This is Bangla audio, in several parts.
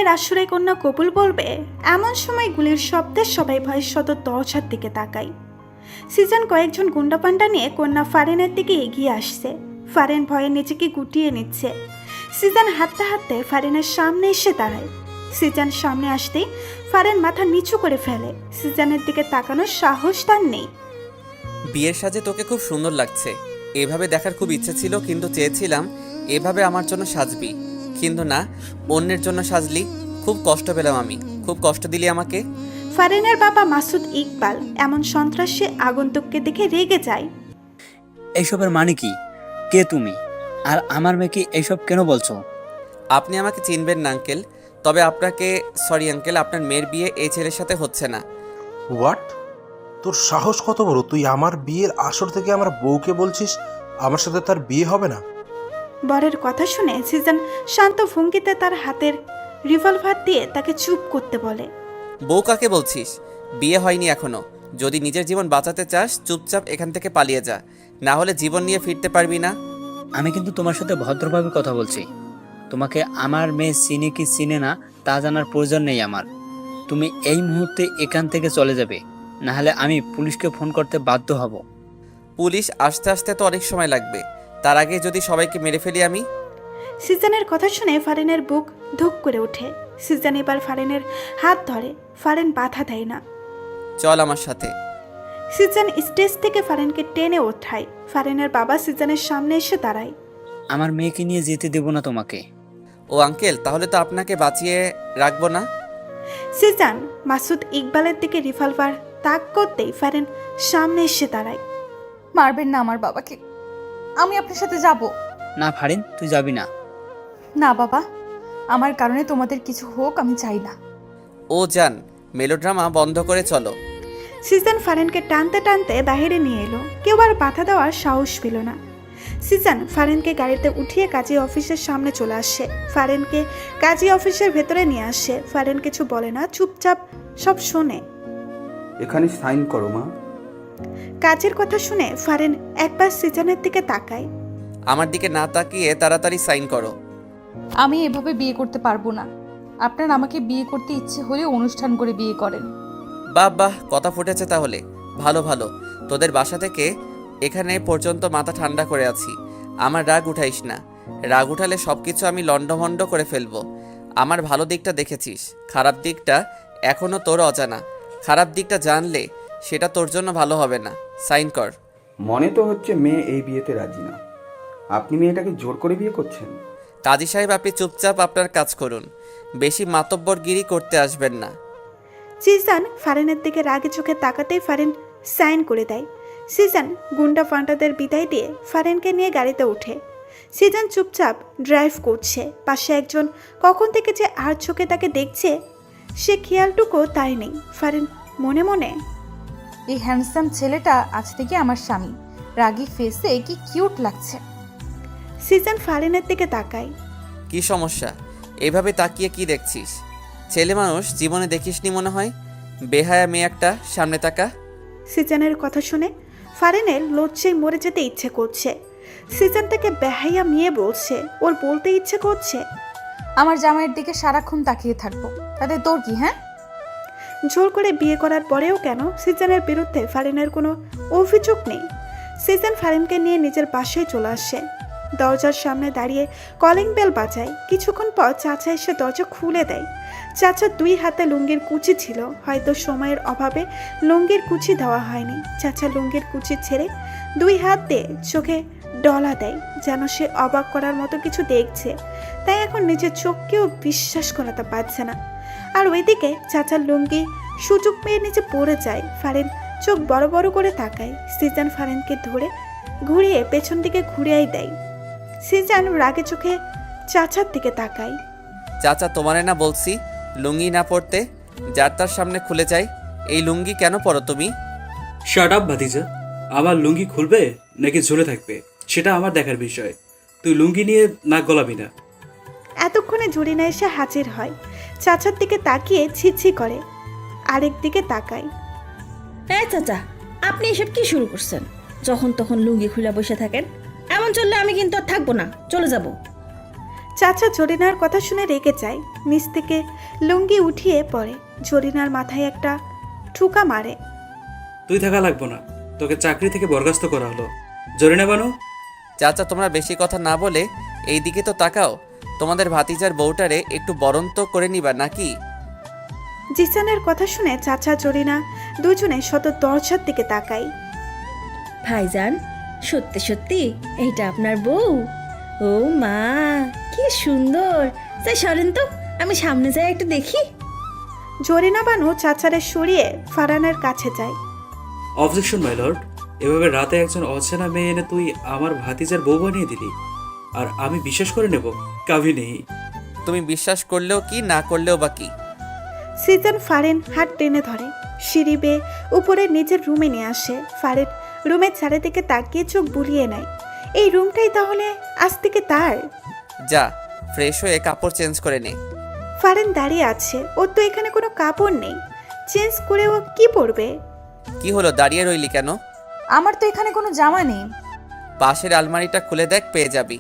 মেয়ের আশ্রয় কন্যা কবুল বলবে এমন সময় গুলির শব্দে সবাই ভয়ের সদর দরজার দিকে তাকায়। সিজন কয়েকজন গুন্ডাপান্ডা নিয়ে কন্যা ফারেনের দিকে এগিয়ে আসছে। ফারেন ভয়ে নিজেকে গুটিয়ে নিচ্ছে। সিজন হাঁটতে হাঁটতে ফারেনের সামনে এসে দাঁড়ায়। সিজন সামনে আসতেই ফারেন মাথা নিচু করে ফেলে। সিজনের দিকে তাকানোর সাহস তার নেই। বিয়ের সাজে তোকে খুব সুন্দর লাগছে। এভাবে দেখার খুব ইচ্ছে ছিল, কিন্তু চেয়েছিলাম এভাবে আমার জন্য সাজবি, কিন্তু না, অন্যের জন্য সাজলি। খুব কষ্ট পেলাম আমি, খুব কষ্ট দিলি আমাকে। ফারেনের বাবা মাসুদ ইকবাল এমন সন্ত্রাসী আগন্তুককে দেখে রেগে যায়। এইসবের মানে কি? কে তুমি? আর আমার মেয়েকে এইসব কেন বলছো? আপনি আমাকে চিনবেন না আঙ্কেল, তবে আপনাকে সরি আঙ্কেল, আপনার মেয়ের বিয়ে এই ছেলের সাথে হচ্ছে না। হোয়াট? তোর সাহস কত বড়? তুই আমার বিয়ের আসর থেকে আমার বউকে বলছিস আমার সাথে তার বিয়ে হবে না? বরের কথা শুনে সিজন শান্ত ভঙ্গিতে তার হাতের রিভলভার দিয়ে তাকে চুপ করতে বলে। বউ কাকে বলছিস? বিয়ে হয়নি এখনো। যদি নিজের জীবন বাঁচাতে চাস চুপচাপ এখান থেকে পালিয়ে যা, না হলে জীবন নিয়ে ফিরতে পারবি না। আমি কিন্তু তোমার সাথে ভদ্রভাবে কথা বলছি। তোমাকে আমার মেয়ে চিনে কি চিনে না তা জানার প্রয়োজন নেই আমার। তুমি এই মুহূর্তে এখান থেকে চলে যাবে, না হলে আমি পুলিশকে ফোন করতে বাধ্য হব। পুলিশ আসতে আসতে তো অনেক সময় লাগবে, তার আগে যদি সবাইকে মেরে ফেলি আমি। সিজনের কথা শুনে ফারেনের বুক ধুক করে ওঠে। সিজন এবার ফারেনের হাত ধরে। ফারেন বাধা দেয় না। চল আমার সাথে। সিজন স্টেজ থেকে ফারেনকে টেনে ওঠায়। ফারেনের বাবা সিজনের সামনে এসে দাঁড়ায়। আমার মেয়েকে নিয়ে যেতে দেব না তোমাকে। ও আঙ্কেল, তাহলে তো আপনাকে বাঁচিয়ে রাখবো না। সিজন মাসুদ ইকবালের দিকে রিভলভার তাক করতেই ফারেন সামনে এসে দাঁড়ায়। মারবেন না আমার বাবাকে, আমি আপনার সাথে যাব। না ফারিন, তুই যাবি না। না বাবা, আমার কারণে তোমাদের কিছু হোক আমি চাই না। ও যান, মেলোড্রামা বন্ধ করে চলো। সিজন ফারেনকে টানতে টানতে বাইরে নিয়ে এলো। কেউ আর বাধা দেওয়ার সাহস পেল না। সিজন ফারেনকে গাড়িতে উঠিয়ে কাজী অফিসের সামনে চলে আসে। ফারেনকে কাজী অফিসের ভেতরে নিয়ে আসে। ফারেন কিছু বলে না, চুপচাপ সব শোনে। এখানে সাইন করো মা। কাজের কথা শুনে ফারেন একবার সিজনের দিকে তাকায়। আমার দিকে না তাকিয়ে তাড়াতাড়ি সাইন করো। আমি এভাবে বিয়ে করতে পারবো না। আপনার আমাকে বিয়ে করতে ইচ্ছে হলে অনুষ্ঠান করে বিয়ে করেন। বাহ বাহ, কথা ফুটেছে তাহলে। ভালো ভালো, তোদের বাসা থেকে এখানে পর্যন্ত মাথা ঠান্ডা করে আছি। আমার রাগ উঠাইস না, রাগ উঠালে সব কিছু আমি লণ্ডভণ্ড করে ফেলবো। আমার ভালো দিকটা দেখেছিস, খারাপ দিকটা এখনও তোর অজানা। খারাপ দিকটা জানলে সেটা তোর জন্য ভালো হবে না। সাইন কর। মনে তো হচ্ছে মেয়ে এই বিয়েতে রাজি না। আপনি মেয়েটাকে জোর করে বিয়ে করছেন? কাজী সাহেব, আপনি চুপচাপ আপনার কাজ করুন, বেশি মাতব্বরগিরি করতে আসবেন না। সিজন ফারেনের দিকে রাগে চোখে তাকাতেই ফারেন সাইন করে দেয়। সিজন গুন্ডা ফান্ডাদের বিদায় দিয়ে ফারেনকে নিয়ে গাড়িতে ওঠে। সিজন চুপচাপ ড্রাইভ করছে। পাশে একজন কখন থেকে যে আর চোখে তাকে দেখছে সে খেয়ালটুকু তাই নেই। ফারেন মনে মনে, এই হ্যান্ডসাম ছেলেটা আজ থেকে আমার স্বামী। রাগী ফেসে কি কিউট লাগছে। সিজন ফারেনের দিকে তাকায়। কি সমস্যা? এভাবে তাকিয়ে কি দেখছিস? ছেলে মানুষ জীবনে দেখিসনি মনে হয়। বেহায়া মেয়ে একটা, সামনে তাকা। সিজনের কথা শুনে ফারেনের লজ্জায় মরে যেতে ইচ্ছে করছে। সিজন তাকে বেহাইয়া মেয়ে বলছে, ওর বলতে ইচ্ছে করছে আমার জামাইয়ের দিকে সারাক্ষণ তাকিয়ে থাকবো, তাতে তোর কি? হ্যাঁ, জোর করে বিয়ে করার পরেও কেন সিজনের বিরুদ্ধে ফারেনের কোনো অভিযোগ নেই। সিজন ফারেনকে নিয়ে নিজের বাসায় চলে আসে। দরজার সামনে দাঁড়িয়ে কলিং বেল বাজায়। কিছুক্ষণ পর চাচা এসে দরজা খুলে দেয়। চাচার দুই হাতে লুঙ্গির কুচি ছিল, হয়তো সময়ের অভাবে লুঙ্গির কুচি দেওয়া হয়নি। চাচা লুঙ্গির কুচি ছেড়ে দুই হাত দিয়ে চোখে ডলা দেয়, যেন সে অবাক করার মতো কিছু দেখছে। তাই এখন নিজের চোখকেও বিশ্বাস করাতে পারছে না। আর ওইদিকে চাচার লুঙ্গি সুযোগ পেয়ে নিচে পড়ে যায়। ফারেন চোখ বড় বড় করে তাকায়। সিজন ফারেনকে ধরে ঘুরিয়ে পেছন দিকে ঘুরিয়েই দেয়। সিজন রাগে চোখে চাচার দিকে তাকায়। চাচা, তোমারে না বলছি লুঙ্গি না পরতে? যার তার সামনে খুলে যায়। এই লুঙ্গি কেন পরো তুমি? শাট আপ ভাতিজা। আমার লুঙ্গি খুলবে নাকি ঝুলে থাকবে সেটা আমার দেখার বিষয়। তুই লুঙ্গি নিয়ে নাক গলাবি না। এতক্ষণে জুরিনা এসে হাজির হয়। চাচার দিকে তাকিয়ে ছিছি করে, আরেক দিকে তাকায়। হ্যাঁ চাচা, আপনি এসব কি শুরু করছেন? যখন তখন লুঙ্গি খুলে বসে থাকেন। এমন চললে আমি কিন্তু আর থাকবো না, চলে যাব। চাচা জরিনার কথা শুনে রেগে যায়, নিচ থেকে লুঙ্গি উঠিয়ে পড়ে, জরিনার মাথায় একটা ঠুকা মারে। তুই থাকা লাগবো না, তোকে চাকরি থেকে বরখাস্ত করা হলো। জরিনা বানু, চাচা তোমরা বেশি কথা না বলে এই দিকে তো তাকাও, তোমাদের ভাতিজার বউটারে একটু বরন্ত করে নিবা নাকি? জিসানের কথা শুনে চাচা জরিনা দুজনে শত দরজার দিকে তাকাই। ভাইজান, সত্যি সত্যি এইটা আপনার বউ? ও মা, কি সুন্দর! তাই সরেন তো, আমি সামনে যাই একটু দেখি। জরিনা বানু চাচারে সরিয়ে ফারহানের কাছে যায়। Objection my lord. এভাবে রাতে একজন অচেনা মেয়ে এনে তুই আমার ভাতিজার বউ বানিয়ে দিলি, আর আমি বিশ্বাস করে নেব? কাভি নেই। তুমি বিশ্বাস করলেও কি না করলেও বা কি? সিজন ফারেন হাত টেনে ধরে, সিঁড়ি বেয়ে উপরে নিজের রুমে নিয়ে আসে। ফারেন রুমের চারিদিকে তাকিয়ে চোখ বুলিয়ে নেয়। এই রুমটাই তাহলে আজ থেকে তার। যা ফ্রেশ হয়ে কাপড় চেঞ্জ করে নে। ফারেন দাঁড়িয়ে আছে, ওর তো এখানে কোনো কাপড় নেই, চেঞ্জ করে ও কি পরবে? কি হলো, দাঁড়িয়ে রইলি কেন? আমার তো এখানে কোনো জামা নেই। পাশের আলমারিটা খুলে দেখ, পেয়ে যাবি।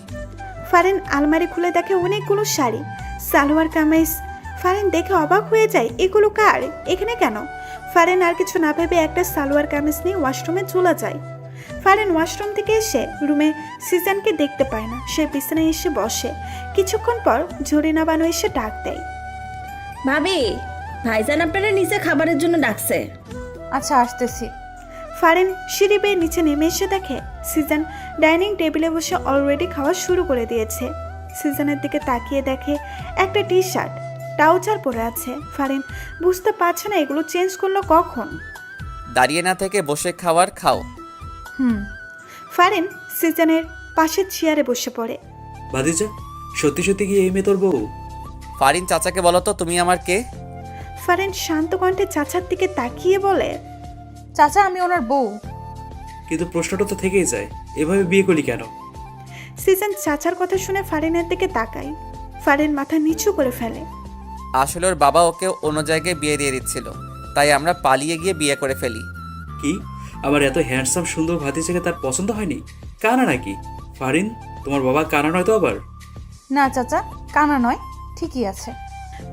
ফারেন আলমারি খুলে দেখে অনেকগুলো শাড়ি, সালোয়ার কামিজ। ফারেন দেখে অবাক হয়ে যায়, এগুলো কার, এখানে কেন? ফারেন আর কিছু না ভেবে একটা সালোয়ার কামিজ নিয়ে ওয়াশরুমে চলে যায়। ফারেন ওয়াশরুম থেকে এসে রুমে সিজনকে দেখতে পায় না। সে বিছানায় এসে বসে। কিছুক্ষণ পর জরিনা বানু এসে ডাক দেয়। ভাবি, ভাইজান আপনারা নিচে খাবারের জন্য ডাকছে। আচ্ছা, আসতেছি। ফারেন সিঁড়ি বেয়ে নিচে নেমে এসে দেখে সিজন ডাইনিং টেবিলে বসে অলরেডি খাওয়া শুরু করে দিয়েছে। সিজনের দিকে তাকিয়ে দেখে একটা টি শার্ট ট্রাউজার পরে আছে। ফারেন বুঝতে পারছে না এগুলো চেঞ্জ করলো কখন। দাঁড়িয়ে না থেকে বসে খাওয়ার খাও। ফারেন সিজনের পাশের চেয়ারে বসে পড়ে। ভাতিজা, সত্যি সত্যি কি এই মেয়ে তোর বউ? ফারিন চাচাকে বলো তো তুমি আমার কে? ফারেন শান্ত কণ্ঠে চাচার দিকে তাকিয়ে বলে, চাচা, আমি ওনার বউ। কিন্তু প্রশ্নটা তো থেকেই যায়, এভাবে বিয়ে করলি কেন? সিজন চাচার কথা শুনে ফারেনের দিকে তাকায়। ফারেন মাথা নিচু করে ফেলে। আসলে ওর বাবা ওকে অন্য জায়গায় বিয়ে দিয়ে দিচ্ছিল, তাই আমরা পালিয়ে গিয়ে বিয়ে করে ফেলি। কি, আমার এত হ্যান্ডসাম সুন্দর ভাতিজাকে তার পছন্দ হয়নি? কানা নাকি? ফারিন, তোমার বাবা কানা নয় তো আবার? না চাচা, কানা নয়, ঠিকই আছে।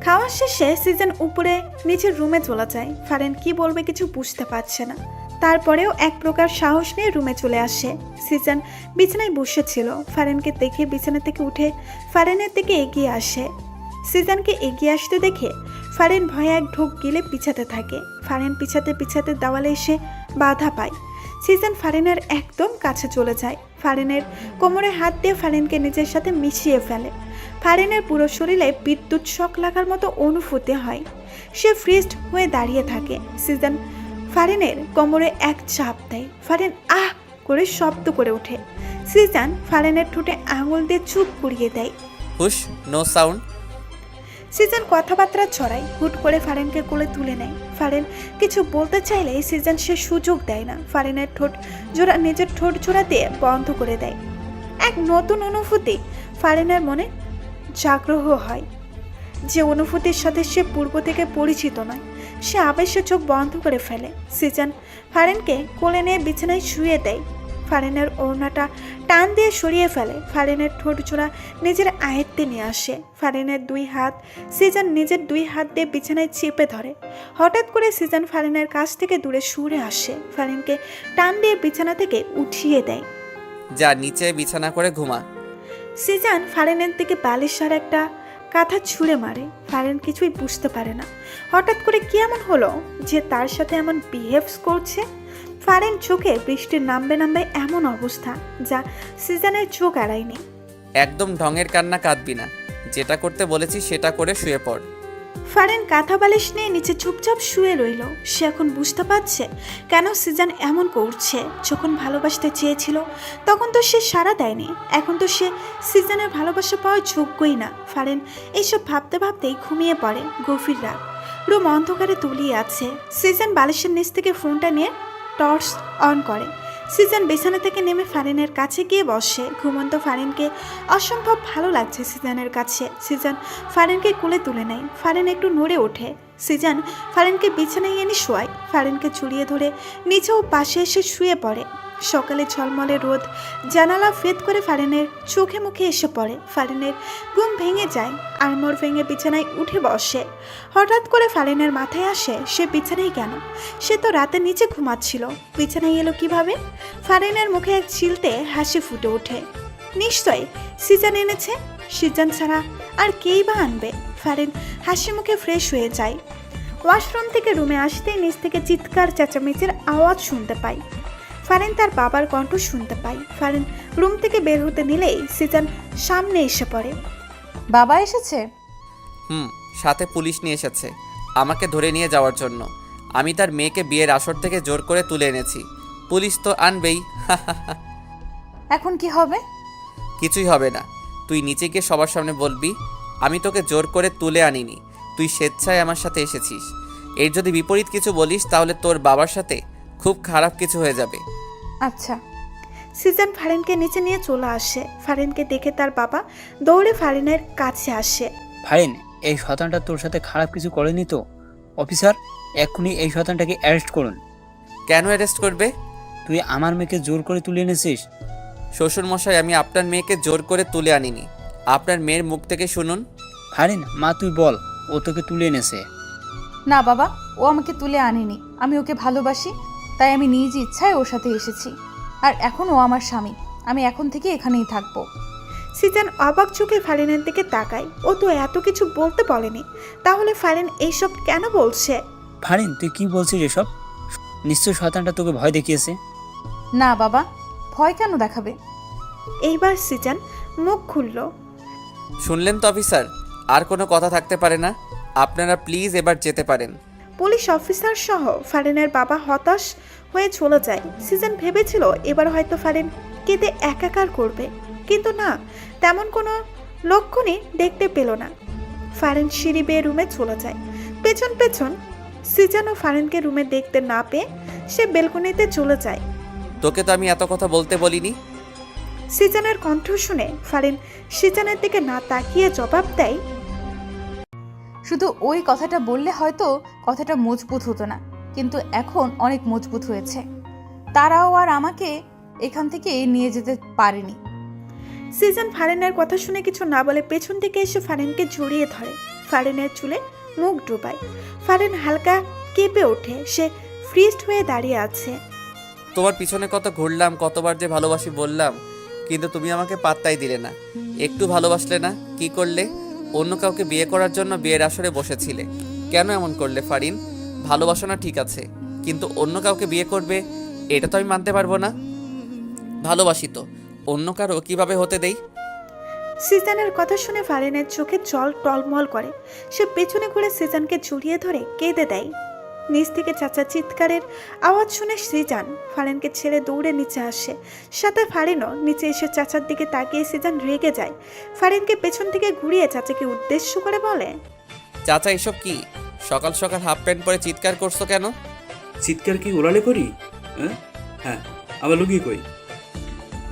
খাওয়া শেষে সিজন উপরে নিচের রুমে চলে যায়। ফারেন কি বলবে কিছু বুঝতে পারছে না। তারপরেও এক প্রকার সাহস নিয়ে রুমে চলে আসে। সিজন বিছানায় বসেছিল। ফারেনকে দেখে বিছানা থেকে উঠে ফারেনের দিকে এগিয়ে আসে। সিজনকে এগিয়ে আসতে দেখে ফারেন ভয়ে এক ঢোক গিলে পিছাতে থাকে। ফারেন পিছাতে পিছাতে দেওয়ালে এসে বাধা পায়। সিজন ফারেনের একদম কাছে চলে যায়। ফারেনের কোমরে হাত দিয়ে ফারেনকে নিজের সাথে মিশিয়ে ফেলে। ফারেনের পুরো শরীরে বিদ্যুৎ শক লাগার মতো অনুভূতি হয়। সে ফ্রিজড হয়ে দাঁড়িয়ে থাকে। সিজন ফারেনের কোমরে এক চাপ দেয়। ফারেন আহ করে শব্দ করে ওঠে। সিজন ফারেনের ঠোঁটে আঙুল দিয়ে চুপ করিয়ে দেয়। হুশ, নো সাউন্ড। সিজন কথাবার্তা ছড়ায়। হুট করে ফারেনকে কোলে তুলে নেয়। ফারেন কিছু বলতে চাইলে সিজন সে সুযোগ দেয় না। ফারেনের ঠোঁট জোড়া নিজের ঠোঁট জোড়া দিয়ে বন্ধ করে দেয়। এক নতুন অনুভূতি ফারেনের মনে জাগ্রহ হয়, যে অনুভূতির সাথে সে পূর্ব থেকে পরিচিত নয়। সে আবেশে চোখ বন্ধ করে ফেলে। সিজন ফারেনকে কোলে নিয়ে বিছানায় শুয়ে দেয়। ফারেনের ওড়নাটা টান দিয়ে সরিয়ে ফেলে। ফারেনের ঠোঁট জোড়া নিজের আয়ত্তে নিয়ে আসে। ফারেনের দুই হাত সিজন নিজের দুই হাত দিয়ে বিছানায় চেপে ধরে। হঠাৎ করে সিজন ফারেনের কাছ থেকে দূরে সরে আসে। ফারেনকে টান দিয়ে বিছানা থেকে উঠিয়ে দেয়। যা নিচে বিছানা করে ঘুমা। সিজন ফারেনের দিকে বালিশার একটা কাঁথা ছুঁড়ে মারে। ফারেন কিছুই বুঝতে পারে না হঠাৎ করে কি এমন হলো যে তার সাথে এমন বিহেভস করছে। ফারেন চোখে বৃষ্টি নামবে নামবে এমন অবস্থা, যা সিজনের চোখ এড়ায়নি। একদম ঢঙের কান্না কাঁদবি না, যেটা করতে বলেছি সেটা করে শুয়ে পড়। ফারেন কাঁথা বালিশ নিয়ে নিচে চুপচাপ শুয়ে রইল। সে এখন বুঝতে পারছে কেন সিজন এমন করছে। যখন ভালোবাসতে চেয়েছিল তখন তো সে সাড়া দেয়নি। এখন তো সে সিজনের ভালোবাসা পাওয়ার যোগ্যই না। ফারেন এইসব ভাবতে ভাবতেই ঘুমিয়ে পড়ে। গভীর রাত, রুম অন্ধকারে তলিয়ে আছে। সিজন বালিশের নিচ থেকে ফোনটা নিয়ে টর্চ অন করে। সিজন বিছানা থেকে নেমে ফারেনের কাছে গিয়ে বসে। ঘুমন্ত ফারেনকে অসম্ভব ভালো লাগছে সিজনের কাছে। সিজন ফারেনকে কোলে তুলে নেয়। ফারেন একটু নড়ে ওঠে। সিজান ফারিনকে বিছানায় এনে শোয়ায়। ফারিনকে জড়িয়ে ধরে নিচেও পাশে এসে শুয়ে পড়ে। সকালে ঝলমলে রোদ জানালা ফেদ করে ফারিনের চোখে মুখে এসে পড়ে। ফারিনের ঘুম ভেঙে যায়, আড়মোড় ভেঙে বিছানায় উঠে বসে। হঠাৎ করে ফারিনের মাথায় আসে সে বিছানায় কেন? সে তো রাতে নিচে ঘুমাচ্ছিল, বিছানায় এলো কিভাবে? ফারিনের মুখে এক চিলতে হাসি ফুটে ওঠে। নিশ্চয় সিজান এনেছে, সিজান ছাড়া আর কেই বা আনবে? ফারিন হাসি মুখে ফ্রেশ হয়ে যায়। ওয়াশরুম থেকে রুমে আসতেই নিচ থেকে চিৎকার চেঁচামেচির আওয়াজ শুনতে পায়। ফারিন তার বাবার কণ্ঠ শুনতে পায়। ফারিন রুম থেকে বের হতে নিলেই সিজান সামনে এসে পড়ে। বাবা এসেছে? সাথে পুলিশ নিয়ে এসেছে আমাকে ধরে নিয়ে যাওয়ার জন্য। আমি তার মেয়েকে বিয়ের আসর থেকে জোর করে তুলে এনেছি। পুলিশ তো আনবেই। এখন কি হবে? কিছুই হবে না। তুই নিচে গিয়ে সবার সামনে বলবি আমি তোকে জোর করে তুলে আনিনি, তুই স্বেচ্ছায় আমার সাথে এসেছিস। এর যদি বিপরীত কিছু বলিস তাহলে তোর বাবার সাথে খুব খারাপ কিছু হয়ে যাবে। আচ্ছা। সিজান ফারিনকে নিচে নিয়ে চলে আসে। ফারিনকে দেখে তার বাবা দৌড়ে ফারিনের কাছে আসে। ফারিন, এই শয়তানটা তোর সাথে খারাপ কিছু করেনি তো? অফিসার, এক্ষুনি এই শয়তানটাকে অ্যারেস্ট করুন। কেন অ্যারেস্ট করবে? তুই আমার মেয়েকে জোর করে তুলে এনেছিস। শ্বশুরমশাই, আমি আপনার মেয়েকে জোর করে তুলে আনিনি, আপনার মেয়ের মুখ থেকে শুনুন। ফারিন, মা তুই বল, ও তোকে তুলে এনেছে। না বাবা, ও আমাকে তুলে আনেনি। আমি ওকে ভালোবাসি, তাই আমি নিজ ইচ্ছায় ওর সাথে এসেছি। আর এখন ও আমার স্বামী, আমি এখন থেকে এখানেই থাকবো। সিজান অবাক চোখে ফারিনের দিকে তাকায়। ও তো এত কিছু বলতে বলেনি, তাহলে ফারিন এইসব কেন বলছে? ফারিন, তুই কি বলছিস এসব? নিশ্চয় শয়তানটা তোকে ভয় দেখিয়েছে। না বাবা, ভয় কেন দেখাবে? এইবার সিজান মুখ খুলল। শুনলেন তো অফিসার, আর কোনো কথা থাকতে পারে না। আপনারা প্লিজ এবার যেতে পারেন। পুলিশ অফিসার সহ ফারিনের বাবা হতাশ হয়ে চলে যায়। সিজান ভেবেছিল এবার হয়তো ফারিন কেঁদে একাকার করবে, কিন্তু না, তেমন কোনো লক্ষণই দেখতে পেল না। ফারিন সিঁড়ি বেয়ে রুমে চলে যায়। পেছন পেছন সিজান ও ফারিনকে রুমে দেখতে না পেয়ে সে বেলকনিতে চলে যায়। তোকে তো আমি এত কথা বলতে বলিনি। সিজানের কণ্ঠ শুনে ফারিন সিজানের দিকে না তাকিয়ে জবাব দেয়, শুধু ওই কথাটা বললে হয়তো কথাটা মজবুত হতো না, কিন্তু এখন অনেক মজবুত হয়েছে। তারাও আর আমাকে এখান থেকে নিয়ে যেতে পারেনি। সিজান ফারিনের কথা শুনে কিছু না বলে পেছন থেকে এসে ফারিনকে জড়িয়ে ধরে। ফারিনের চুলে মুখ ডুবায়। ফারিন হালকা কেঁপে ওঠে। সে ফ্রিজড হয়ে দাঁড়িয়ে আছে। তোমার পিছনে কত ঘুরলাম, কতবার যে ভালোবাসি বললাম, কিন্তু তুমি আমাকে পাত্তাই দিলে না, একটু ভালোবাসলে না। কি করলে? অন্য কাউকে বিয়ে করার জন্য বিয়ের আসরে বসেছিলে। কেন এমন করলে ফারিন? ভালোবাসো না ঠিক আছে, কিন্তু অন্য কাউকে বিয়ে করবে এটা তো আমি মানতে পারবো না। ভালোবাসি তো, অন্য কারো কিভাবে হতে দেই? সিজানের কথা শুনে ফারিনের চোখে জল টলমল করে। সে পেছনে ঘুরে সিজানকে জড়িয়ে ধরে কেঁদে দেয়। নিচ থেকে চাচা চিৎকারের আওয়াজ শুনে সিজান ফারিনকে ছেড়ে দৌড়ে নিচে আসে। সাথে ফারিনও নিচে এসে চাচার দিকে তাকিয়ে সিজান রেগে যায়। ফারিনকে পেছন থেকে ঘুরিয়ে চাচাকে উদ্দেশ্য করে বলে, চাচা এসব কি? সকাল সকাল হাফ প্যান্ট পরে চিৎকার করছো কেন? চিৎকার কি ওলালে করি? হ্যাঁ, আমার লুঙ্গি কই?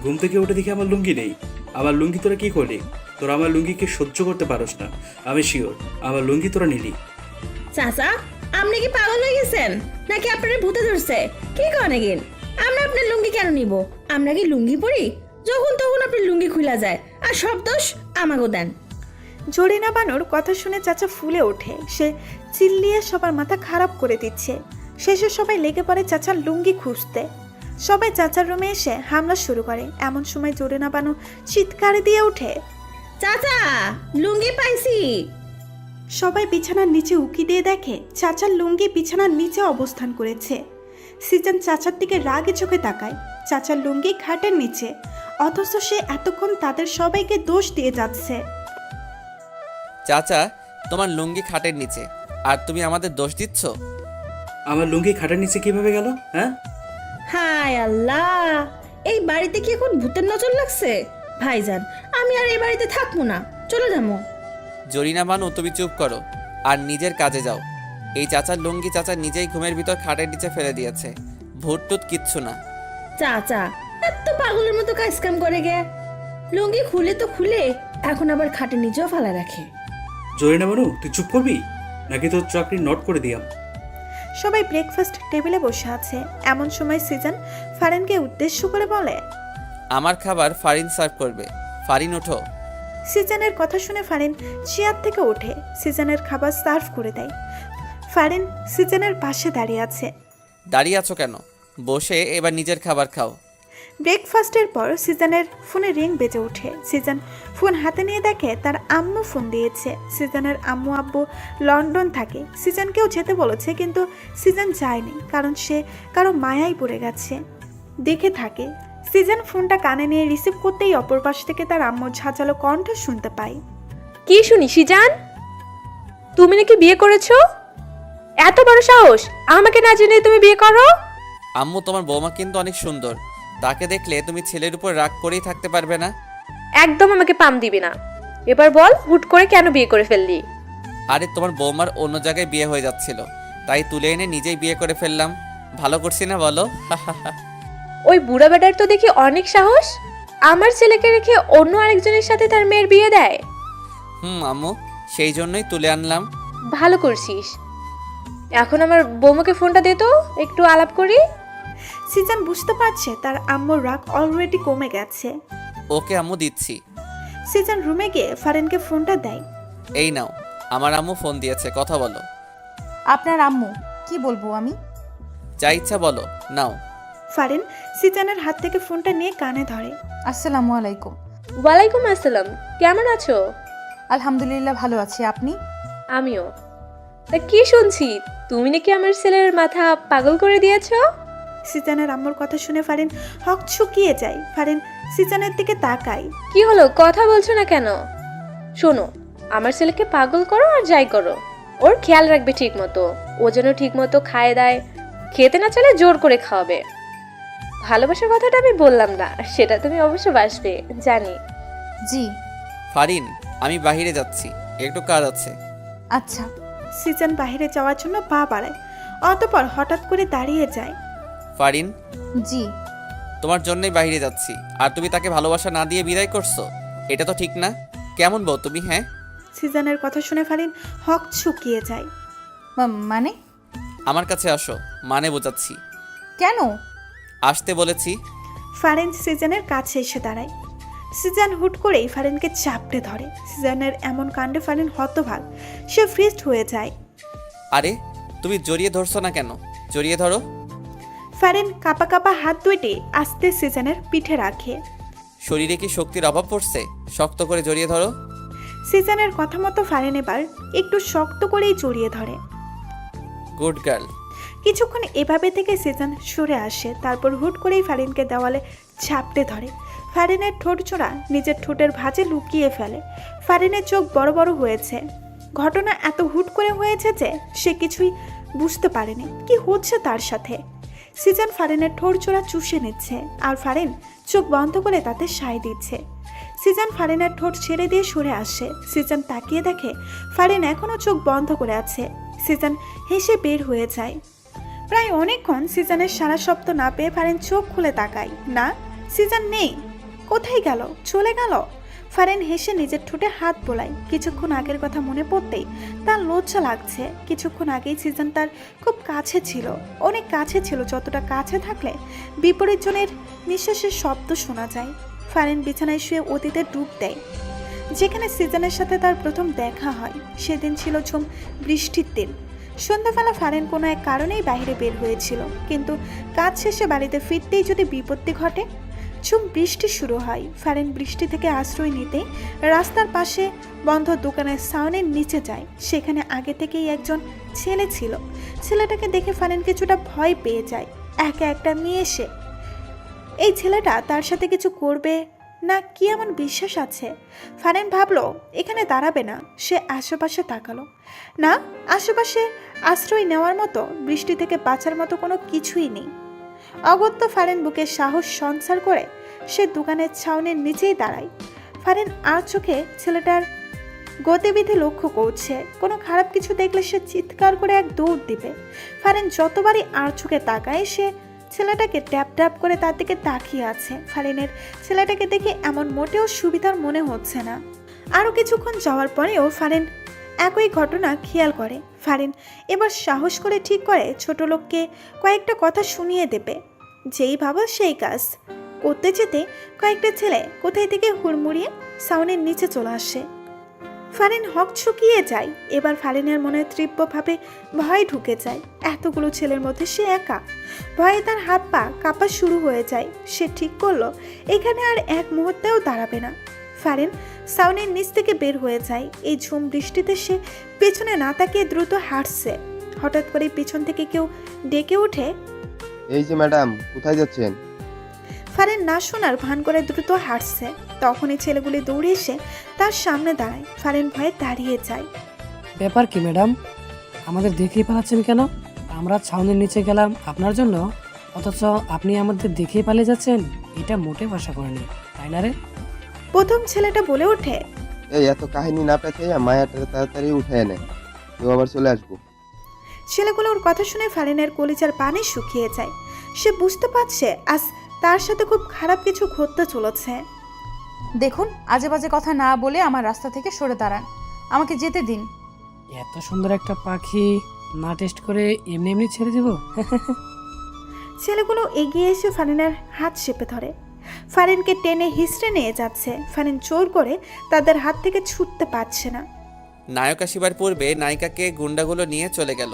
ঘুম থেকে উঠে দেখি আমার লুঙ্গি নেই। আমার লুঙ্গি তোরা কি করলি? তোরা আমার লুঙ্গিকে সহ্য করতে পারস না, আমি শিওর। আমার লুঙ্গি তোরা নিলি। চাচা, আপনি কি পাগল হয়ে গেছেন নাকি আপনার ভূতে ধরছে? কি করেন এগেন? আমরা আপনার লুঙ্গি কেন নিব? আমরা কি লুঙ্গি পরি? যখন তখন আপনার লুঙ্গি খুলা যায়, আর সব দোষ আমাগো দেন। জরিনা বানুর কথা শুনে চাচা ফুলে ওঠে। সে চিল্লিয়ে সবার মাথা খারাপ করে দিচ্ছে। শেষে সবাই লেগে পড়ে চাচার লুঙ্গি খুঁজতে। সবাই চাচার রুমে এসে হামলা শুরু করে। এমন সময় জরিনা বানু চিৎকার দিয়ে ওঠে, চাচা, লুঙ্গি পাইছি। সবাই বিছানার নিচে উকি দিয়ে দেখে চাচার লুঙ্গি বিছানার নিচে অবস্থান করেছে। সিজান চাচার দিকে রাগে চোখে তাকায়। চাচার লুঙ্গি খাটের নিচে, অথচ সে এতক্ষণ তাদের সবাইকে দোষ দিয়ে যাচ্ছে। চাচা, তোমার লুঙ্গি খাটের নিচে, আর তুমি আমাদের দোষ দিচ্ছ? আমার লুঙ্গি খাটার নিচে কিভাবে গেল? হ্যাঁ, হায় আল্লাহ, এই বাড়িতে কি এখন ভূতের নজর লাগছে? ভাইজান, আমি আর এই বাড়িতে থাকবো না, চলে যাবো। জরিনা বানু, তুমি চুপ করো আর নিজের কাজে যাও। এই চাচার লুঙ্গি চাচা নিজেই ঘুমের ভিতর খাটের নিচে ফেলে দিয়েছে। ভূত টুত কিচ্ছু না। চাচা এত পাগলের মতো কাজ কাম করে গে। লুঙ্গি খুলে তো খুলে, এখন আবার খাটের নিচেও ফেলা রাখে। জরিনা বানু, তুই চুপ করবি? নাকি তোর চাকরি নট করে দিয়াম? সবাই ব্রেকফাস্ট টেবিলে বসে আছে। এমন সময় সিজন ফারিনকে উদ্দেশ্য করে বলে, আমার খাবার ফারিন সার্ভ করবে। ফারিন ওঠো। সিজনের কথা শুনে ফারিন চেয়ার থেকে ওঠে, সিজনের খাবার সার্ভ করে দেয়। ফারিন সিজনের পাশে দাঁড়িয়ে আছে। দাঁড়িয়ে আছো কেন? বসে এবার নিজের খাবার খাও। ব্রেকফাস্টের পর সিজনের ফোনে রিং বেজে ওঠে। সিজন ফোন হাতে নিয়ে দেখে তার আম্মু ফোন দিয়েছে। সিজনের আম্মু আব্বু লন্ডন থাকে। সিজনকেও যেতে বলেছে, কিন্তু সিজন যায়নি, কারণ সে কারো মায়ায় পড়ে গেছে। দেখে থাকে। সিজন ফোনটা কানে নিয়ে রিসিভ করতেই অপর পাশ থেকে তার আম্মুর ঝাঁঝালো কণ্ঠ শুনতে পায়। কি শুনি সিজান? তুমি নাকি বিয়ে করেছো? এত বড় সাহস! আমাকে না জেনে তুমি বিয়ে করো? আম্মু, তোমার বৌমা কিন্তু অনেক সুন্দর। তাকে দেখলে তুমি ছেলের উপর রাগ করেই থাকতে পারবে না। একদম আমাকে পাম দিবি না। এবার বল, হুট করে কেন বিয়ে করে ফেললি? আরে তোমার বৌমার অন্য জায়গায় বিয়ে হয়ে যাচ্ছিল, তাই তুলে এনে নিজেই বিয়ে করে ফেললাম। ভালো করছি না বলো? ওই বুড়া বেটার তো দেখি অনেক সাহস। আমার ছেলেকে রেখে অন্য আরেকজনের সাথে তার মেয়ের বিয়ে দেয়। আম্মু, সেই জন্যই তুলে আনলাম। ভালো করছিস। এখন আমার বৌমাকে ফোনটা দে তো, একটু আলাপ করি। সিজন বুঝতে পারছে তার আম্মুর রাগ অলরেডি কমে গেছে। ওকে আম্মু, দিচ্ছি। সিজন রুমে গিয়ে ফারিনকে ফোনটা দেয়। এই নাও, আমার আম্মু ফোন দিয়েছে, কথা বলো। আপনার আম্মু? কি বলবো আমি? যা ইচ্ছা বলো, নাও। ফারিন সিজনের হাত থেকে ফোনটা নিয়ে কানে ধরে। আসসালামু আলাইকুম। ওয়ালাইকুম আসসালাম। কেমন আছো? আলহামদুলিল্লাহ, ভালো আছি। আপনি? আমিও। তা কি শুনছি, তুমি নাকি আমার ছেলের মাথা পাগল করে দিয়েছো? সিজনের আম্মুর কথা শুনে ফারিন হক চুকিয়ে যায়। ফারিন সিজনের দিকে তাকায়। কি হলো, কথা বলছো না কেন? শোনো, আমার ছেলেকে পাগল করো আর যাই করো, ওর খেয়াল রাখবে ঠিক মতো। ও যেন ঠিক মতো খায় দায়, খেতে না চলে জোর করে খাওয়াবে। ভালোবাসার কথাটা আমি বললাম না, সেটা তুমি অবশ্য বাসবে, জানি। জি। ফারিন, আমি বাইরে যাচ্ছি, একটু কাজ আছে। আচ্ছা। সিজন বাইরে যাওয়ার জন্য পা বাড়ায়, অতঃপর হঠাৎ করে দাঁড়িয়ে যায়। ফারিন, জি। তোমার জন্যই বাইরে যাচ্ছি, আর তুমি তাকে ভালোবাসা না দিয়ে বিদায় করছো? এটা তো ঠিক না। কেমন বউ তুমি? হ্যাঁ। সিজনের কথা শুনে ফারিন হক চুকিয়ে যায়। মানে? আমার কাছে আসো, মানে বোঝাচ্ছি। কেন? আসতে বলেছি। ফারিন সিজনের কাছে এসে দাঁড়ায়। সিজন হুট করেই ফারিনকে চাপড়ে ধরে। সিজনের এমন কাণ্ডে ফারিন হতভাগ, সে ফ্রিজড হয়ে যায়। আরে, তুমি জড়িয়ে ধরছো না কেন? জড়িয়ে ধরো। ফারিন কাপা কাপা হাত দুইটি আস্তে সিজনের পিঠে রাখে। শরীরে কি শক্তির অভাব পড়ছে? শক্ত করে জড়িয়ে ধরো। সিজনের কথা মতো ফারিন এবার একটু শক্ত করেই জড়িয়ে ধরে। Good girl. কিছুক্ষণ এভাবে থেকে সিজন সরে আসে, তারপর হুট করেই ফারিনকে দেওয়ালে ঝাপটে ধরে। ফারিনের ঠোঁট চোরা নিজের ঠোঁটের ভাঁজে লুকিয়ে ফেলে। ফারিনের চোখ বড় বড় হয়েছে। ঘটনা এত হুট করে হয়েছে যে সে কিছুই বুঝতে পারেনি কি হচ্ছে তার সাথে। সিজন ফারিনের ঠোঁট চোরা চুষে নিচ্ছে, আর ফারিন চোখ বন্ধ করে তাতে সায় দিচ্ছে। সিজন ফারিনের ঠোঁট ছেড়ে দিয়ে সরে আসে। সিজন তাকিয়ে দেখে ফারিন এখনো চোখ বন্ধ করে আছে। সিজন হেসে বের হয়ে যায়। প্রায় অনেকক্ষণ সিজনের সারা শব্দ না পেয়ে ফারিন চোখ খুলে তাকায়। না, সিজন নেই। কোথায় গেল? চলে গেল? ফারিন হেসে নিজের ঠোঁটে হাত বোলায়। কিছুক্ষণ আগের কথা মনে পড়তেই তার লজ্জা লাগছে। কিছুক্ষণ আগেই সিজন তার খুব কাছে ছিল, অনেক কাছে ছিল, যতটা কাছে থাকলে বিপরীত জনের নিঃশ্বাসের শব্দ শোনা যায়। ফারিন বিছানায় শুয়ে অতীতে ডুব দেয়, যেখানে সিজনের সাথে তার প্রথম দেখা হয়। সেদিন ছিল ঝুম বৃষ্টির দিন। সন্ধ্যাবেলা ফারিন কোনো এক কারণেই বাইরে বের হয়েছিল, কিন্তু কাজ শেষে বাড়িতে ফিরতেই যদি বিপত্তি ঘটে। ঝুম বৃষ্টি শুরু হয়। ফারিন বৃষ্টি থেকে আশ্রয় নিতে রাস্তার পাশে বন্ধ দোকানের ছাউনির নিচে যায়। সেখানে আগে থেকেই একজন ছেলে ছিল। ছেলেটাকে দেখে ফারিন কিছুটা ভয় পেয়ে যায়। একা একটা মেয়ে সে। এই ছেলেটা তার সাথে কিছু করবে না কি এমন বিশ্বাস আছে? ফারিন ভাবলো এখানে দাঁড়াবে না। সে আশেপাশে তাকালো। না, আশেপাশে আশ্রয় নেওয়ার মতো, বৃষ্টি থেকে বাঁচার মতো কোনো কিছুই নেই। অগত্য ফারিন বুকে সাহস সঞ্চার করে সে দোকানের ছাউনির নিচেই দাঁড়ায়। ফারিন আর চোখে ছেলেটার গতিবিধি লক্ষ্য করছে। কোনো খারাপ কিছু দেখলে সে চিৎকার করে এক দৌড় দিবে। ফারিন যতবারই আর চোখে তাকায়, সে ছেলেটাকে ট্যাপ ট্যাপ করে তার দিকে তাকিয়ে আছে। ফারিনের ছেলেটাকে দেখে এমন মোটেও সুবিধার মনে হচ্ছে না। আরও কিছুক্ষণ যাওয়ার পরেও ফারিন একই ঘটনা খেয়াল করে ফারিন। এবার সাহস করে ঠিক করে ছোট লোককে কয়েকটা কথা শুনিয়ে দেবে। যেই ভাবা সেই কাজ করতে যেতে কয়েকটা ছেলে কোথায় থেকে হুড়মুড়িয়ে সাউনের নিচে চলে আসে। ফারিন হক ছুকিয়ে যায়। এবার ফারিনের মনে তীব্রভাবে ভয় ঢুকে যায়। এতগুলো ছেলের মধ্যে সে একা। ভয়ে তার হাত পা কাঁপা শুরু হয়ে যায়। সে ঠিক করলো এখানে আর এক মুহূর্তেও দাঁড়াবে না। ফারিন সাউনের নিচ থেকে বের হয়ে যায়। এই ঝুম বৃষ্টিতে সে পেছনে না তাকিয়ে দ্রুত হাঁটছে। হঠাৎ করে পিছন থেকে কেউ ডেকে ওঠে, এই যে ম্যাডাম, কোথায় যাচ্ছেন? ফারিন না শোনার ভান করে দ্রুত হাঁটছে। তখনই ছেলেগুলি দৌড়ে এসে তার সামনে দাঁড়ায়। ফারিন ভয়ে দাঁড়িয়ে যায়। ব্যাপার কি ম্যাডাম, আমাদের দেখেই পালাচ্ছেন কেন? আমরা ছাউনির নিচে গেলাম আপনার জন্য, অথচ আপনি আমাদের দেখেই পালিয়ে যাচ্ছেন। এটা মোটেও আশা করিনি, তাই না রে? প্রথম ছেলেটা বলে ওঠে, এই এত কাহিনী না পেতে মায়াটা তাড়াতাড়ি উঠে এনে, কেউ আবার চলে আসবো। ছেলেগুলোর কথা শুনে ফারিনের কলিজার পানি শুকিয়ে যায়। সে বুঝতে পারছে আজ তার সাথে খুব খারাপ কিছু ঘটতে চলেছে। দেখুন, আজে বাজে কথা না বলে আমার রাস্তা থেকে সরে দাঁড়ান, আমাকে যেতে দিন। এত সুন্দর একটা পাখি না টেস্ট করে এমনি এমনি ছেড়ে দেব? ছেলেগুলো এগিয়ে এসে ফারিনের হাত চেপে ধরে। ফারিনকে টেনে হিসড়ে নিয়ে যাচ্ছে। ফারিন জোর করে তাদের হাত থেকে ছুটতে পারছে না। নায়ক আসিবার পূর্বে নায়িকাকে গুন্ডাগুলো নিয়ে চলে গেল।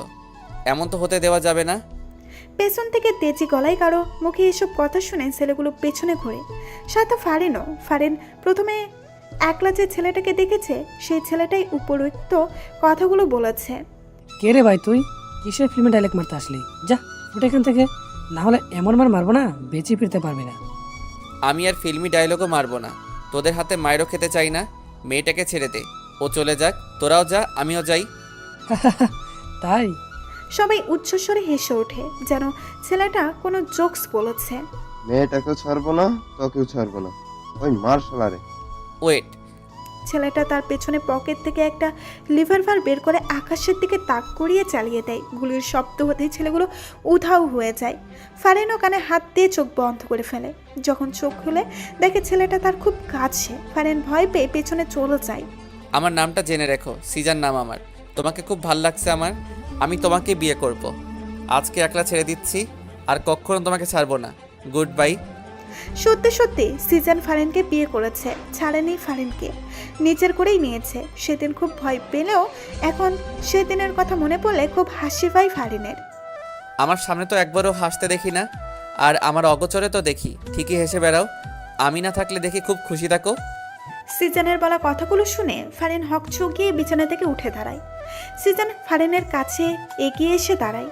এমন তো হতে দেওয়া যাবে না। পেছন থেকে তেজি গলায় কারো মুখে এসব কথা শুনে ছেলেগুলো পেছনে ঘোরে, সাথে ফারিনও। ফারিন প্রথমে একলা যে ছেলেটাকে দেখেছে সেই ছেলেটাই উপরোক্ত কথাগুলো বলেছে। কে রে ভাই তুই? কিসের ফিল্মে ডায়লগ মারতে আসলি? যা ফুটে এখান থেকে, না হলে এমন মার মারবো না বেঁচে ফিরতে পারবি না। আমি আর ফিল্মি ডায়লগও মারবো না। তোদের হাতে মায়েরও খেতে চাই না। মেয়েটাকে ছেড়ে দে, ও চলে যাক। তোরাও যা, আমিও যাই। তাই? সবাই উচ্চস্বরে হেসে ওঠে, যেন ছেলেটা কোনো জোকস বলেছে। মেয়েটাকেও ছাড়বো না, তোকেও ছাড়বো না, ওই মার্শালারে। ওয়েট, ছেলেটা তার পেছনে পকেট থেকে একটা লিভারভার বের করে আকাশের দিকে তাক করিয়ে চালিয়ে দেয়। গুলির শব্দ হতেই ছেলেগুলো উধাও হয়ে যায়। ফারিনও কানে হাত দিয়ে চোখ বন্ধ করে ফেলে। যখন চোখ খুলে দেখে ছেলেটা তার খুব কাছে, ফারিন ভয় পেয়ে পেছনে চলে যায়। আমার নামটা জেনে রেখো, সিজান নাম আমার। তোমাকে খুব ভাল লাগছে আমার। আমি তোমাকে বিয়ে করব। আজকে একলা ছেড়ে দিচ্ছি, আর কখনো তোমাকে ছাড়বো না। Good bye. সত্যি সত্যি সিজন ফারিনকে বিয়ে করেছে, ছাড়েনি ফারিনকে, নিজের করেই নিয়েছে। সেদিন খুব ভয় পেলেও এখন সেদিনের কথা মনে পড়লে খুব হাসি পায় ফারিনের। আমার সামনে তো একবারও হাসতে দেখি না, আর আমার অগোচরে তো দেখি ঠিকই হেসে বেড়াও। আমি না থাকলে দেখি খুব খুশি থাকো। সিজনের বলা কথাগুলো শুনে ফারিন হক চকিয়ে বিছানা থেকে উঠে দাঁড়ায়। সিজন ফারিনের কাছে এগিয়ে এসে দাঁড়ায়।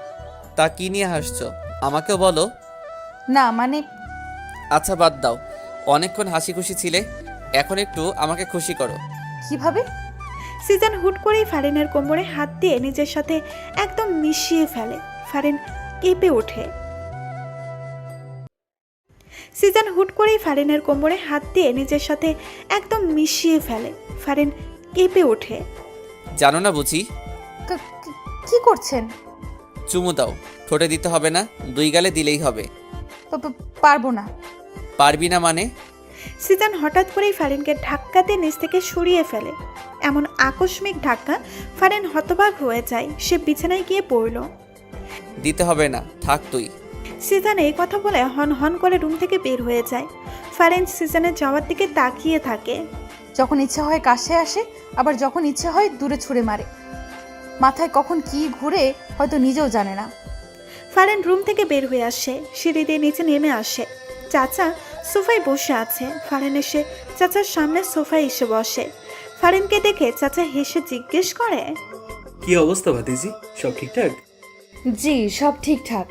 তা কি নিয়ে হাসছো? আমাকেও বলো। না মানে, আচ্ছা বাদ দাও, অনেকক্ষণ হাসি খুশি ছিলে, এখন একটু আমাকে খুশি করো। কিভাবে? সিজন হুট করেই ফারিনের কোমরে হাত দিয়ে নিজের সাথে একদম মিশিয়ে ফেলে। ফারিন কেঁপে ওঠে। সিজন হুট করেই ফারিনের কোমরে হাত দিয়ে নিজের সাথে একদম মিশিয়ে ফেলে। ফারিন কেঁপে ওঠে। জানো না বুঝি? কি করছেন? চুমু দাও। ঠোঁটে দিতে হবে না, দুই গালে দিলেই হবে। পারবো না। পারবি না মানে? সিজন হঠাৎ করেই ফারিনকে ধাক্কাতে নিচ থেকে সরিয়ে ফেলে। এমন আকস্মিক ধাক্কা ফারিন হতবাক হয়ে যায়। সে বিছানায় গিয়ে পড়ল। দিতে হবে না, থাক তুই। সিজন এই কথা বলে হন হন করে রুম থেকে বের হয়ে যায়। ফারিন সিজনের যাওয়ার দিকে তাকিয়ে থাকে। যখন ইচ্ছা হয় কাছে আসে, আবার যখন ইচ্ছে হয় দূরে ছুঁড়ে মারে। মাথায় কখন কি ঘুরে হয়তো নিজেও জানে না। ফারিন রুম থেকে বের হয়ে আসে, সিঁড়ি দিয়ে নিচে নেমে আসে। চাচা সোফায় বসে আছে। ফারিন এসে চাচার সামনে সোফায় এসে বসে। ফারিনকে দেখে চাচা হেসে জিজ্ঞেস করে, কি অবস্থা ভাতিজি, সব ঠিকঠাক? জি, সব ঠিকঠাক।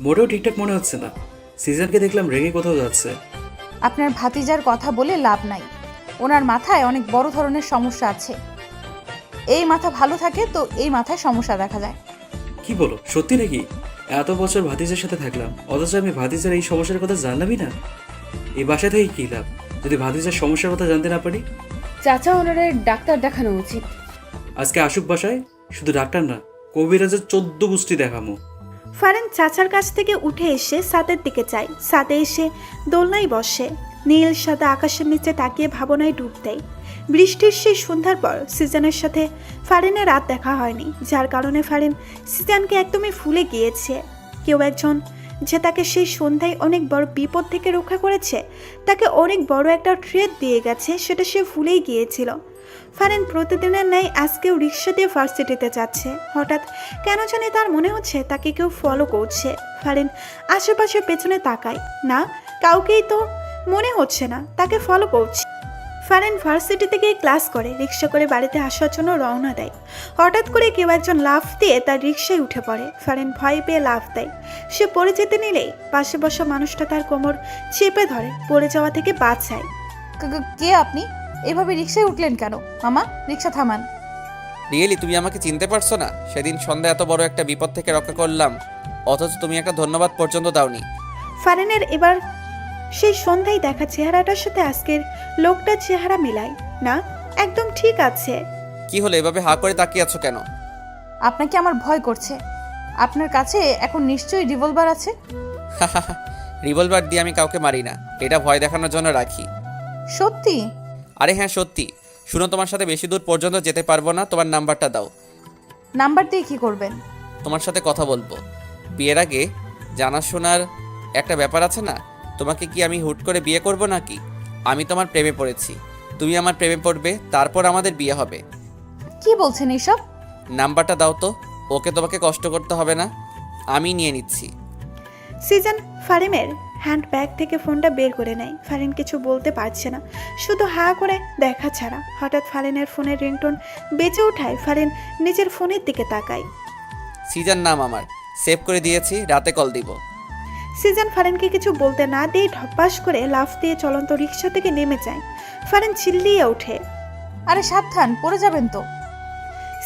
মোটেও ঠিকঠাক মনে হচ্ছে না। সিজনকে দেখলাম রেগে কোথাও যাচ্ছে। আপনার ভাতিজার কথা বলে লাভ নাই। ওনার মাথায় অনেক বড় ধরনের সমস্যা আছে। এই মাথা ভালো থাকে তো এই মাথায় সমস্যা দেখা যায়। কি বলো, সত্যি নাকি? এত বছর ভাতিজার সাথে থাকলাম, অথচ আমি ভাতিজার এই সমস্যার কথা জানলামই না। এই বাসা থেকে কী লাভ যদি ভাতিজার সমস্যার কথা জানতে না পারি? চাচা, ওনারে ডাক্তার দেখানো উচিত। আজকে আসুক বাসায়, শুধু ডাক্তার না, কবিরাজের 14 গোষ্ঠী দেখামো। ফারিন চাচার কাছ থেকে উঠে এসে ছাদের দিকে যায়। ছাদে এসে দোলনায় বসে। নীল সাদা আকাশের নিচে তাকিয়ে ভাবনায় ডুব দেয়। বৃষ্টির সেই সন্ধ্যার পর সিজানের সাথে ফারিনের রাত দেখা হয়নি, যার কারণে ফারিন সিজানকে একদমই ভুলে গিয়েছে। কেউ একজন যে তাকে সেই সন্ধ্যায় অনেক বড় বিপদ থেকে রক্ষা করেছে, তাকে অনেক বড় একটা ট্রেড দিয়ে গেছে, সেটা সে ভুলেই গিয়েছিল। ফারিন প্রতিদিনের ন্যায় আজকেও রিক্সা দিয়ে ভার্সিটিতে যাচ্ছে। হঠাৎ কেন জানি তার মনে হচ্ছে তাকে কেউ ফলো করছে। ফারিন আশেপাশে পেছনে তাকায় না, কাউকেই তো মনে হচ্ছে না তাকে ফলো করছে। ফারিন ভার্সিটি থেকে ক্লাস করে রিক্সা করে বাড়িতে আসার জন্য রওনা দেয়। হঠাৎ করে কেউ একজন লাফ দিয়ে তার রিক্সায় উঠে পড়ে। ফারিন ভয় পেয়ে লাফ দেয়। সে পড়ে যেতে নিলেই পাশে বসা মানুষটা তার কোমর চেপে ধরে পড়ে যাওয়া থেকে বাঁচায়। কে আপনি? এভাবে রিক্সায় উঠলেন কেন? মামা, রিক্সা থামান। রিয়েলি তুমি আমাকে চিনতে পারছো না? সেদিন সন্ধ্যা এত বড় একটা বিপদ থেকে রক্ষা করলাম, অথচ তুমি একটা ধন্যবাদ পর্যন্ত দাওনি। ফারিনের এবার সেই সন্ধ্যায় দেখা চেহারাটার সাথে আজকের লোকটার চেহারা মেলায় না, একদম ঠিক আছে। কি হলো, এভাবে হা করে তাকিয়ে আছো কেন? আপনাকে আমার ভয় করছে। আপনার কাছে এখন নিশ্চয়ই রিভলভার আছে। রিভলভার দিয়ে আমি কাউকে মারি না, এটা ভয় দেখানোর জন্য রাখি। সত্যি? আরে হ্যাঁ সত্যি। শুনো, তোমার সাথে বেশি দূর পর্যন্ত যেতে পারবো না, তোমার নাম্বারটা দাও। নাম্বার দিয়ে কি করবেন? তোমার সাথে কথা বলবো। বিয়ের আগে জানাশোনার একটা ব্যাপার আছে না? তোমাকে কি আমি হুট করে বিয়ে করব নাকি? আমি তোমার প্রেমে পড়েছি, তুমি আমার প্রেমে পড়বে, তারপর আমাদের বিয়ে হবে। কি বলছেন এসব? নাম্বারটা দাও তো, ওকে তোমাকে কষ্ট করতে হবে না, আমি নিয়ে নিচ্ছি। সিজন ফারিনের হ্যান্ড ব্যাগ থেকে ফোনটা বের করে নেয়। ফারিন কিছু বলতে পারছে না, শুধু হা করে দেখা ছাড়া। হঠাৎ ফারিনের ফোনের রিংটোন বেঁচে ওঠায় ফারিন নিজের ফোনের দিকে তাকায়। সিজন নাম আমার, সেভ করে দিয়েছি, রাতে কল দিব। সিজন ফারিনকে কিছু বলতে না দিয়ে ঢপাস করে লাফ দিয়ে চলন্ত রিক্সা থেকে নেমে যায়। ফারিন চিল্লিয়ে ওঠে, আরে সাবধান, পড়ে যাবেন তো।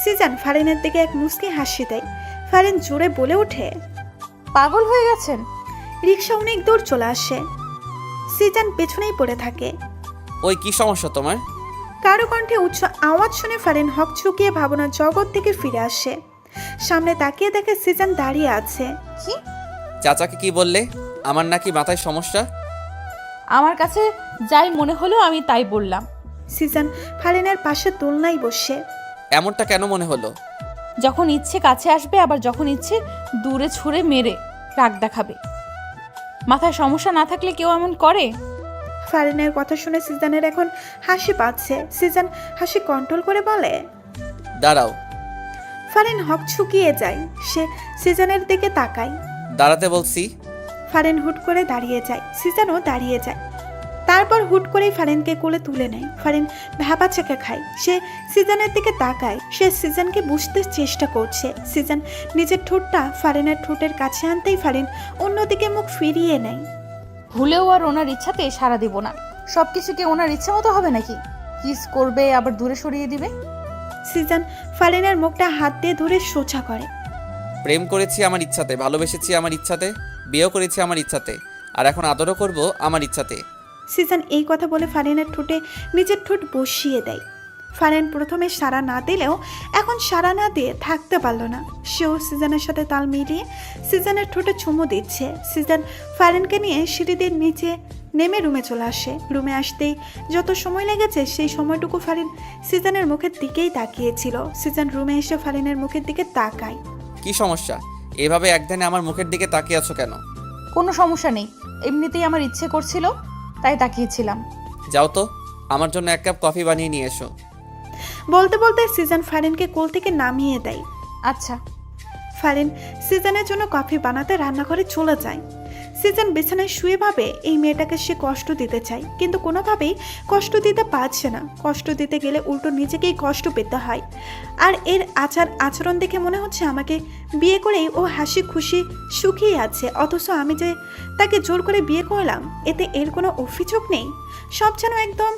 সিজন ফারিনের দিকে এক মুচকি হাসি দেয়। ফারিন জোরে বলে ওঠে, পাগল হয়ে গেছেন? রিক্সা অনেক দূর চলে আসে। সিজন পেছনেই পড়ে থাকে। ওই কি সমস্যা তোমার? কারো কণ্ঠে উচ্চ আওয়াজ শুনে ফারিন হকচকিয়ে ভাবনার জগৎ থেকে ফিরে আসে। সামনে তাকিয়ে দেখে সিজন দাঁড়িয়ে আছে। কি? চাচাকে কি বললে? আমার নাকি মাথায় সমস্যা? আমার কাছে যাই মনে হলো আমি তাই বললাম। সিজন ফারিনের পাশে দোলনায় বসে। এমনটা কেন মনে হলো? যখন ইচ্ছে কাছে আসবে, আবার যখন ইচ্ছে দূরে ছুঁড়ে মেরে রাগ দেখাবে। মাথায় সমস্যা না থাকলে কেউ এমন করে? ফারিনের কথা শুনে সিজনের এখন হাসি পাচ্ছে। সিজন হাসি কন্ট্রোল করে বলে, দাঁড়াও। ফারিন হকচকিয়ে যায়। সে সিজনের দিকে তাকায়। দাঁড়াতে বলছি। ফারিন হুট করে দাঁড়িয়ে যায়। সিজনও দাঁড়িয়ে যায়। তারপর হুট করেই ফারিনকে কোলে তুলে নেয়। ফারিন ভ্যাপা চেকে খায়। সে সিজনের দিকে তাকায়। সে সিজনকে বুঝতে চেষ্টা করছে। সিজন নিজের ঠোঁটটা ফারিনের ঠোঁটের কাছে আনতেই ফারিন অন্যদিকে মুখ ফিরিয়ে নেয়। ভুলেও আর ওনার ইচ্ছাতে সাড়া দেব না। সব কিছুকে ওনার ইচ্ছা মতো হবে নাকি? কিস করবে আবার দূরে সরিয়ে দিবে। সিজন ফারিনের মুখটা হাত দিয়ে ধরে সোজা করে। প্রেম করেছি আমার ইচ্ছাতে, ভালোবেসেছি আমার ইচ্ছাতে, বিয়েও করেছি আমার ইচ্ছাতে, আর এখন আদরও করব আমার ইচ্ছাতে। সিজন এই কথা বলে ফারিনের ঠোঁটে নিজের ঠোঁট বসিয়ে দেয়। ফারিন প্রথমে সাড়া না দিলেও এখন সাড়া না দিয়ে থাকতে পারল না। সেও সিজনের সাথে তাল মিলিয়ে সিজনের ঠোঁটে চুমু দিচ্ছে। সিজন ফারিনকে নিয়ে সিঁড়ি দিয়ে নিচে নেমে রুমে চলে আসে। রুমে আসতেই যত সময় লেগেছে সেই সময়টুকু ফারিন সিজনের মুখের দিকেই তাকিয়েছিল। সিজন রুমে এসে ফারিনের মুখের দিকে তাকায়। কি সমস্যা? এভাবে একদিনে আমার মুখের দিকে তাকিয়ে আছো কেন? কোনো সমস্যা নেই, এমনিতেই আমার ইচ্ছে করছিল তাই তাকিয়েছিলাম। যাও তো, আমার জন্য এক কাপ কফি বানিয়ে নিয়ে এসো। বলতে বলতে সিজন ফারিনকে কোল থেকে নামিয়ে দেয়। আচ্ছা। ফারিন সিজনের জন্য কফি বানাতে রান্নাঘরে চলে যায়। সিজন বিছানায় শুয়ে ভাবে এই মেয়েটাকে সে কষ্ট দিতে চায়, কিন্তু কোনোভাবেই কষ্ট দিতে পারছে না। কষ্ট দিতে গেলে উল্টো নিজেকেই কষ্ট পেতে হয়। আর এর আচরণ দেখে মনে হচ্ছে আমাকে বিয়ে করেই ও হাসি খুশি সুখী আছে, অথচ আমি যে তাকে জোর করে বিয়ে করলাম এতে এর কোনো অভিযোগ নেই। সব যেন একদম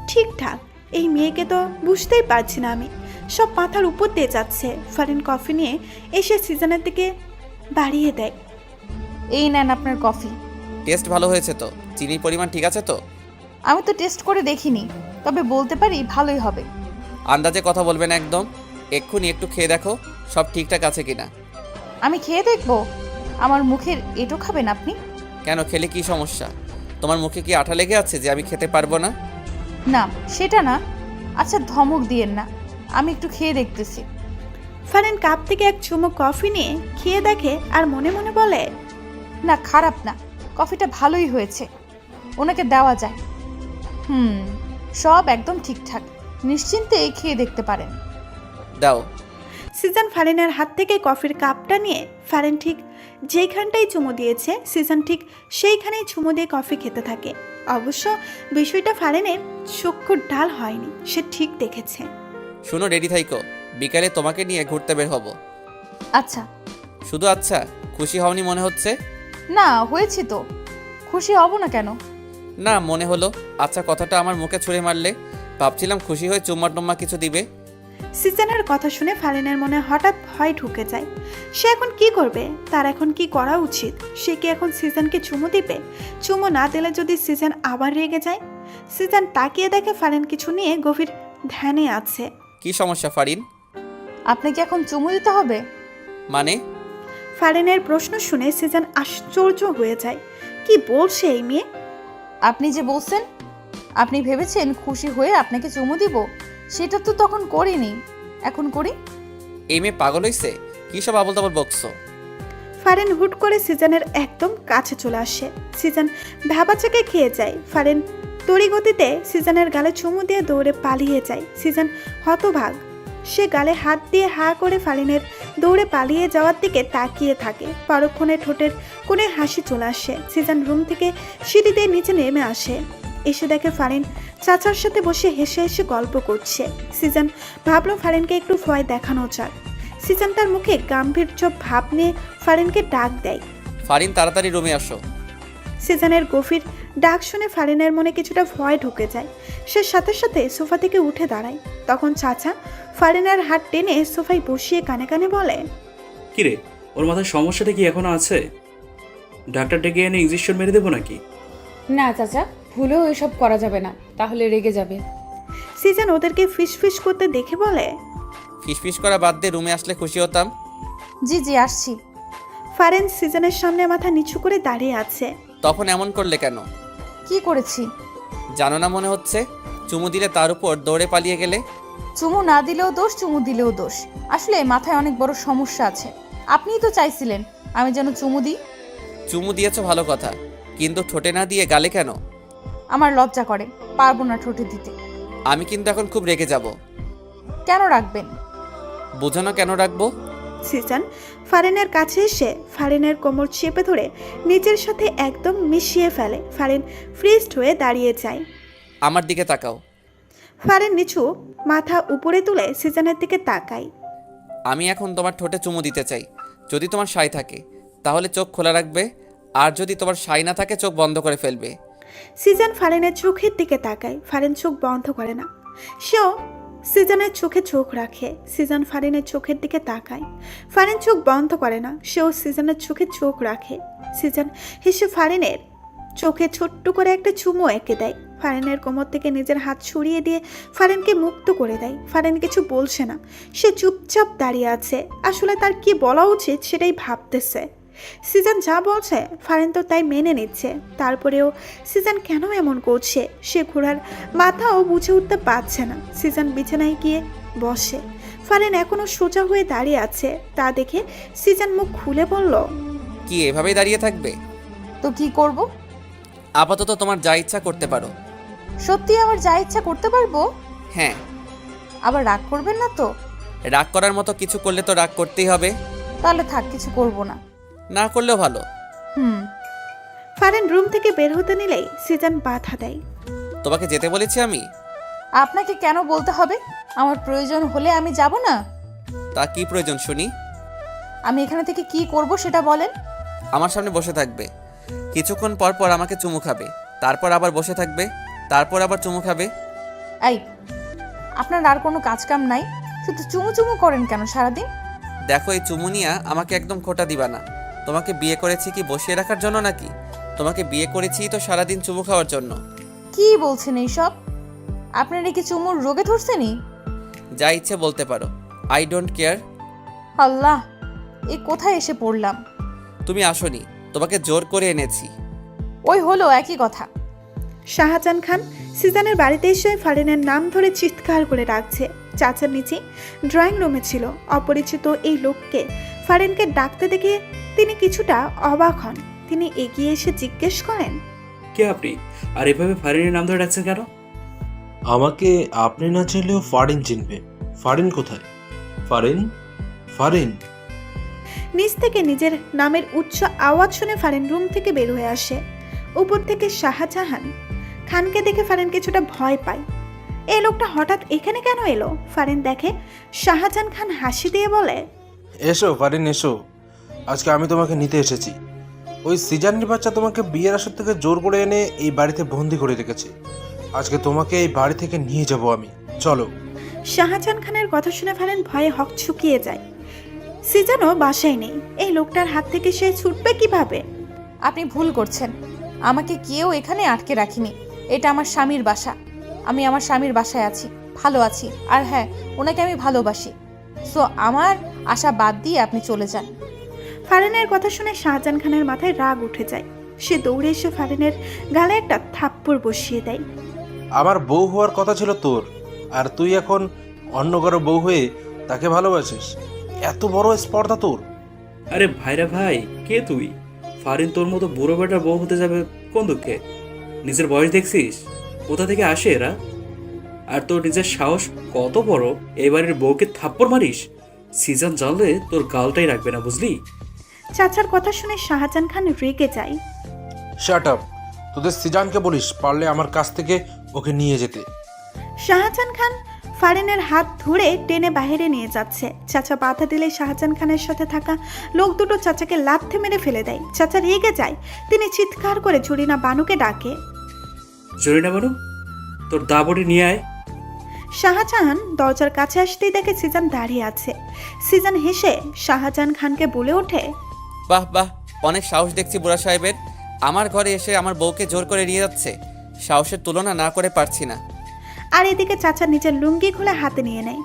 ঠিকঠাক। এই মেয়েকে তো বুঝতেই পারছি না আমি, সব মাথার উপর দিয়ে যাচ্ছে। ফারিন কফি নিয়ে এসে সিজনের দিকে বাড়িয়ে দেয়। এই নেন আপনার কফি। টেস্ট ভালো হয়েছে তো? চিনির পরিমাণ ঠিক আছে তো? আমি তো টেস্ট করে দেখিনি, তবে বলতে পারি ভালোই হবে। আন্দাজে কথা বলবে না একদম। এক্ষুনি একটু খেয়ে দেখো সব ঠিকঠাক আছে কিনা। আমি খেয়ে দেখবো? আমার মুখের এটো খাবেন আপনি? কেন, খেলে কি সমস্যা? তোমার মুখে কি আঠা লেগে আছে যে আমি খেতে পারবো না? না সেটা না। আচ্ছা ধমক দিয়েন না, আমি একটু খেয়ে দেখতেছি। ফারিন কাপ থেকে এক চুমুক কফি নিয়ে খেয়ে দেখে আর মনে মনে বলে, না খারাপ না, কফিটা ভালোই হয়েছে, ওনাকে দেওয়া যায়। সব একদম ঠিকঠাক, নিশ্চিন্তে খেয়ে দেখতে পারেন। দাও। সিজন ফারিনের হাত থেকে কফির কাপটা নিয়ে ফারিন ঠিক যেইখানটাই চুমু দিয়েছে সিজন ঠিক সেইখানেই চুমু দিয়ে কফি খেতে থাকে। অবশ্য বিষয়টা ফারিনের চক্ষুর ঢাল হয়নি, সে ঠিক দেখেছে। শুনো, রেডি থাইকো, বিকালে তোমাকে নিয়ে ঘুরতে বের হব। আচ্ছা। শুধু আচ্ছা? খুশি হওনি মনে হচ্ছে? না হয়েছি তো, খুশি হব না কেন? না, মনে হলো। আচ্ছা কথাটা আমার মুখে ছুঁড়ে মারলে, ভাবছিলাম খুশি হয়ে চুম্মা টুম্মা কিছু দিবে। সিজনের কথা শুনে ফারিনের মনে হঠাৎ ভয় ঢুকে যায়। সে এখন কি করবে? তার এখন কি করা উচিত? সে কি এখন সিজনকে চুমু দিবে? চুমু না দিলে যদি সিজন আবার রেগে যায়? সিজন তাকিয়ে দেখে ফারিন কিছু নিয়ে গভীর ধ্যানে আছে। কি সমস্যা ফারিন? আপনাকে এখন চুমু দিতে হবে? মানে? ফারিনের প্রশ্ন শুনে সিজন আশ্চর্য হয়ে যায়। কি বলছে এই মেয়ে? আপনি যে বলছেন, আপনি ভেবেছেন খুশি হয়ে আপনাকে চুমু দিব, সেটা তো তখন করিনি, এখন করি। এই মেয়ে পাগল হইছে? কি সব আবল তাবল বকছো? ফারিন হুট করে সিজনের একদম কাছে চলে আসে। সিজন ভাবাচাকে খেয়ে যায়। ফারিন তড়িগতিতে সিজনের গালে চুমু দিয়ে দৌড়ে পালিয়ে যায়। সিজন হতভাগ, সে গালে হাত দিয়ে হা করে ফারিনের দৌড়ে পালিয়ে যাওয়ার দিকে তাকিয়ে থাকে। পরক্ষণে ঠোঁটের কোণে হাসি চলে আসে। সিজন রুম থেকে সিঁড়ি দিয়ে নিচে নেমে আসে। এসে দেখে ফারিন চাচার সাথে বসে হেসে হেসে গল্প করছে। সিজন ভাবলো ফারিনকে একটু ভয় দেখানো যাক। সিজন তার মুখে গাম্ভীর্য ভাব নিয়ে ফারিনকে ডাক দেয়। ফারিন, তাড়াতাড়ি রুমে আসো। সিজনের গভীর ডাক শুনে ফারিনের মনে কিছুটা ভয় ঢুকে যায়। সে সাথে সাথে সোফা থেকে উঠে দাঁড়ায়। তখন চাচা ফারিনের হাত টেনে সোফায় বসিয়ে কানে কানে বলে, কিরে, ওর মাথায় সমস্যাটা কি এখনো আছে? ডাক্তার ডেকে এনে ইঞ্জেকশন মেরে দেবো নাকি? না চাচা, ভুলেও এসব করা যাবে না, তাহলে রেগে যাবে। সিজন ওদেরকে ফিসফিস করতে দেখে বলে, ফিসফিস করা বাদ দিয়ে রুমে আসলে খুশি হতাম। জি জি আসছি। ফারিন সিজনের সামনে মাথা নিচু করে দাঁড়িয়ে আছে। তখন এমন করলে কেন? কি করেছি? জানো না মনে হচ্ছে? চুমু দিলে তার উপর দৌড়ে পালিয়ে গেলে। চুমু না দিলেও দোষ, চুমু দিলেও দোষ। আসলে মাথায় অনেক বড় সমস্যা আছে। আপনিই তো চাইছিলেন আমি যেন চুমু দিই। চুমু দিয়েছো ভালো কথা, কিন্তু ঠোঁটে না দিয়ে গালে কেন? আমার লজ্জা করে, পারবো না ঠোঁটে দিতে। আমি কিন্তু এখন খুব রেগে যাব। কেন রাখবেন? বুঝো না কেন রাখবো? সিজন ফারিনের কাছে এসে ফারিনের কোমর চেপে ধরে নিজের সাথে একদম মিশিয়ে ফেলে। ফারিন ফ্রিজড হয়ে দাঁড়িয়ে যায়। আমার দিকে তাকাও। ফারিন নিচু মাথা উপরে তুলে সিজনের দিকে তাকায়। আমি এখন তোমার ঠোঁটে চুমু দিতে চাই। যদি তোমার সাই থাকে তাহলে চোখ খোলা রাখবে, আর যদি তোমার সাই না থাকে চোখ বন্ধ করে ফেলবে। সিজন ফারিনের চোখের দিকে তাকায়। ফারিন চোখ বন্ধ করে না, সেও সিজনের চোখে চোখ রাখে। সিজন ফারিনের চোখের দিকে তাকায়। ফারিন চোখ বন্ধ করে না, সেও সিজনের চোখে চোখ রাখে। সিজন হেসে ফারিনের চোখে ছোট্ট করে একটা চুমু এঁকে দেয়। ফারিনের কোমর থেকে নিজের হাত ছড়িয়ে দিয়ে ফারিনকে মুক্ত করে দেয়। ফারিন কিছু বলছে না, সে চুপচাপ দাঁড়িয়ে আছে। আসলে তার কি বলা উচিত সেটাই ভাবতেছে। সিজন যা বলছে ফারিন তো তাই মেনে নিচ্ছে। তারপরেও সিজন কেন এমন করছে সে ঘোড়ার মাথাও বুঝে উঠতে পারছে না। সিজন বিছানায় গিয়ে বসে। ফারিন এখনো সোজা হয়ে দাঁড়িয়ে আছে। তা দেখে সিজন মুখ খুলে বলল, কি এভাবেই দাঁড়িয়ে থাকবে? তো কি করব? আপাতত তোমার যা ইচ্ছা করতে পারো। সত্যি আমার যা ইচ্ছা করতে পারবো? হ্যাঁ। আবার রাগ করবেন না তো? রাগ করার মতো কিছু করলে তো রাগ করতেই হবে। তাহলে থাক, কিছু করব না। না করলেও ভালো। ফারিন রুম থেকে বের হতে নিলেই সিজন বাধা দেয়। তোমাকে যেতে বলেছি আমি। আপনাকে কেন বলতে হবে? আমার প্রয়োজন হলে আমি যাব না। তা কি প্রয়োজন শুনি? আমি এখানে থেকে কি করব সেটা বলেন। আমার সামনে বসে থাকবে, কিছুক্ষণ পর পর আমাকে চুমু খাবে, তারপর আবার বসে থাকবে, তারপর আবার চুমু খাবে। এই, আপনার আর কোনো কাজ কাম নাই? শুধু চুমু চুমু করেন কেন সারাদিন? দেখো, এই চুমু নিয়া আমাকে একদম খোটা দিবা না। তোমাকে বিয়ে করেছি কি বসিয়ে রাখার জন্য নাকি? তোমাকে বিয়ে করেছি তো সারাদিন চুমু খাওয়ার জন্য। কি বলছেন এইসব? আপনার কি চুমুর রোগে ধরছেনি? যা ইচ্ছে বলতে পারো, আই ডোন্ট কেয়ার। আল্লাহ, এ কোথায় এসে পড়লাম? তুমি আসোনি, তোমাকে জোর করে এনেছি। ওই হলো একই কথা। শাহজাহান খান সিজানের বাড়িতে এসে ফারিনের নাম ধরে চিৎকার করে ডাকছে। চাচার নিচে ড্রয়িং রুমে ছিল। অপরিচিত এই লোককে ফারিনকে ডাকতে দেখে তিনি কিছুটা অবাক হন। তিনি এগিয়ে এসে জিজ্ঞেস করেন, কে আপনি? আর এভাবে ফারিনের নাম ধরে ডাকছেন কেন? আমাকে আপনি না চিনলেও ফারিন চিনবে। ফারিন কোথায়? ফারিন, ফারিন। নিচ থেকে নিজের নামের উচ্চ আওয়াজ শুনে ফারিন রুম থেকে বের হয়ে আসে। উপর থেকে শাহজাহান খানকে দেখে ফারিন কিছুটা ভয় পায়। এই লোকটা হঠাৎ এখানে কেন এলো? ফারিন দেখে শাহজাহান খান হাসি দিয়ে বলে, এসো ফারিন এসো, আজকে আমি তোমাকে নিতে এসেছি। ওই সিজানের বাচ্চা তোমাকে বিয়ের আসর থেকে জোর করে এনে এই বাড়িতে বন্দি করে রেখেছে। আজকে তোমাকে এই বাড়ি থেকে নিয়ে যাব আমি, চলো। শাহজাহান খানের কথা শুনে ফারিন ভয়ে হকচকিয়ে যায়। সিজানও বাসায় নেই। এই লোকটার হাত থেকে সে ছুটবে কিভাবে? আপনি ভুল করছেন। আমাকে কেউ এখানে আটকে রাখিনি। এটা আমার স্বামীর বাসা। আমি আমার স্বামীর বাসায় আছি, ভালো আছি। আর হ্যাঁ, ওনাকে আমি ভালোবাসি। সো আমার আশা বাদ দিয়ে আপনি চলে যান। ফারিনের কথা শুনে শাহজাহান খানের মাথায় রাগ উঠে যায়। সে দৌড়ে এসে ফারিনের গালে একটা থাপ্পড় বসিয়ে দেয়। আমার বউ হওয়ার কথা ছিল তোর, আর তুই এখন অন্য কারো বউ হয়ে তাকে ভালোবাসিস? এত বড় স্পর্ধা তোর! আরে ভাইরা ভাই, কে তুই? ফারিন তোর মতো বুড়ো বেটার বউ হতে যাবে কোন দুঃখে? নিজের বয়স দেখছিস? কোথা থেকে আসে এরা? আর তোর নিজের সাহস কত বড়, এই বাড়ির বউকে থাপ্পড় মারিস? সিজন জানলে তোর গালটাই রাখবে না, বুঝলি? চাচার কথা শুনে শাহজাহান খান রেগে যায়। Shut up! তোদের সিজানকে বলিস পারলে আমার কাছ থেকে ওকে নিয়ে যেতে। শাহজাহান খান ফারিনের হাত ধরে টেনে বাইরে নিয়ে যাচ্ছে। চাচা বাধা দিলে শাহজাহান খানের সাথে থাকা লোক দুটো চাচাকে লাথি মেরে ফেলে দেয়। চাচা রেগে যায়। তিনি চিৎকার করে জরিনা বানুকে ডাকে। জরিনা বানু, তোর দাবড়ি নিয়ে আয়। শাহজাহান দরজার কাছে আসতেই দেখে সিজান দাঁড়িয়ে আছে। সিজান হেসে শাহজাহান খানকে বলে ওঠে, বাহ বাহ, অনেক সাহস দেখছি বুড়া সাহেবের। আমার ঘরে এসে আমার বউকে জোর করে নিয়ে যাচ্ছে। সাহসের তুলনা না করে পারছি না। আর এদিকে চাচা নিজের লুঙ্গি খুলে হাতে নিয়ে নেয়।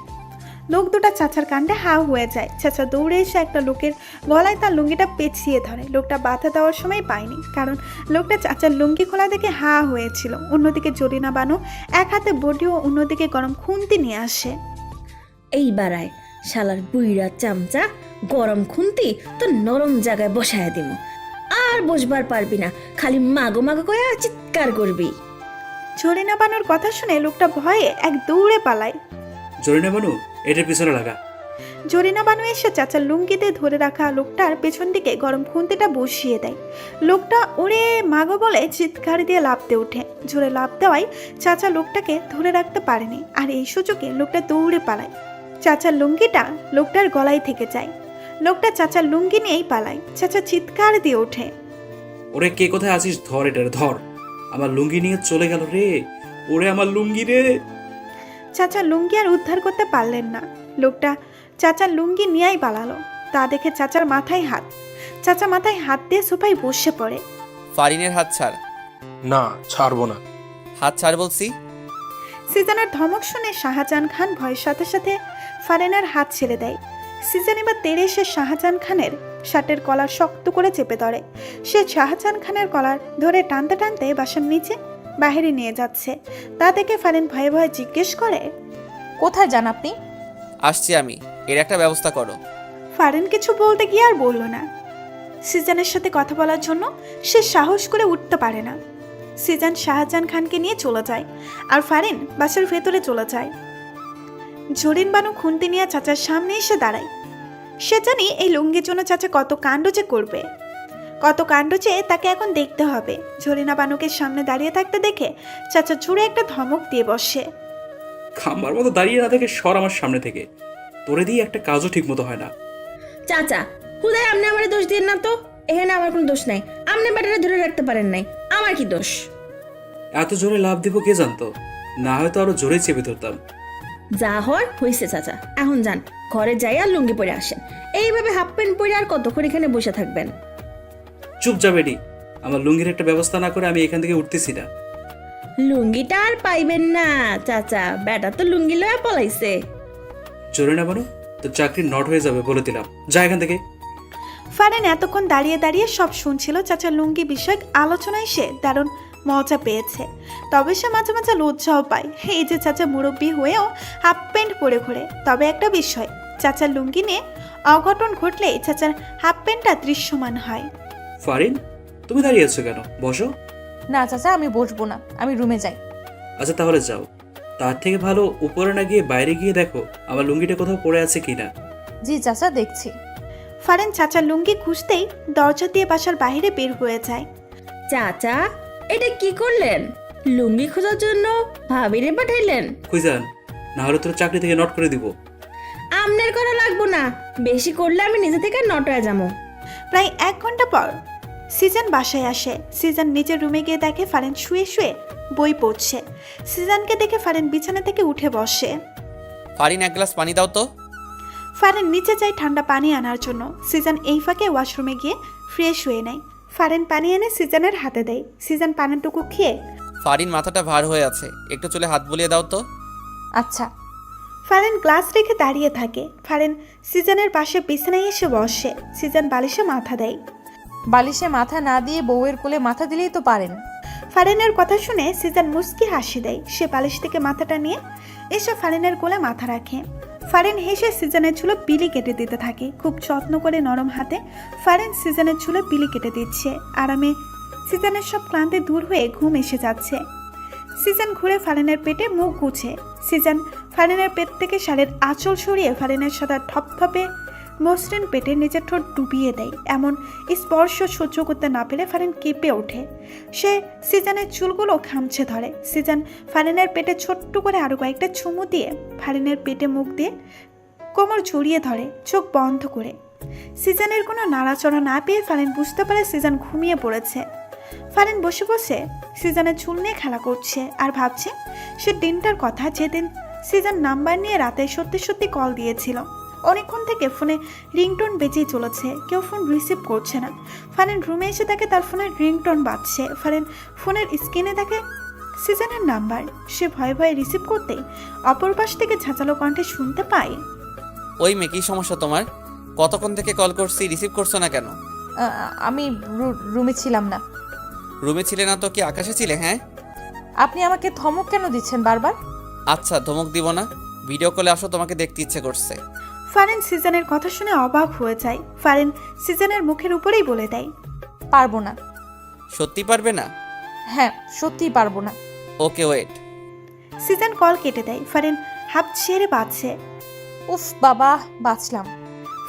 লোক দুটা চাচার কাণ্ডে হা হয়ে যায়। চাচা দৌড়ে এসে একটা লোকের গলায় তার লুঙ্গিটা পেঁচিয়ে ধরে। লোকটা বাধা দেওয়ার সময় পায়নি, কারণ লোকটা চাচার লুঙ্গি খোলা দেখে হা হয়েছিল। অন্যদিকে জরিনা বানু এক হাতে বডি ও অন্যদিকে গরম খুন্তি নিয়ে আসে। এই বাড়ায় শালার বুইরা চামচা, গরম খুন্তি তো নরম জায়গায় বসায় দিব। আর বসবার পারবি না, খালি মাগো মাগো করে চিৎকার করবি। জরিনা বানুর কথা শুনে লোকটা ভয়ে এক দৌড়ে পালায়। জরিনা বানু, এটার পিছনে লাগা। জরিনা বানু এসে চাচার লুঙ্গিতে ধরে রাখা লোকটার পেছন দিকে গরম খুন্তিটা বসিয়ে দেয়। লোকটা ওরে মাগো বলে চিৎকার দিয়ে লাফতে ওঠে। জোরে লাফ দেওয়ায় চাচা লোকটাকে ধরে রাখতে পারেনি, আর এই সুযোগে লোকটা দৌড়ে পালায়। চাচার লুঙ্গিটা লোকটার গলায় থেকে যায়। লোকটা চাচার লুঙ্গি নিয়েই পালায়। চাচা চিৎকার দিয়ে ওঠে, ওরে কে কোথায় আছিস? ধর এটার, ধর। আমার লুঙ্গি নিয়ে চলে গেল রে। ওরে আমার লুঙ্গি রে। চাচা লুঙ্গি আর উদ্ধার করতে পারলেন না। লোকটা চাচার লুঙ্গি নিয়েই পালালো। তা দেখে চাচার মাথায় হাত। চাচা মাথায় হাত দিয়ে সোফায় বসে পড়ে। ফারিনের হাত ছাড়। না, ছাড়বো না। হাত ছাড় বলছি। সিজানের ধমক শুনে শাহজাহান খান ভয়ের সাথে সাথে ফারিনের হাত ছেড়ে দেয়। সিজন এবার তেড়ে এসে শাহজাহান খানের শার্টের কলার শক্ত করে চেপে ধরে। সে শাহজাহান খানের কলার ধরে টানতে টানতে বাসার নিচে বাইরে নিয়ে যাচ্ছে। তা দেখে ফারিন ভয়ে ভয়ে জিজ্ঞেস করে, কোথায় যান আপনি? আসছি আমি, এর একটা ব্যবস্থা করো। ফারিন কিছু বলতে গিয়ে আর বলল না। সিজানের সাথে কথা বলার জন্য সে সাহস করে উঠতে পারে না। সিজান শাহজাহান খানকে নিয়ে চলে যায়, আর ফারিন বাসার ভেতরে চলে যায়। জরিন বানু খুন্তি নিয়ে চাচার সামনে এসে দাঁড়ায়। সে জানি এই লুঙ্গির জন্য চাচা কত কাণ্ড যে করবে, কত কাণ্ড যে তাকে এখন দেখতে হবে। জরিনা বানুকে সামনে দাঁড়িয়ে থাকতে দেখে চাচা জোরে একটা ধমক দিয়ে বসে। খাম্বার মতো দাঁড়িয়ে না থেকে সর আমার সামনে থেকে। তোরে দিয়ে একটা কাজও ঠিক মতো হয় না। চাচা হুদায় আপনি আমার দোষ দিন না তো। এখানে আমার কোনো দোষ নাই। আপনি ব্যাটারে ধরে রাখতে পারেন নাই, আমার কি দোষ? এত জোরে লাভ দিব কে জানতো? না হয়তো আরো জোরে চেপে ধরতাম। যা হওয়ার হয়েছে চাচা, এখন যান ঘরে যাই আর লুঙ্গি পরে আসেন। এইভাবে হাফ প্যান্ট পরে আর কতক্ষণ এখানে বসে থাকবেন? চুপ যা বেডি। আমার লুঙ্গির একটা ব্যবস্থা না করে আমি এখান থেকে উঠতেছি না। লুঙ্গিটা আর পাইবেন না চাচা, বেটা তো লুঙ্গি লয়া পলাইছে। জোরে না বানো, তো চাকরি নট হয়ে যাবে বলে দিলাম। যা এখান থেকে। ফারিন এতক্ষণ দাঁড়িয়ে দাঁড়িয়ে সব শুনছিল। চাচার লুঙ্গি বিষয়ক আলোচনায় সে দারুণ মজা পেয়েছে। তবে সে মাঝে মাঝে লজ্জাও পায়, এই যে চাচা মুরব্বী হয়েও হাফ প্যান্ট পরে ঘোরে। তবে একটা বিষয়, চাচার লুঙ্গি নিয়ে অঘটন ঘটলে চাচার হাফ প্যান্টটা দৃশ্যমান হয়। ফারিন, তুমি দাঁড়িয়ে আছো কেন? বসো। না চাচা, আমি বসবো না, আমি রুমে যাই। আচ্ছা তাহলে যাও। তার থেকে ভালো উপরে না গিয়ে বাইরে গিয়ে দেখো আমার লুঙ্গিটা কোথাও পড়ে আছে কিনা। জি চাচা, দেখছি। ফারেন চাচার লুঙ্গি খুঁজতেই দরজা দিয়ে বাসার বাইরে বের হয়ে যায়। চাচা, এটা কি করলেন? লুঙ্গি খোঁজার জন্য ভাবিরে পাঠাইলেন? খুঁজান, না হলে তোর চাকরি থেকে নট করে দিব। আমনের করা লাগবো না, বেশি করলে আমি নিজে থেকে নট হয়ে যাবো। প্রায় 1 ঘন্টা পর সিজন বাসায় আসে। সিজন নিজের রুমে গিয়ে দেখে ফারেন শুয়ে শুয়ে বই পড়ছে। সিজনকে দেখে ফারেন বিছানা থেকে উঠে বসে। ফারিন, এক গ্লাস পানি দাও তো। ফারেন নিচে যায় ঠান্ডা পানি আনার জন্য। সিজন এই ফাঁকে ওয়াশরুমে গিয়ে ফ্রেশ হয়ে নেয়। ফারেন পানি এনে সিজনের হাতে দেয়। সিজন পানিটুকু খেয়ে ফারিন, মাথাটা ভার হয়ে আছে, একটু চুলে হাত বুলিয়ে দাও তো। আচ্ছা। ফারেন গ্লাস রেখে দাঁড়িয়ে থাকে। ফারেন সিজনের পাশে বিছানায় এসে বসে। সিজন বালিশে মাথা দেয়। বালিশে মাথা না দিয়ে বউয়ের কোলে মাথা দিলেই তো পারেন। ফারেনের কথা শুনে সিজন মুস্কি হাসি দেয়। সে বালিশ থেকে মাথাটা নিয়ে এসে ফারেনের কোলে মাথা রাখে। ফারেন হেসে সিজনের চুলে বিলি কেটে দিতে থাকে। খুব যত্ন করে নরম হাতে ফারেন সিজনের চুলে বিলি কেটে দিচ্ছে। আরামে সিজনের সব ক্লান্তি দূর হয়ে ঘুম এসে যাচ্ছে। সিজন ঘুরে ফারেনের পেটে মুখ গুছে। সিজন ফারেনের পেট থেকে শাড়ির আঁচল সরিয়ে ফারেনের সাদা থপথপে মসৃণ পেটে নিজের ঠোঁট ডুবিয়ে দেয়। এমন স্পর্শ সহ্য করতে না পেরে ফারেন কেঁপে ওঠে। সে সিজনের চুলগুলো খামছে ধরে। সিজন ফারেনের পেটে ছোট্ট করে আরো কয়েকটা চুমু দিয়ে ফারেনের পেটে মুখ দিয়ে কোমর জড়িয়ে ধরে, চোখ বন্ধ করে। সিজনের কোনো নাড়াচড়া না পেয়ে ফারেন বুঝতে পারে সিজন ঘুমিয়ে পড়েছে। ফারেন বসে বসে সিজনের চুল নিয়ে খেলা করছে আর ভাবছে সে দিনটার কথা, যেদিন সিজন নাম্বার নিয়ে রাতে সত্যি সত্যি কল দিয়েছিল। অনেকক্ষণ থেকে ফোনে রিংটোন বেজেই চলেছে, কেউ ফোন রিসিভ করছে না। ফারেন রুমে এসে দেখে তার ফোনের রিংটোন বাজছে। ফারেন ফোনের স্ক্রিনে দেখে সিজনের নাম্বার। সে ভয়ে ভয়ে রিসিভ করতেই অপর পাশ থেকে ঝাঁচালো কণ্ঠে শুনতে পায়, ওই মেয়ে, কি সমস্যা তোমার? কতক্ষণ থেকে কল করছি, রিসিভ করছো না কেন? আমি রুমে ছিলাম না। রুমে ছিলে না তো কি আকাশে ছিলে? হ্যাঁ। আপনি আমাকে ধমক কেন দিচ্ছেন বারবার? আচ্ছা, ধমক দিব না, ভিডিও কলে আসো, তোমাকে দেখতে ইচ্ছে করছে। ফারেন সিজনের কথা শুনে অবাক হয়ে যায়। ফারেন সিজনের মুখের উপরেই বলে দেয়, পারবো না। সত্যি পারবে না? হ্যাঁ, সত্যিই পারবো না। ওকে, ওয়েট। সিজন কল কেটে দেয়। ফারেন হাফ ছেড়ে বাঁচছে। উফ বাবা, বাঁচলাম।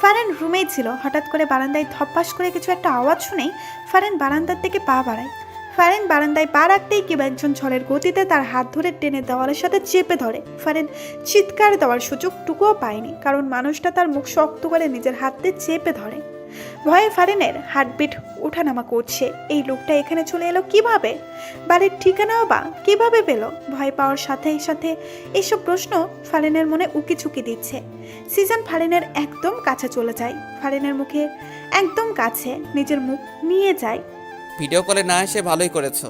ফারেন রুমেই ছিল। হঠাৎ করে বারান্দায় ধপাস করে কিছু একটা আওয়াজ শুনেই ফারেন বারান্দার দিকে পা বাড়ায়। ফারেন বারান্দায় পা রাখতেই কেউ একজন ঝড়ের গতিতে তার হাত ধরে টেনে দেওয়ালের সাথে চেপে ধরে। ফারেন চিৎকার দেওয়ার সুযোগটুকুও পায়নি, কারণ মানুষটা তার মুখ শক্ত করে নিজের হাত দিয়ে চেপে ধরে। ভয়ে ফারেনের হার্টবিট ওঠানামা করছে। এই লোকটা এখানে চলে এলো কিভাবে? বাড়ির ঠিকানাও বা কিভাবে পেল? ভয় পাওয়ার সাথে সাথে এইসব প্রশ্ন ফারেনের মনে উকিঝুঁকি দিচ্ছে। সিজন ফারেনের একদম কাছে চলে যায়। ফারেনের মুখে একদম কাছে নিজের মুখ নিয়ে যায়। ভিডিও কলে না এসে ভালোই করেছো,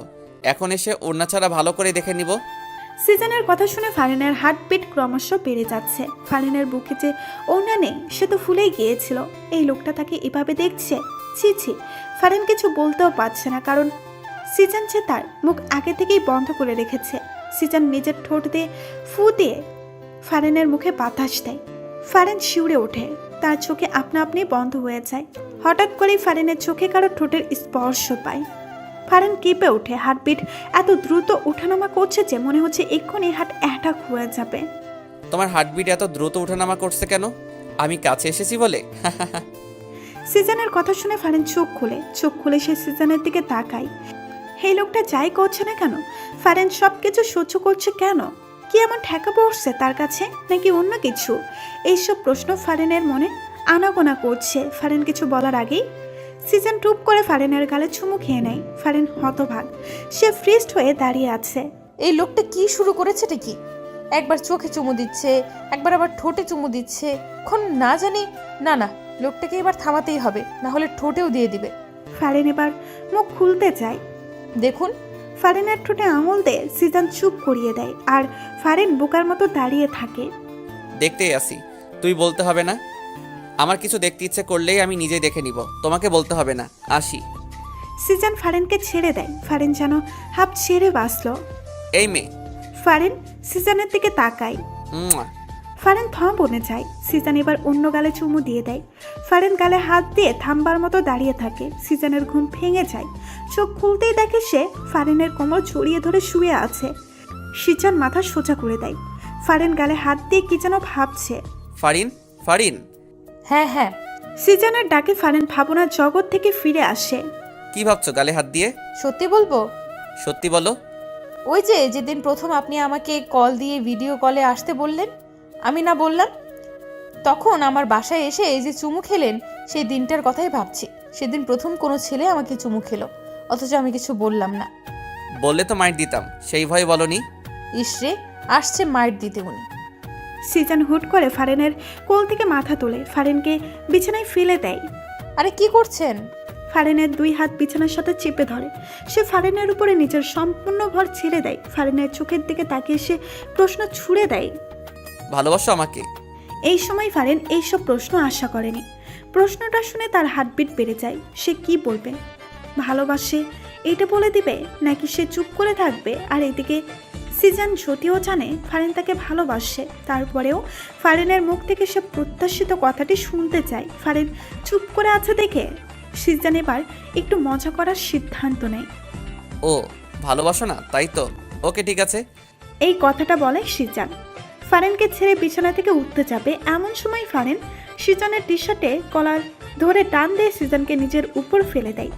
এখন এসে ওড়না ছাড়া ভালো করে দেখে নিব। সিজনের কথা শুনে ফারিনের হার্টবিট ক্রমশ বেড়ে যাচ্ছে। ফারিনের বুকে যে ওড়না নেই সে তো ফুলেই গিয়েছিল। এই লোকটা তাকে এভাবে দেখছে। ছি ছি, ফারিন কিছু বলতেও পারছে না, কারণ সিজন যে তার মুখ আগে থেকেই বন্ধ করে রেখেছে। সিজন নিজের ঠোঁট দিয়ে ফু দিয়ে ফারিনের মুখে বাতাস দেয়। ফারিন শিউরে ওঠে, তার চোখে আপনা আপনি বন্ধ হয়ে যায়। হঠাৎ করেই ফারিনের চোখে কারো ঠোঁটের স্পর্শ পায়। ফারিন কেঁপে ওঠে। হার্টবিট এত দ্রুত ওঠানামা করছে যে মনে হচ্ছে এক্ষুনি হার্ট অ্যাটাক হয়ে যাবে। তোমার হার্টবিট এত দ্রুত ওঠানামা করছে কেন? আমি কাছে এসেছি বলে? সিজনের কথা শুনে ফারিন চোখ খুলে সে সিজনের দিকে তাকায়। এই লোকটা যাই করছে না কেন, ফারিন সবকিছু সহ্য করছে কেন? কি এমন ঠেকা পড়ছে তার কাছে, নাকি অন্য কিছু? এইসব প্রশ্ন ফারিনের মনে আনাগোনা করছে। ফারিন কিছু বলার আগেই সিজন টুপ করে ফারিনের গালে চুমু খেয়ে নেয়। ফারিন হতভাগ, সে ফ্রিস্ট হয়ে দাঁড়িয়ে আছে। এই লোকটা কি শুরু করেছে কি? একবার চোখে চুমু দিচ্ছে, একবার আবার ঠোঁটে চুমু দিচ্ছে। এখন না জানি, না লোকটাকে এবার থামাতেই হবে, না হলে ঠোঁটেও দিয়ে দিবে। ফারিন এবার মুখ খুলতে চায়। দেখুন, ফারিনের ঠোঁটে আঙুল দিয়ে সিজন চুপ করিয়ে দেয়, আর ফারিন বোকার মতো দাঁড়িয়ে থাকে। দেখতেই আসি, তুই বলতে হবে না। আমার কিছু দেখতে ইচ্ছে করলেই আমি নিজেই দেখে নিব, তোমাকে বলতে হবে না। আসি। সিজান ফারিনকে ছেড়ে দেয়। ফারিন যেন হাফ ছেড়ে বাঁচল। এই মেয়ে। ফারিন সিজানের দিকে তাকায়। মুয়া। ফারিন থম বনে যায়। সিজান এবার অন্য গালে চুমু দিয়ে দেয়। ফারিন গালে হাত দিয়ে থামবার মতো দাঁড়িয়ে থাকে। সিজানের ঘুম ভেঙে যায়। চোখ খুলতেই দেখে সে ফারিনের কোমর জড়িয়ে ধরে শুয়ে আছে। সিজান মাথা সোজা করে দেয়। ফারিন গালে হাত দিয়ে কি যেন ভাবছে। ফারিন, ফারিন। হ্যাঁ হ্যাঁ, সিজানের ডাকে ফারিন ভাবনার জগৎ থেকে ফিরে আসে। কি ভাবছো গালে হাত দিয়ে? সত্যি বলবো, সত্যি বলো। ওই যে যেদিন প্রথম আপনি আমাকে কল দিয়ে ভিডিও কলে আসতে বললেন, আমি না বললাম, তখন আমার বাসায় এসে এই যে চুমু খেলেন, সেই দিনটার কথাই ভাবছি। সেদিন প্রথম কোনো ছেলে আমাকে চুমু খেলো, অথচ আমি কিছু বললাম না। বললে তো মাইর দিতাম, সেই ভয়ে বলনি। ইসরে, আসছে মাইট দিতে উনি। সিজান হুট করে ফারিনের কোল থেকে মাথা তোলে, ফারিনকে বিছানায় ফেলে দেয়। আরে কি করছেন? ফারিনের 2 হাত বিছানার সাথে চেপে ধরে। সে ফারিনের উপরে নিজের সম্পূর্ণ ভর ছেড়ে দেয়। ফারিনের চোখের দিকে তাকিয়ে সে প্রশ্ন ছুড়ে দেয়। ভালোবাসো আমাকে? এই সময় ফারিন এইসব প্রশ্ন আশা করেনি। প্রশ্নটা শুনে তার হার্টবিট বেড়ে যায়। সে কি বলবে? ভালোবাসে এইটা বলে দিবে, নাকি সে চুপ করে থাকবে? আর এদিকে সিজান যদিও জানে ফারিন তাকে ভালোবাসে, তারপরেও ফারিনের মুখ থেকে সে প্রত্যাশিত কথাটি শুনতে চায়। ফারিন চুপ করে আছে দেখে সিজান এবার একটু মজা করার সিদ্ধান্ত নেয়। ও ভালোবাসো না, তাই তো? ওকে, ঠিক আছে। এই কথাটা বলে সিজান। ফারিনকে ছেড়ে বিছানা থেকে উঠতে যাবে, এমন সময় ফারিন সিজানের টি শার্টে কলার ধরে টান দিয়ে সিজানকে নিজের উপর ফেলে দেয়।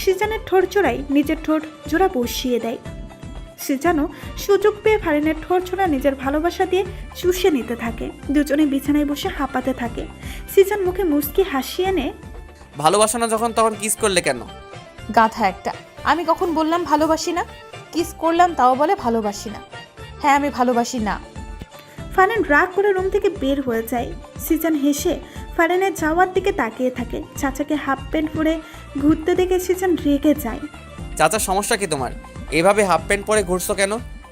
সিজানের ঠোঁট জোড়ায় নিজের ঠোঁট জোড়া বসিয়ে দেয়। সিজানও সুযোগ পেয়ে ফারিনের ঠোঁট জোড়া নিজের ভালোবাসা দিয়ে চুষে নিতে থাকে। দুজনে বিছানায় বসে হাঁপাতে থাকে। সিজান মুখে মুচকি হাসি এনে, ভালোবাসো না যখন তখন কিস করলে কেন? গাধা একটা, আমি কখন বললাম ভালোবাসি না? কিস করলাম তাও বলে ভালোবাসি না। হ্যাঁ, আমি ভালোবাসি না। ফারিন রাগ করে রুম থেকে বের হয়ে যায়। সিজান হেসে ফারিনের যাওয়ার দিকে তাকিয়ে থাকে। চাচাকে হাফ প্যান্ট পরে ঘুরতে দেখে সিজান রেগে যায়। চাচা, সমস্যা কি তোমার? এভাবে হাফ প্যান্ট পরে ঘুরছো কেন?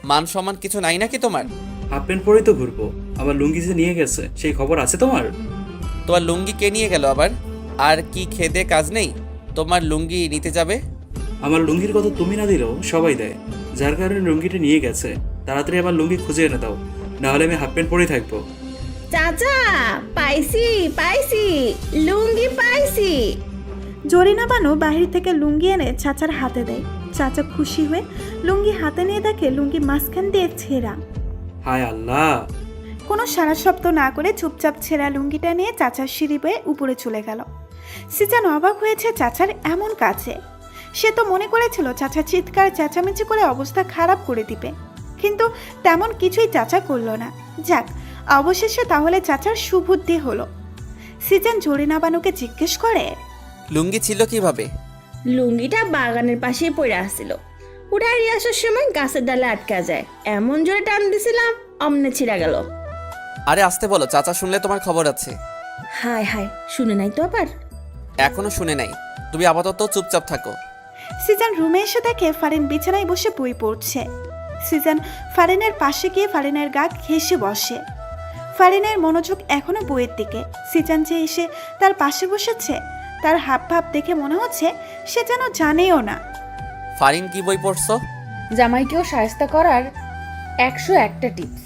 মান সম্মান কিছু নাই নাকি তোমার? হাফ প্যান্ট পরেই তো ঘুরবো। আমার লুঙ্গি যে নিয়ে গেছে, সেই খবর আছে তোমার? তোমার লুঙ্গি কে নিয়ে গেল আবার? আর কি খেদে কাজ নেই তোমার লুঙ্গি নিতে যাবে? আমার লুঙ্গির কথা তুমি না দিলেও সবাই দেয়, যার কারণে লুঙ্গিটা নিয়ে গেছে। তাড়াতাড়ি আমার লুঙ্গি খুঁজে এনে দাও, নাহলে আমি হাফ প্যান্ট পরেই থাকবো। চাচা, পাইছি পাইছি, লুঙ্গি পাইছি। জরিনা বানু বাহির থেকে লুঙ্গি এনে চাচার হাতে দেয়। চাচা খুশি হয়ে লুঙ্গি হাতে নিয়ে দেখে লুঙ্গি মাঝখান দিয়ে ছেঁড়া। হায় আল্লাহ! কোনো সারা শব্দ না করে চুপচাপ ছেঁড়া লুঙ্গিটা নিয়ে চাচার সিঁড়ি বেয়ে উপরে চলে গেল। সিজান অবাক হয়েছে চাচার এমন কাছে। সে তো মনে করেছিল চাচা চিৎকার চেঁচামেচি করে অবস্থা খারাপ করে দিবে, কিন্তু তেমন কিছুই চাচা করলো না। যাক, অবশেষে তাহলে চাচার সুবুদ্ধি হলো। সিজান জরিনা বানুকে জিজ্ঞেস করে, লুঙ্গি ছিল কিভাবে? লুঙ্গিটা বাগানের পাশেই পড়ে আসছিল। উঠাই আসার সময় গাছের ডালে আটকা যায়, এমন জোরে টান দিছিলাম অমনে ছিঁড়া গেল। আরে আসতে বলো, চাচা শুনলে তোমার খবর আছে। হায় হায়, শুনে নাই তো আবার? এখনো শুনে নাই, তুমি আপাতত চুপচাপ থাকো। সিজান রুমে এসে দেখে ফারিন বিছানায় বসে বই পড়ছে। সিজান ফারিনের পাশে গিয়ে ফারিনের গা ঘেঁষে বসে। ফারিনের মনোযোগ এখনো বইয়ের দিকে। সিজান যে এসে তার পাশে বসেছে, তার হাব ভাব দেখে মনে হচ্ছে সে যেন জানেও না। ফারিন, কি বই পড়ছো? জামাইকেও শায়েস্তা করার 101টা টিপস।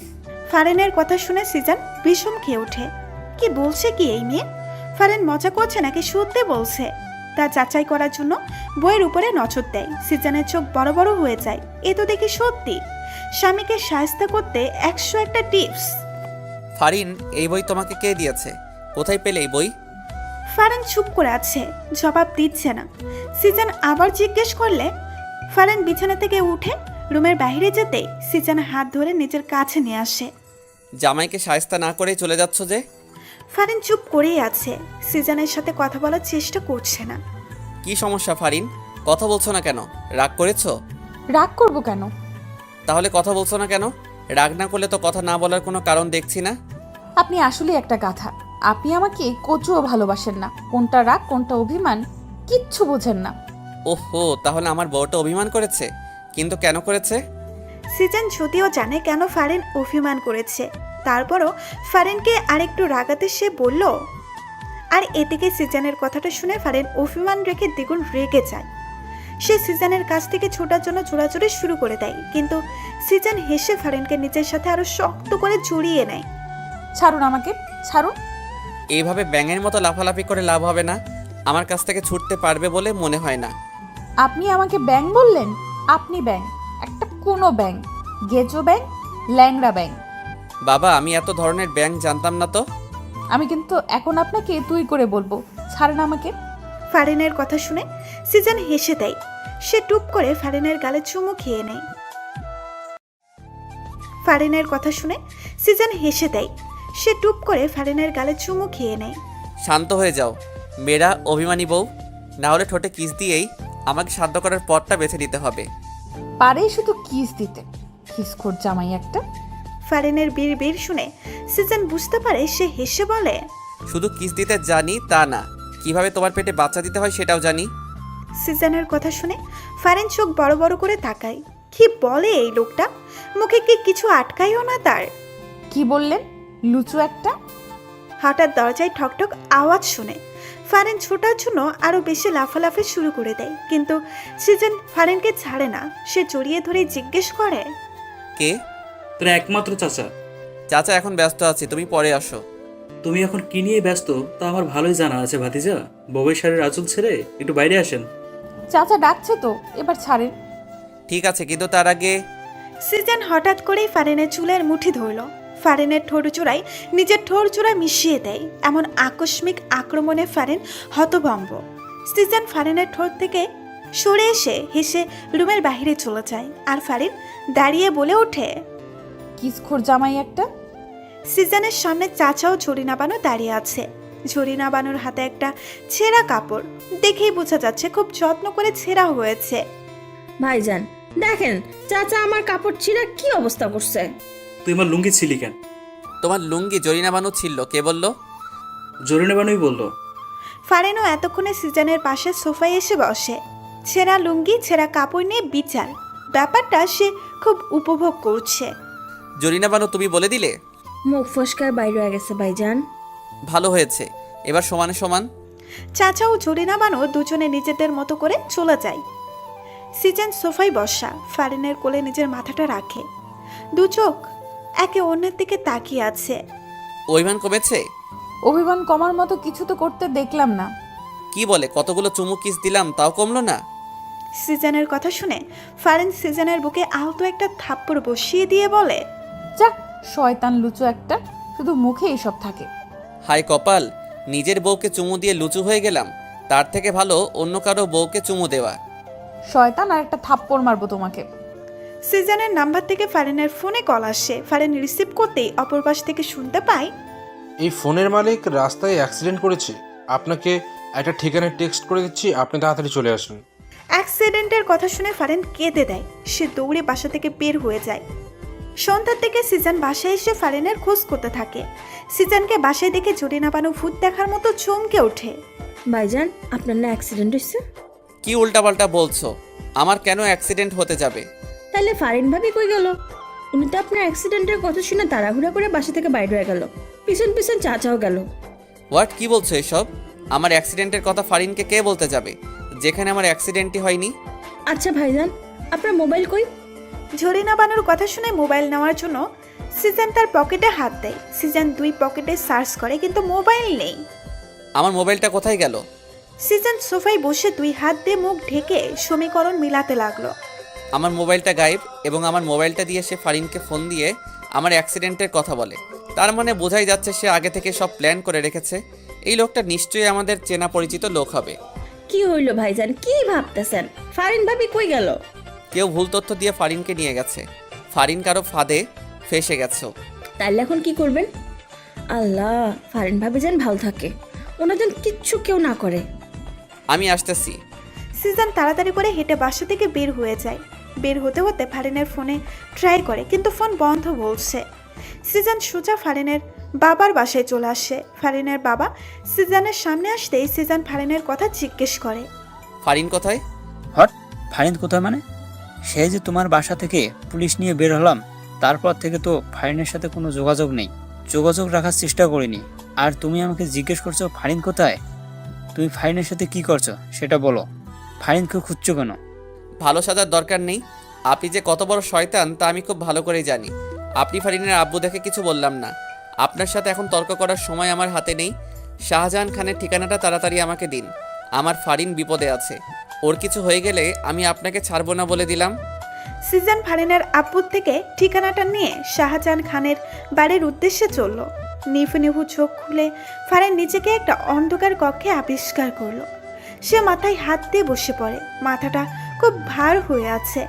ফারিনের কথা শুনে সিজান বিষম খেয়ে ওঠে। কি বলছে কি এই মেয়ে? ফারিন মজা করছে নাকি সত্যি বলছে? তা যাচাই করার জন্য বইয়ের উপরে নজর দেয়। সিজানের চোখ বড় বড় হয়ে যায়। এ তো দেখি সত্যি, স্বামীকে শায়েস্তা করতে 101টা টিপস। ফারিন, এই বই তোমাকে কে দিয়েছে? কোথায় পেলে এই বই? ফারিন চুপ করে আছে, জবাব দিচ্ছে না। সিজান আবার জিজ্ঞেস করলে ফারিন বিছানা থেকে উঠে রুমের বাইরে যেতে সিজান হাত ধরে নিজের কাছে নিয়ে আসে। জামাইকে শায়েস্তা না করে চলে যাচ্ছ যে? ফারিন চুপ করেই আছে, সিজানের সাথে কথা বলার চেষ্টা করছে না। কি সমস্যা ফারিন? কথা বলছো না কেন? রাগ করেছো? রাগ করব কেন? তাহলে কথা বলছো না কেন? রাগ না করলে তো কথা না বলার কোনো কারণ দেখছি না। আপনি আসলে একটা গাধা। আপনি আমাকে কচুও ভালোবাসেন না। কোনটা রাগ কোনটা অভিমান কিচ্ছু বোঝেন না। ওহো, তাহলে আমার বউটা অভিমান করেছে? কিন্তু কেন করেছে? সিজান যদিও জানে কেন ফারিন অভিমান করেছে, তারপরও ফারিনকে আরেকটু রাগাতে সে বলল। আর এদিকে সিজানের কথাটা শুনে ফারিন অভিমান রেখে দ্বিগুণ রেগে যায়। সে সিজানের কাছ থেকে ছোটার জন্য চোরাচুরি শুরু করে দেয়, কিন্তু সিজান হেসে ফারিনকে নিজের সাথে আরো শক্ত করে জড়িয়ে নেয়। ছাড়ুন আমাকে, ছাড়ুন। এইভাবে ব্যাঙের মতো লাফালাফি করে লাভ হবে না। আমার কাছ থেকে ছুটতে পারবে বলে মনে হয় না। আপনি আমাকে ব্যাং বললেন? আপনি ব্যাং, একটা কোনো ব্যাং, গেজো ব্যাং, ল্যাংড়া ব্যাং। বাবা, আমি এত ধরনের ব্যাঙ জানতাম না তো। আমি কিন্তু এখন আপনাকে তুই করে বলবো, ছাড়েন আমাকে। ফারিনের কথা শুনে সিজান হেসে দেয়। সে টুপ করে ফারিনের গালে চুমু খেয়ে নেয়। ফারিনের কথা শুনে সিজান হেসে দেয়। সে টুপ করে ফারিনের গালে চুমু খেয়ে নেয়। শান্ত হয়ে যাও মেয়েরা, অভিমানী বউ। না হলে ঠোঁটে কিস দিয়েই আমাকে শান্ত করার পথটা বেছে নিতে হবে। পারে শুধু কিস দিতে, কিসকোর জামাই একটা। ফারিনের বিড় শুনে সিজান বুঝতে পারে। সে হেসে বলে, শুধু কিস দিতে জানি তা না, কিভাবে তোমার পেটে বাচ্চা দিতে হয় সেটাও জানি। সিজানের কথা শুনে ফারিন চোখ বড় বড় করে তাকায়। কি বলে এই লোকটা? মুখে কি কিছু আটকায়ও না তার? কি বললেন, লুচু একটা? হঠাৎ দরজায় ঠকঠক আওয়াজ শুনে ফারিন ছোটার জন্য আরো বেশি লাফালাফি শুরু করে দেয়, কিন্তু সিজন ফারিনকে ছাড়ে না। সে জড়িয়ে ধরে জিজ্ঞেস করে, কে? তোর একমাত্র চাচা। চাচা এখন ব্যস্ত আছি, তুমি পরে আসো। তুমি এখন কি নিয়ে ব্যস্ত তা আমার ভালোই জানা আছে ভাতিজা। বউয়ের শাড়ির আঁচল ছেড়ে একটু বাইরে আসেন। চাচা ডাকছে তো, এবার ছাড়েন। ঠিক আছে, কিন্তু তার আগে সিজন হঠাৎ করেই ফারিনের চুলের মুঠি ধরল। ফারিনের ঠোঁট চূড়ায় নিজের ঠোঁট চূড়া মিশিয়ে দেয়। এমন আকস্মিক আক্রমণে ফারিন হতভম্ব। সিজন ফারিনের ঠোঁট থেকে সরে এসে হেসে রুমের বাইরে চলে যায়। আর ফারিন দাঁড়িয়ে বলে ওঠে, কিসকোর জামাই একটা। সিজনের সামনে চাচাও ঝরিনা বানু দাঁড়িয়ে আছে। ঝরিনা বানুর হাতে একটা ছেঁড়া কাপড়, দেখেই বোঝা যাচ্ছে খুব যত্ন করে ছেঁড়া হয়েছে। ভাইজান দেখেন, চাচা আমার কাপড় ছিঁড়া কি অবস্থা করছে। তুই আমার লুঙ্গি ছিলি কেন? তোমার লুঙ্গি জরিনা বানু ছিল, কে বললো? জরিনা বানুই বললো। ফারিনও এতক্ষণে সিজনের পাশে সোফায় এসে বসে। ছেঁড়া লুঙ্গি ছেঁড়া কাপড় নিয়ে বিচার, ব্যাপারটা সে খুব উপভোগ করছে। জরিনা বানু তুমি বলে দিলে? মুখ ফসকার বাইরে হয়ে গেছে ভাইজান। ভালো হয়েছে, এবার সমানে সমান। চাচা ও ঝরিনা বানু দুজনে নিজেদের মতো করে চলে যায়। সিজন সোফায় বসা, ফারিনের কোলে নিজের মাথাটা রাখে। দু চোখ একে অন্যের দিকে তাকিয়ে আছে। অভিমান কমেছে? অভিমান কমার মতো কিছু তো করতে দেখলাম না। কি বলে, কতগুলো চুমু কিস দিলাম তাও কমলো না? সিজনের কথা শুনে ফারিন সিজনের বুকে আলতো একটা থাপ্পড় বসিয়ে দিয়ে বলে, যাক, শয়তান লুচু একটা, শুধু মুখে এসব থাকে। হাই কপাল, নিজের বউকে চুমু দিয়ে লুচু হয়ে গেলাম। তার থেকে ভালো অন্য কারো বউকে চুমু দেওয়া। শয়তান, আর একটা থাপ্পড় মারবো তোমাকে। সিজনের নাম্বার থেকে ফারিনের ফোনে কল আসে। ফারিন রিসিভ করতেই অপর পাশ থেকে শুনতে পায়, এই ফোনের মালিক রাস্তায় অ্যাক্সিডেন্ট করেছে, আপনাকে একটা ঠিকানায় টেক্সট করে দিচ্ছি, আপনি তাড়াতাড়ি চলে আসুন। অ্যাক্সিডেন্টের কথা শুনে ফারিন কেঁদে দেয়। সে দৌড়ে বাসা থেকে বের হয়ে যায়। সন্ধ্যার দিকে সিজন বাসায় এসে ফারিনের খোঁজ করতে থাকে। সিজনকে বাসায় দেখে জরিনা বানু ভূত দেখার মতো চমকে ওঠে। ভাইজান আপনার না অ্যাক্সিডেন্ট হয়েছে? কি উল্টাপাল্টা বলছো? আমার কেন অ্যাক্সিডেন্ট হতে যাবে? তাহলে ফারিন ভাবি কই গেল? উনি তো আপনার অ্যাক্সিডেন্টের কথা শুনে তাড়াহুড়া করে বাসা থেকে বাইরে হয়ে গেল, পিছন পিছন চাচাও গেল। হোয়াট, কি বলছো এসব? আমার অ্যাক্সিডেন্টের কথা ফারিনকে কে বলতে যাবে, যেখানে আমার অ্যাক্সিডেন্টই হয়নি? আচ্ছা ভাইজান, আপনার মোবাইল কই? ঝরিনা বানুর কথা শুনে মোবাইল নেওয়ার জন্য সিজন তার পকেটে হাত দেয়। সিজন দুই পকেটে সার্চ করে, কিন্তু মোবাইল নেই। আমার মোবাইলটা কোথায় গেল? সিজন সোফায় বসে দুই হাত দিয়ে মুখ ঢেকে সমীকরণ মিলাতে লাগলো। আমার মোবাইলটা গায়েব, এবং আমার মোবাইলটা দিয়ে সে ফারিনকে ফোন দিয়ে আমার অ্যাক্সিডেন্টের কথা বলে। তার মানে বোঝাই যাচ্ছে সে আগে থেকে সব প্ল্যান করে রেখেছে। এই লোকটা নিশ্চয়ই আমাদের চেনা পরিচিত লোক হবে। কি হইল ভাইজান, কি ভাবতেছেন? ফারিন ভাবি কই গেল? কেউ ভুল তথ্য দিয়ে ফারিনকে নিয়ে গেছে। ফারিন কারো ফাঁদে ফেসে গেছে। তাহলে এখন কি করবেন? আল্লাহ, ফারিন ভাবি যেন ভালো থাকে, ওনার যেন কিচ্ছু কেউ না করে। আমি আসতেছি। সিজন তাড়াতাড়ি করে হেঁটে বাসা থেকে বের হয়ে যায়। বের হতে হতে ফারিনের ফোনে ট্রাই করে, কিন্তু ফোন বন্ধ বলছে। সিজন সোজা ফারিনের বাবার বাসায় চলে আসে। ফারিনের বাবা সিজনের সামনে আসতেই সিজন ফারিনের কথা জিজ্ঞেস করে, ফারিন কোথায়? হট, ফারিন কোথায় মানে? সেই যে তোমার বাসা থেকে পুলিশ নিয়ে বের হলাম, তারপর থেকে তো ফারিনের সাথে কোনো যোগাযোগ নেই। যোগাযোগ রাখার চেষ্টা করিনি। আর তুমি আমাকে জিজ্ঞেস করছো ফারিন কোথায়? তুমি ফারিনের সাথে কি করছো সেটা বলো। ফারিনকে খুঁজছো কেন? ভালো সাজার দরকার নেই। আপনি যে কত বড় শয়তান তা আমি খুব ভালো করেই জানি। আপনি ফারিনের আব্বু দেখে কিছু বললাম না। আপনার সাথে এখন তর্ক করার সময় আমার হাতে নেই। শাহজাহান খানের ঠিকানাটা তাড়াতাড়ি আমাকে দিন। আমার ফারিন বিপদে আছে। ওর কিছু হয়ে গেলে আমি আপনাকে ছাড়বো না বলে দিলাম। সিজান ফারিনের আব্বুর থেকে ঠিকানাটা নিয়ে শাহজাহান খানের বাড়ির উদ্দেশ্যে চলল। নিভু নিভু চোখ খুলে ফারিন নিজেকে একটা অন্ধকার কক্ষে আবিষ্কার করলো। সে মাথায় হাত দিয়ে বসে পড়ে, মাথাটা খুব ভার হয়ে আছে।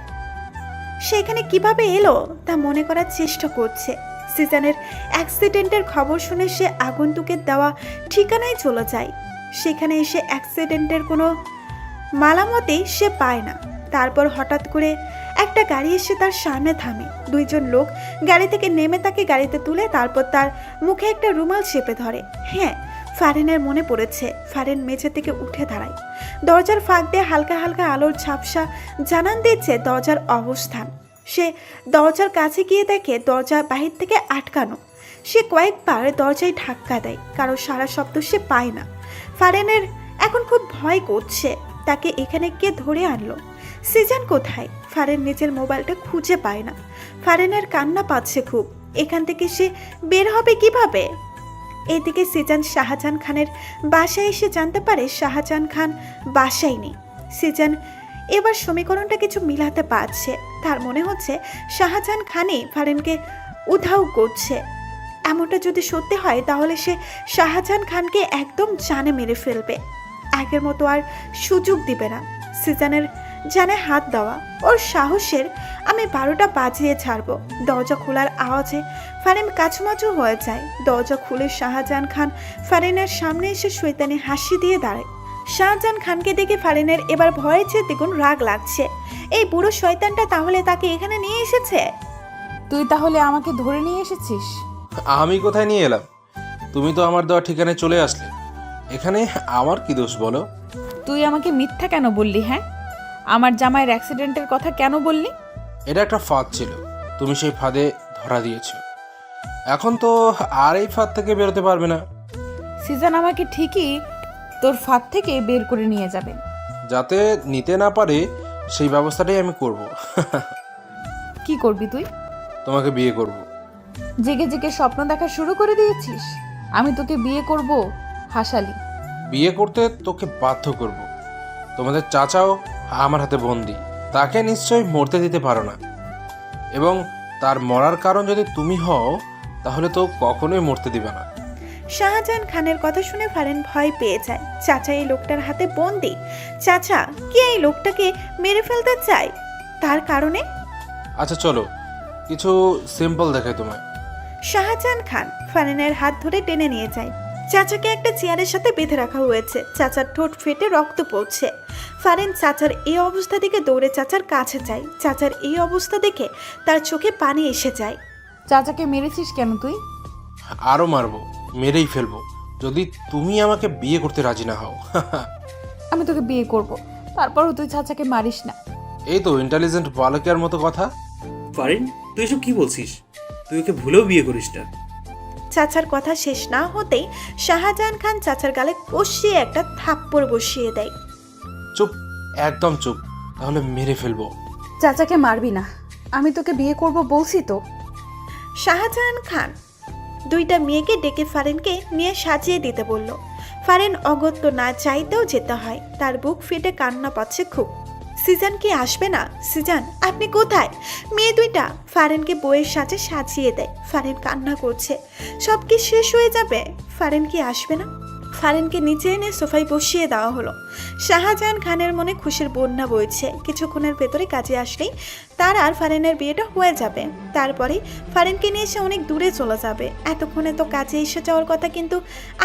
সে এখানে কিভাবে এলো তা মনে করার চেষ্টা করছে। সিজানের অ্যাক্সিডেন্টের খবর শুনে সে আগন্তুকের দেওয়া ঠিকানায় চলে যায়। সেখানে এসে অ্যাক্সিডেন্টের কোনো মালামতেই সে পায় না। তারপর হঠাৎ করে একটা গাড়ি এসে তার সামনে থামে। দুইজন লোক গাড়ি থেকে নেমে তাকে গাড়িতে তুলে তারপর তার মুখে একটা রুমাল চেপে ধরে। হ্যাঁ, ফারিনের মনে পড়েছে। ফারিন মেঝে থেকে উঠে দাঁড়ায়। দরজার ফাঁক দিয়ে হালকা হালকা আলোর ঝাপসা জানান দিচ্ছে দরজার অবস্থান। সে দরজার কাছে গিয়ে দেখে দরজা বাহির থেকে আটকানো। সে কয়েকবার দরজায় ধাক্কা দেয়, কারো সারা শব্দ সে পায় না। ফারিনের এখন খুব ভয় করছে। তাকে এখানে কে ধরে আনলো? সিজান কোথায়? ফারিন নিজের মোবাইলটা খুঁজে পায় না। ফারিনের কান্না পাচ্ছে খুব। এখান থেকে সে বের হবে কিভাবে? এদিকে সিজান শাহজাহান খানের বাসায় এসে জানতে পারে শাহজাহান খান বাসায় নেই। সিজান এবার সমীকরণটা কিছু মিলাতে পারছে। তার মনে হচ্ছে শাহজাহান খানই ফারিনকে উধাও করছে। এমনটা যদি সত্যি হয় তাহলে সে শাহজাহান খানকে একদম জানে মেরে ফেলবে। আগের মতো আর সুযোগ দিবে না। সিজানের জানে হাত দেওয়া ওর সাহসের আমি 12টা বাজিয়ে ছাড়বো। দরজা খোলার আওয়াজে ফারিন কাছুমাচু হয়ে যায়। দরজা খুলে শাহজাহান খান ফারিনের সামনে এসে শয়তানি হাসি দিয়ে দাঁড়ায়। শাহজাহান খানকে দেখে ফারিনের এবার ভয়ের চেয়ে দ্বিগুণ রাগ লাগছে। এই বুড়ো শয়তানটা তাহলে তাকে এখানে নিয়ে এসেছে। তুই তাহলে আমাকে ধরে নিয়ে এসেছিস? আমি কোথায় নিয়ে এলাম? তুমি তো আমার দেওয়া ঠিকানায় চলে আসলে। এখানে আমার কি দোষ বলো? তুই আমাকে মিথ্যা কেন বললি? হ্যাঁ, আমার জামাইয়ের অ্যাক্সিডেন্টের কথা কেন বললি? এটা একটা ফাঁদ ছিল, তুমি সেই ফাঁদে ধরা দিয়েছো। এখন তো আর এই ফাঁদ থেকে বেরোতে পারবে না। সিজান আমাকে ঠিকই তোর ফাঁদ থেকে বের করে নিয়ে যাবে। যাতে নিতে না পারে সেই ব্যবস্থাটাই আমি করব। কি করবি তুই? তোমাকে বিয়ে করব। জেগে জেগে স্বপ্ন দেখা শুরু করে দিয়েছিস? আমি তোকে বিয়ে করব? হাসালি। বিয়ে করতে তোকে বাধ্য করব। তোমাদের চাচাও আমার হাতে বন্দি, তাকে নিশ্চয়ই মরতে দিতে পারো না। এবং তার মরার কারণ যদি তুমি হও তাহলে তো কখনোই মরতে দিবে না। শাহজাহান খানের কথা শুনে ফারিন ভয় পেয়ে যায়। চাচা এই লোকটার হাতে বন্দি। চাচা কি এই লোকটাকে মেরে ফেলতে চায়? তার কারণে? আচ্ছা চলো কিছু সিম্পল দেখাই তোমায়। শাহজাহান খান ফারিনের হাত ধরে টেনে নিয়ে যায়। চাচাকে একটা চেয়ারের সাথে বেঁধে রাখা হয়েছে। চাচার ঠোঁট ফেটে রক্ত পড়ছে। ফারিন চাচার এই অবস্থা দেখে দৌড়ে চাচার কাছে যায়। চাচার এই অবস্থা দেখে তার চোখে পানি এসে যায়। চাচাকে মেরেছিস কেন তুই? আরও মারবো, মেরেই ফেলবো যদি তুমি আমাকে বিয়ে করতে রাজি না হও। আমি তোকে বিয়ে করব, তারপরও তুই চাচাকে মারিস না। এই তো ইন্টেলিজেন্ট বালকের মতো কথা। ফারিন, তুই এসব কি বলছিস? তুই ওকে ভুলেও বিয়ে করিস না। চাচার কথা শেষ না হতেই শাহজাহান খান চাচার গালে কষিয়ে একটা থাপ্পড় বসিয়ে দেয়। চুপ, একদম চুপ, তাহলে মেরে ফেলবো। চাচাকে মারবি না, আমি তোকে বিয়ে করব বলছি তো। শাহজাহান খান দুইটা মেয়েকে ডেকে ফারিনকে নিয়ে সাজিয়ে দিতে বলল। ফারিন অগত্য না চাইতেও যেতে হয়। তার বুক ফেটে কান্না পাচ্ছে খুব। সিজান কি আসবে না? সিজান আপনি কোথায়? মেয়ে দুইটা ফারিনকে বইয়ের সাজে সাজিয়ে দেয়। ফারিন কান্না করছে। সব কি শেষ হয়ে যাবে? ফারিন কি আসবে না? ফারিনকে নিচে এনে সোফায় বসিয়ে দেওয়া হলো। শাহজাহান খানের মনে খুশির বন্যা বইছে। কিছুক্ষণের ভেতরে কাজে আসলেই তার আর ফারিনের বিয়েটা হয়ে যাবে। তারপরে ফারিনকে নিয়ে এসে অনেক দূরে চলে যাবে। এতক্ষণে তো কাজে এসে যাওয়ার কথা, কিন্তু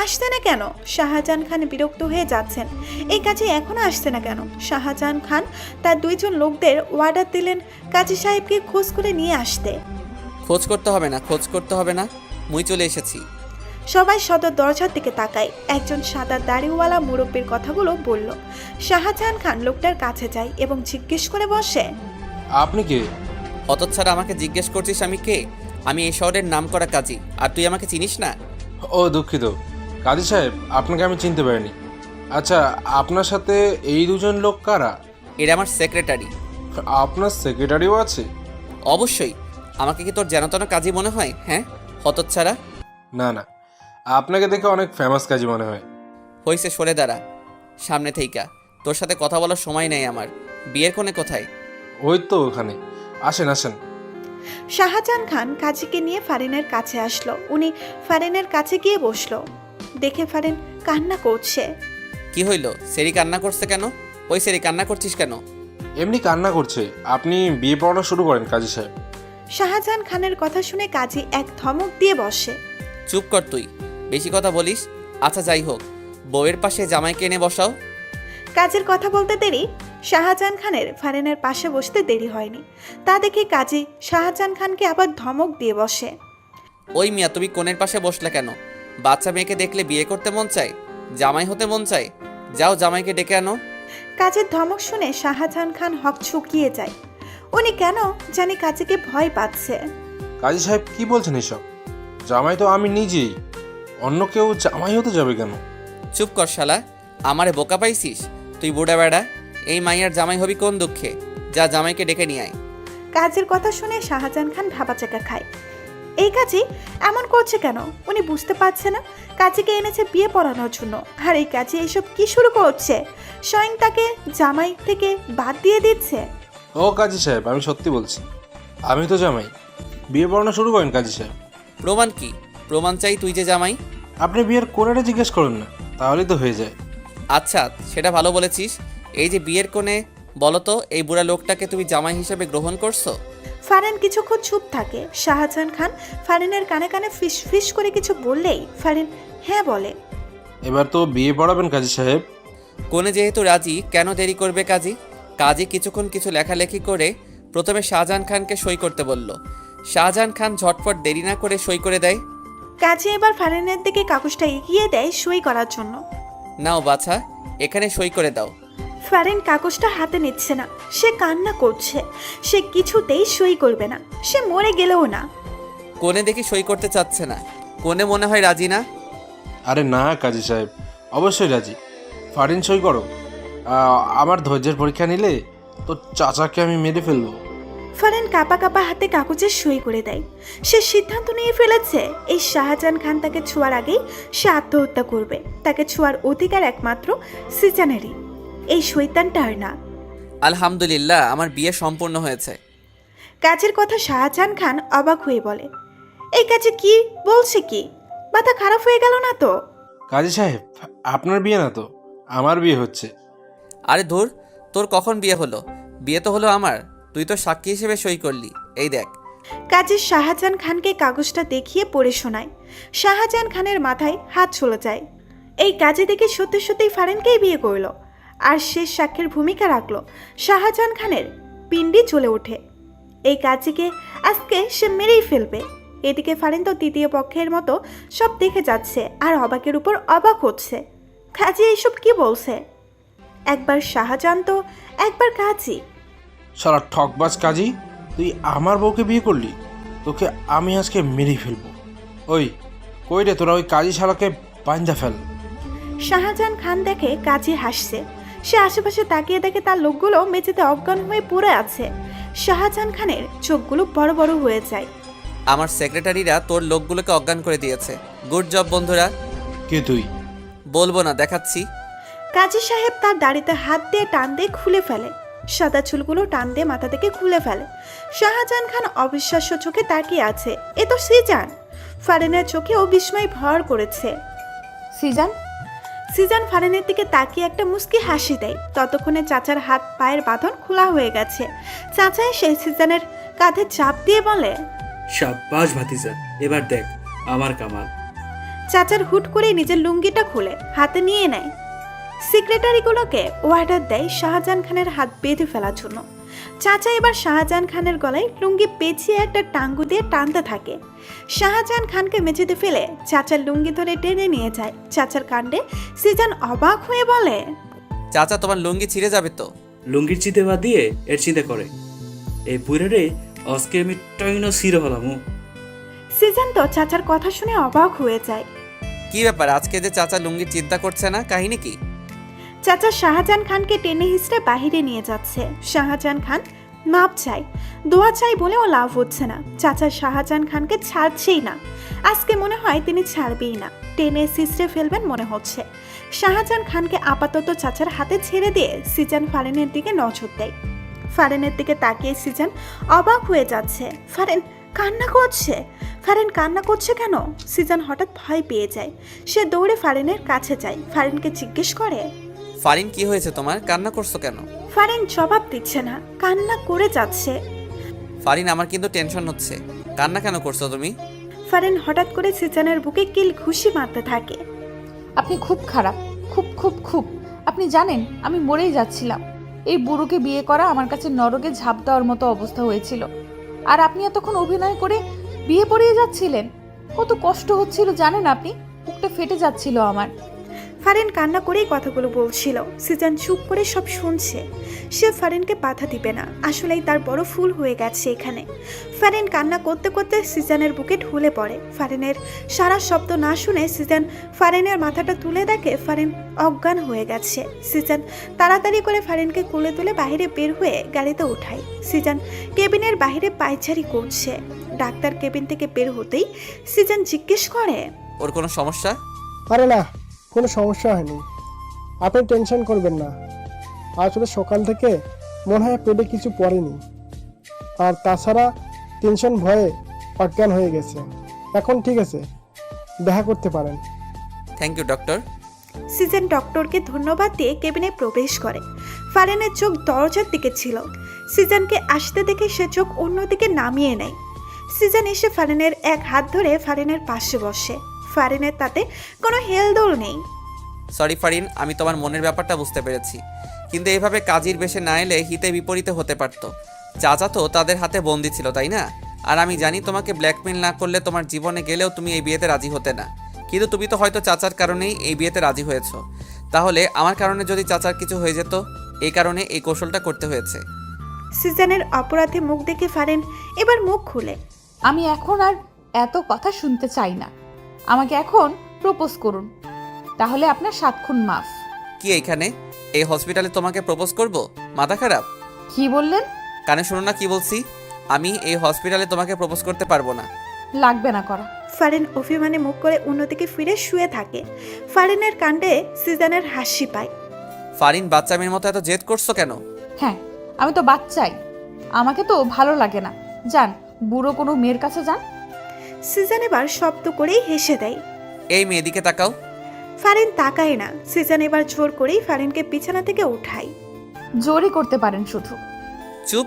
আসছে না কেন? শাহজাহান খান বিরক্ত হয়ে যাচ্ছেন। এই কাজে এখনো আসছে না কেন? শাহজাহান খান তার দুইজন লোকদের অর্ডার দিলেন কাজী সাহেবকে খোঁজ করে নিয়ে আসতে। খোঁজ করতে হবে না, খোঁজ করতে হবে না, মুই চলে এসেছি। সবাই সদর দরজার দিকে তাকায়। একজন সাদা দাড়িওয়ালা মুরব্বীর কথাগুলো বলল। শাহজাহান খান লোকটার কাছে যায় এবং জিজ্ঞেস করে বসে, আপনি কে? হতচ্ছাড়া, আমাকে জিজ্ঞেস করছিস আমি কে? আমি এই শহরের নাম করা কাজী, আর তুই আমাকে চিনিস না? ও দুঃখিত কাজী সাহেব, আপনাকে আমি চিনতে পারিনি। আচ্ছা, আপনার সাথে এই দুজন লোক কারা? এরা আমার সেক্রেটারি। আপনার সেক্রেটারিও আছে? অবশ্যই। আমাকে কি তোর যেনতেন কাজই মনে হয়? হ্যাঁ, হতচ্ছাড়া। না না, আপনাকে দেখে অনেক ফেমাস কাজী মনে হয়। হইছে, সরে দাঁড়া সামনে থেইকা। তোর সাথে কথা বলার সময় নেই আমার। বিয়ের কোণে কোথায়? ওই তো ওখানে, আসেন আসেন। শাহজাহান খান কাজীকে নিয়ে ফারিনের কাছে আসলো। উনি ফারিনের কাছে গিয়ে বসলো। দেখে ফারিন কান্না করছে। কি হইল? সেরি কান্না করছে কেন? ওই সেরি কান্না করছিস কেন? এমনি কান্না করছে। আপনি বিয়ে পড়ানো শুরু করেন কাজী সাহেব। শাহজাহান খানের কথা শুনে কাজী এক ধমক দিয়ে বসে। চুপ কর তুই, বেশি কথা বলিস। আচ্ছা যাই হোক, বউয়ের পাশে জামাইকে এনে বসাও। কাজীর কথা বলতে দেরি শাহজাহান খানের ফারিনের পাশে বসতে দেরি হয়নি। তা দেখে কাজী শাহজাহান খানকে আবার ধমক দিয়ে বসে। ওই মিয়া, তুমি কোণের পাশে বসলে কেন? বাচ্চা মেয়েকে দেখলে বিয়ে করতে মন চায়, জামাই হতে মন চায়? যাও জামাইকে ডেকে আনো। কাজীর ধমক শুনে শাহজাহান খান হক চুকিয়ে যায়। উনি কেন জানি কাজীকে ভয় পাচ্ছে। কাজী সাহেব কি বলছেন এসব? জামাই তো আমি নিজেই, অন্য কেউ জামাই হতে যাবে কেন? চুপ কর শালা, আমারে বোকা পাইছিস তুই? বুড়া বেড়া, এই মাইয়ার জামাই হবি কোন দুঃখে? যা জামাইকে ডেকে নিয়ে আয়। কাজের কথা শুনে শাহজাহান খান ভাবাচাকা খায়। এই কাজী এমন করছে কেন? উনি বুঝতে পারছে না কাজীকে এনেছে বিয়ে পড়ানোর জন্য, আর এই কাজী এইসব কি শুরু করছে? স্বয়ং তাকে জামাই থেকে বাদ দিয়ে দিচ্ছে। ও কাজী সাহেব, আমি সত্যি বলছি, আমি তো জামাই। বিয়ে পড়ানো শুরু করেন কাজী সাহেব। প্রমাণ কি? প্রমাণ চাই তুই যে জামাই। আপনি বিয়ের কোণাটা জিজ্ঞেস করুন না, তাহলেই তো হয়ে যায়। আচ্ছা, সেটা ভালো বলেছিস। এই যে বিয়ের কোণে, বলো তো এই বুড়া লোকটাকে তুমি জামাই হিসেবে গ্রহণ করছো? ফারিন কিছুক্ষণ চুপ থাকে। শাহজাহান খান ফারিনের কানে কানে ফিস ফিস করে কিছু বললেই ফারিন হ্যাঁ বলে। এবার তো বিয়ে পড়াবেন কাজী সাহেব। কোণে যেহেতু রাজি, কেন দেরি করবে কাজী? কাজী কিছুক্ষণ কিছু লেখালেখি করে প্রথমে শাহজাহান খানকে সই করতে বলল। শাহজাহান খান ঝটফট দেরি না করে সই করে দেয়। কাজী এবার ফারিনের দিকে কাগজটা এগিয়ে দেয় সই করার জন্য। নাও বাছা, এখানে সই করে দাও। ফারিন কাগজটা হাতে নিচ্ছে না। সে কান্না করছে। সে কিছুতেই সই করবে না, সে মরে গেলেও না। কোণে দেখি সই করতে চাচ্ছে না। কোণে মনে হয় রাজি না। আরে না কাজী সাহেব, অবশ্যই রাজি। ফারিন সই করো। আমার ধৈর্যের পরীক্ষা নিলে তো চাচাকে আমি মেরে ফেলবো। ফারিন কাপা কাপা হাতে কাগজে সই করে দেয়। সে সিদ্ধান্ত নিয়ে ফেলেছে এই শাহজাহান খান তাকে ছোঁয়ার আগেই সে আত্মহত্যা করবে। তাকে ছোঁয়ার অধিকার একমাত্র সিজানেরই, এই শৈতানটার না। আলহামদুলিল্লাহ, আমার বিয়ে সম্পূর্ণ হয়েছে। কাজের কথা শাহজাহান খান অবাক হয়ে বলে, এই কাজে কি বলছে? কি মাথা খারাপ হয়ে গেল না তো? কাজী সাহেব, আপনার বিয়ে না তো, আমার বিয়ে হচ্ছে। আরে ধুর, তোর কখন বিয়ে হলো? বিয়ে তো হলো আমার, তুই তো সাক্ষী হিসেবে সই করলি। এই দেখ। কাজী শাহজাহান খানকে কাগজটা দেখিয়ে পড়ে শোনায়। শাহজাহান খানের মাথায় হাত চলে যায়। এই কাজে দেখে সত্যি সত্যিই ফারিনকেই বিয়ে করলো আর শেষ সাক্ষীর ভূমিকা রাখলো। শাহজাহান খানের পিণ্ডি চলে ওঠে। এই কাজীকে আজকে সে মেরেই ফেলবে। এদিকে ফারিন তো তৃতীয় পক্ষের মতো সব দেখে যাচ্ছে আর অবাকের উপর অবাক হচ্ছে। কাজী এইসব কি বলছে? একবার শাহজাহান তো একবার কাজী। সারা ঠকবাজ কাজী, তুই আমার বউকে বিয়ে করলি? তোকে আমি আজকে মেরেই ফেলবো। ওই কই রে তোরা? ওই কাজী শালাকে বাঁধা ফেল। শাহজাহান খান দেখে কাজী হাসছে। সে আশেপাশে তাকিয়ে দেখে তার লোকগুলো মেঝেতে অজ্ঞান হয়ে পড়ে আছে। শাহজাহান খানের চোখগুলো বড় বড় হয়ে যায়। আমার সেক্রেটারিরা তোর লোকগুলোকে অজ্ঞান করে দিয়েছে। গুড জব বন্ধুরা। কে তুই? বলবো না, দেখাচ্ছি। কাজী সাহেব তার দাড়িতে হাত দিয়ে টান দিয়ে খুলে ফেলে। সাদা চুলগুলো টান দিয়ে মাথা থেকে খুলে ফেলে। শাহজাহান খান অবিশ্বাস্য চোখে তাকিয়ে আছে। এ তো সিজান। ফারিনের চোখেও বিস্ময় ভর করেছে। সিজান, সিজান ফারিনের দিকে তাকিয়ে একটা মুস্কি হাসি দেয়। ততক্ষণে চাচার হাত পায়ের বাঁধন খোলা হয়ে গেছে। চাচা এসে সিজানের কাঁধে চাপ দিয়ে বলে, শাবাশ ভাতিজা, এবার দেখ আমার কামাল। চাচার হুট করে নিজের লুঙ্গিটা খুলে হাতে নিয়ে নেয়। সেক্রেটারিগুলোকে অর্ডার দেয় শাহজাহান খানের হাত বেঁধে ফেলার জন্য। চাচা এবার শাহজাহান খানের গলায় লুঙ্গি পেঁচিয়ে একটা টাঙ্গু দিয়ে টানতে থাকে। শাহজাহান খানকে মেঝেতে ফেলে চাচার লুঙ্গি ধরে টেনে নিয়ে যায়। চাচার কাণ্ডে সিজান অবাক হয়ে বলে, চাচা, তোমার লুঙ্গি ছিঁড়ে যাবে তো। লুঙ্গির চিন্তা বাদ দিয়ে এর চিন্তা করে। এই বুড়ে রে আজকে আমি টাইনা সিরে হলাম। সিজান তো চাচার কথা শুনে অবাক হয়ে যায়। কি ব্যাপার, আজকে যে চাচা লুঙ্গির চিন্তা করছে না, কাহিনী কি? চাচা শাহজাহান খানকে টেনে হিঁচড়ে বাহিরে নিয়ে যাচ্ছে। শাহজাহান খান মাপ চাই, দোয়া চাই বলেও লাভ হচ্ছে না। চাচা শাহজাহান খানকে ছাড়ছেই না। আজকে মনে হয় তিনি ছাড়বেই না, টেনে সিস্টে ফেলবেন মনে হচ্ছে। শাহজাহান খানকে আপাতত চাচার হাতে ছেড়ে দিয়ে সিজান ফারিনের দিকে নজর দেয়। ফারিনের দিকে তাকিয়ে সিজান অবাক হয়ে যাচ্ছে। ফারিন কান্না করছে। ফারিন কান্না করছে কেন? সিজান হঠাৎ ভয় পেয়ে যায়। সে দৌড়ে ফারিনের কাছে যায়, ফারিনকে জিজ্ঞেস করে, ফারিন কি হয়েছে তোমার, কান্না করছো কেন? ফারিন জবাব দিচ্ছে না, কান্না করে যাচ্ছে। ফারিন আমার কিন্তু টেনশন হচ্ছে, কান্না কেন করছো তুমি? ফারিন হঠাৎ করে সিজানের বুকে কিল ঘুষি মারতে থাকে। আপনি খুব খারাপ, খুব খুব খুব। আপনি জানেন আমি মরেই যাচ্ছিলাম। এই বুড়োকে বিয়ে করা আমার কাছে নরকে ঝাঁপ দেওয়ার মতো অবস্থা হয়েছিল। আর আপনি এতক্ষণ অভিনয় করে বিয়ে পড়িয়ে যাচ্ছিলেন। কত কষ্ট হচ্ছিল জানেন আপনি? বুকটা ফেটে যাচ্ছিল আমার। ফারিন কান্না করেই কথাগুলো বলছিল। সিজান চুপ করে সব শুনছে। সে ফারিনকে বাধা দিবে না, আসলেই তার বড় ফুল হয়ে গেছে এখানে। ফারিন কান্না করতে করতে সিজানের বুকে ঢুলে পড়ে। ফারিনের সারা শব্দ না শুনে সিজান ফারিনের মাথাটা তুলে দেখে ফারিন অজ্ঞান হয়ে গেছে। সিজান তাড়াতাড়ি করে ফারিনকে কোলে তুলে বাইরে বের হয়ে গাড়িতে ওঠায়। সিজান কেবিনের বাইরে পায়চারি করছে। ডাক্তার কেবিন থেকে বের হতেই সিজান জিজ্ঞেস করে, ওর কোনো সমস্যা? আরে না, কোনো সমস্যা হয়নি, আপনি টেনশন করবেন না। আসলে সকাল থেকে মনে হয় পেটে কিছু পড়েনি, আর তাছাড়া টেনশন ভয়ে অজ্ঞান হয়ে গেছে। এখন ঠিক আছে, দেখা করতে পারেন। Thank you doctor. সিজন ডক্টরকে ধন্যবাদ দিয়ে কেবিনে প্রবেশ করে। ফারিনের চোখ দরজার দিকে ছিল। সিজনকে আসতে দেখে সে চোখ অন্যদিকে নামিয়ে নেয়। সিজন এসে ফারিনের এক হাত ধরে ফারিনের পাশে বসে। ফারিনের তাতে কোনো হেলদোল নেই। সরি ফারিন, আমি তোমার মনের ব্যাপারটা বুঝতে পেরেছি, কিন্তু এইভাবে কাজীর বেশে না এলে হিতে বিপরীতে হতে পারত। চাচা তো তাদের হাতে বন্দি ছিল, তাই না? আর আমি জানি তোমাকে ব্ল্যাকমেল না করলে তোমার জীবনে গেলেও তুমি এই বিয়েতে রাজি হতে না, কিন্তু তুমি তো হয়তো চাচার কারণেই এই বিয়েতে রাজি হয়েছ। তাহলে আমার কারণে যদি চাচার কিছু হয়ে যেত, এই কারণে এই কৌশলটা করতে হয়েছে। সিজনের অপরাধে মুখ দেখে ফারিন এবার মুখ খুলে, আমি এখন আর এত কথা শুনতে চাই না। আমাকে এখন প্রপোজ করুন, তাহলে আপনার 7 খুন মাফ। কি এইখানে এই হসপিটালে তোমাকে প্রপোজ করব? মাথা খারাপ? কি বললেন? কানে শোনো না কি বলছি? আমি এই হসপিটালে তোমাকে প্রপোজ করতে পারবো না। লাগবে না করা। ফারিন অভিমানে মুখ করে অন্যদিকে ফিরে শুয়ে থাকে। ফারিনের কাণ্ডে সিজনের হাসি পায়। ফারিন, বাচ্চা মেয়ের মতো এত জেদ করছো কেন? হ্যাঁ, আমি তো বাচ্চাই, আমাকে তো ভালো লাগে না। যান, বুড়ো কোনো মেয়ের কাছে যান। সিজন এবার শব্দ করেই হেসে দেয়। এই মেয়েদিকে তাকাও। ফারিন তাকায় না। সিজন এবার জোর করেই ফারিনকে বিছানা থেকে উঠায়। জোরই করতে পারেন শুধু। চুপ।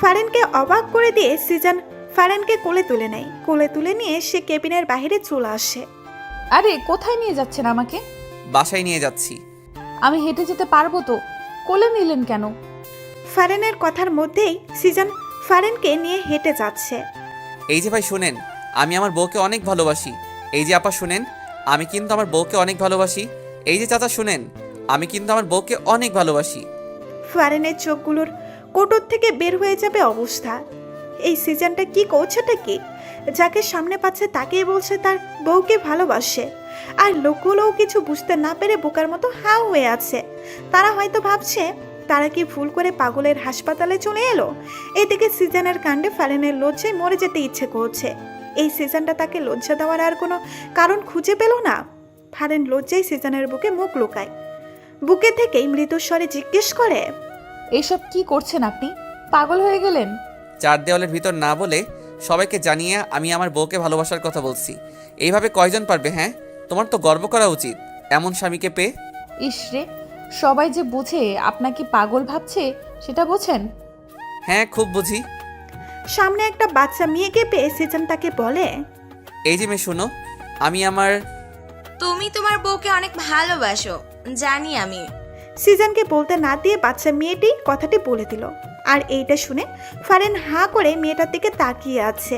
ফারিনকে অবাক করে দিয়ে সিজন ফারিনকে কোলে তুলে নেয়। কোলে তুলে নিয়ে সে কেবিনের বাইরে চলে আসে। আরে কোথায় নিয়ে যাচ্ছেন আমাকে? বাসায় নিয়ে যাচ্ছি। আমি হেঁটে যেতে পারবো তো, কোলে নিলেন কেন? ফারিনের কথার মধ্যেই সিজন ফারিনকে নিয়ে হেঁটে যাচ্ছে। এই যে ভাই শুনেন, আমি আমার বউকে অনেক ভালোবাসি। এই যে আপা শুনেন, আমি কিন্তু আমার বউকে অনেক ভালোবাসি। এই যে চাচা শুনেন, আমি কিন্তু আমার বউকে অনেক ভালোবাসি। ফারিনের চোখগুলোর কোটর থেকে বের হয়ে যাবে অবস্থা। এই সিজনটা কি করছেটা কি? যাকে সামনে পাচ্ছে তাকেই বলছে তার বউকে ভালোবাসে, আর লোকগুলোও কিছু বুঝতে না পেরে বোকার মতো হাঁ হয়ে আছে। তারা হয়তো ভাবছে তারা কি ভুল করে পাগলের হাসপাতালে চলে এলো। এদিকে সিজনের কাণ্ডে ফারিনের লজ্জায় মরে যেতে ইচ্ছে করছে। এই সিজনটা তাকে লজ্জা দেওয়ার আর কোনো কারণ খুঁজে পেল না। ফারিন লজ্জায় সিজনের বুকে মুখ লুকায়। বুকে থেকেই মৃদুস্বরে জিজ্ঞেস করে, এইসব কি করছেন আপনি? পাগল হয়ে গেলেন? 4 দেওয়ালের ভিতর না বলে সবাইকে জানিয়ে আমি আমার বউকে ভালোবাসার কথা বলছি। এইভাবে কয়জন পারবে? হ্যাঁ, তোমার তো গর্ব করা উচিত এমন স্বামীকে পেয়ে। ইসরে, সবাই যে বুঝে আপনাকে পাগল ভাবছে সেটা বোঝেন? হ্যাঁ, খুব বুঝি। সামনে একটা বাচ্চা মেয়েকে পেয়ে সিজন তাকে বলে, এই যে মেয়ে শোনো, তুমি তোমার বউকে অনেক ভালোবাসো, জানি আমি। সিজনকে বলতে না দিয়ে বাচ্চা মেয়েটি কথাটি বলে দিল। আর এইটা শুনে ফারিন হাঁ করে মেয়েটার দিকে তাকিয়ে আছে।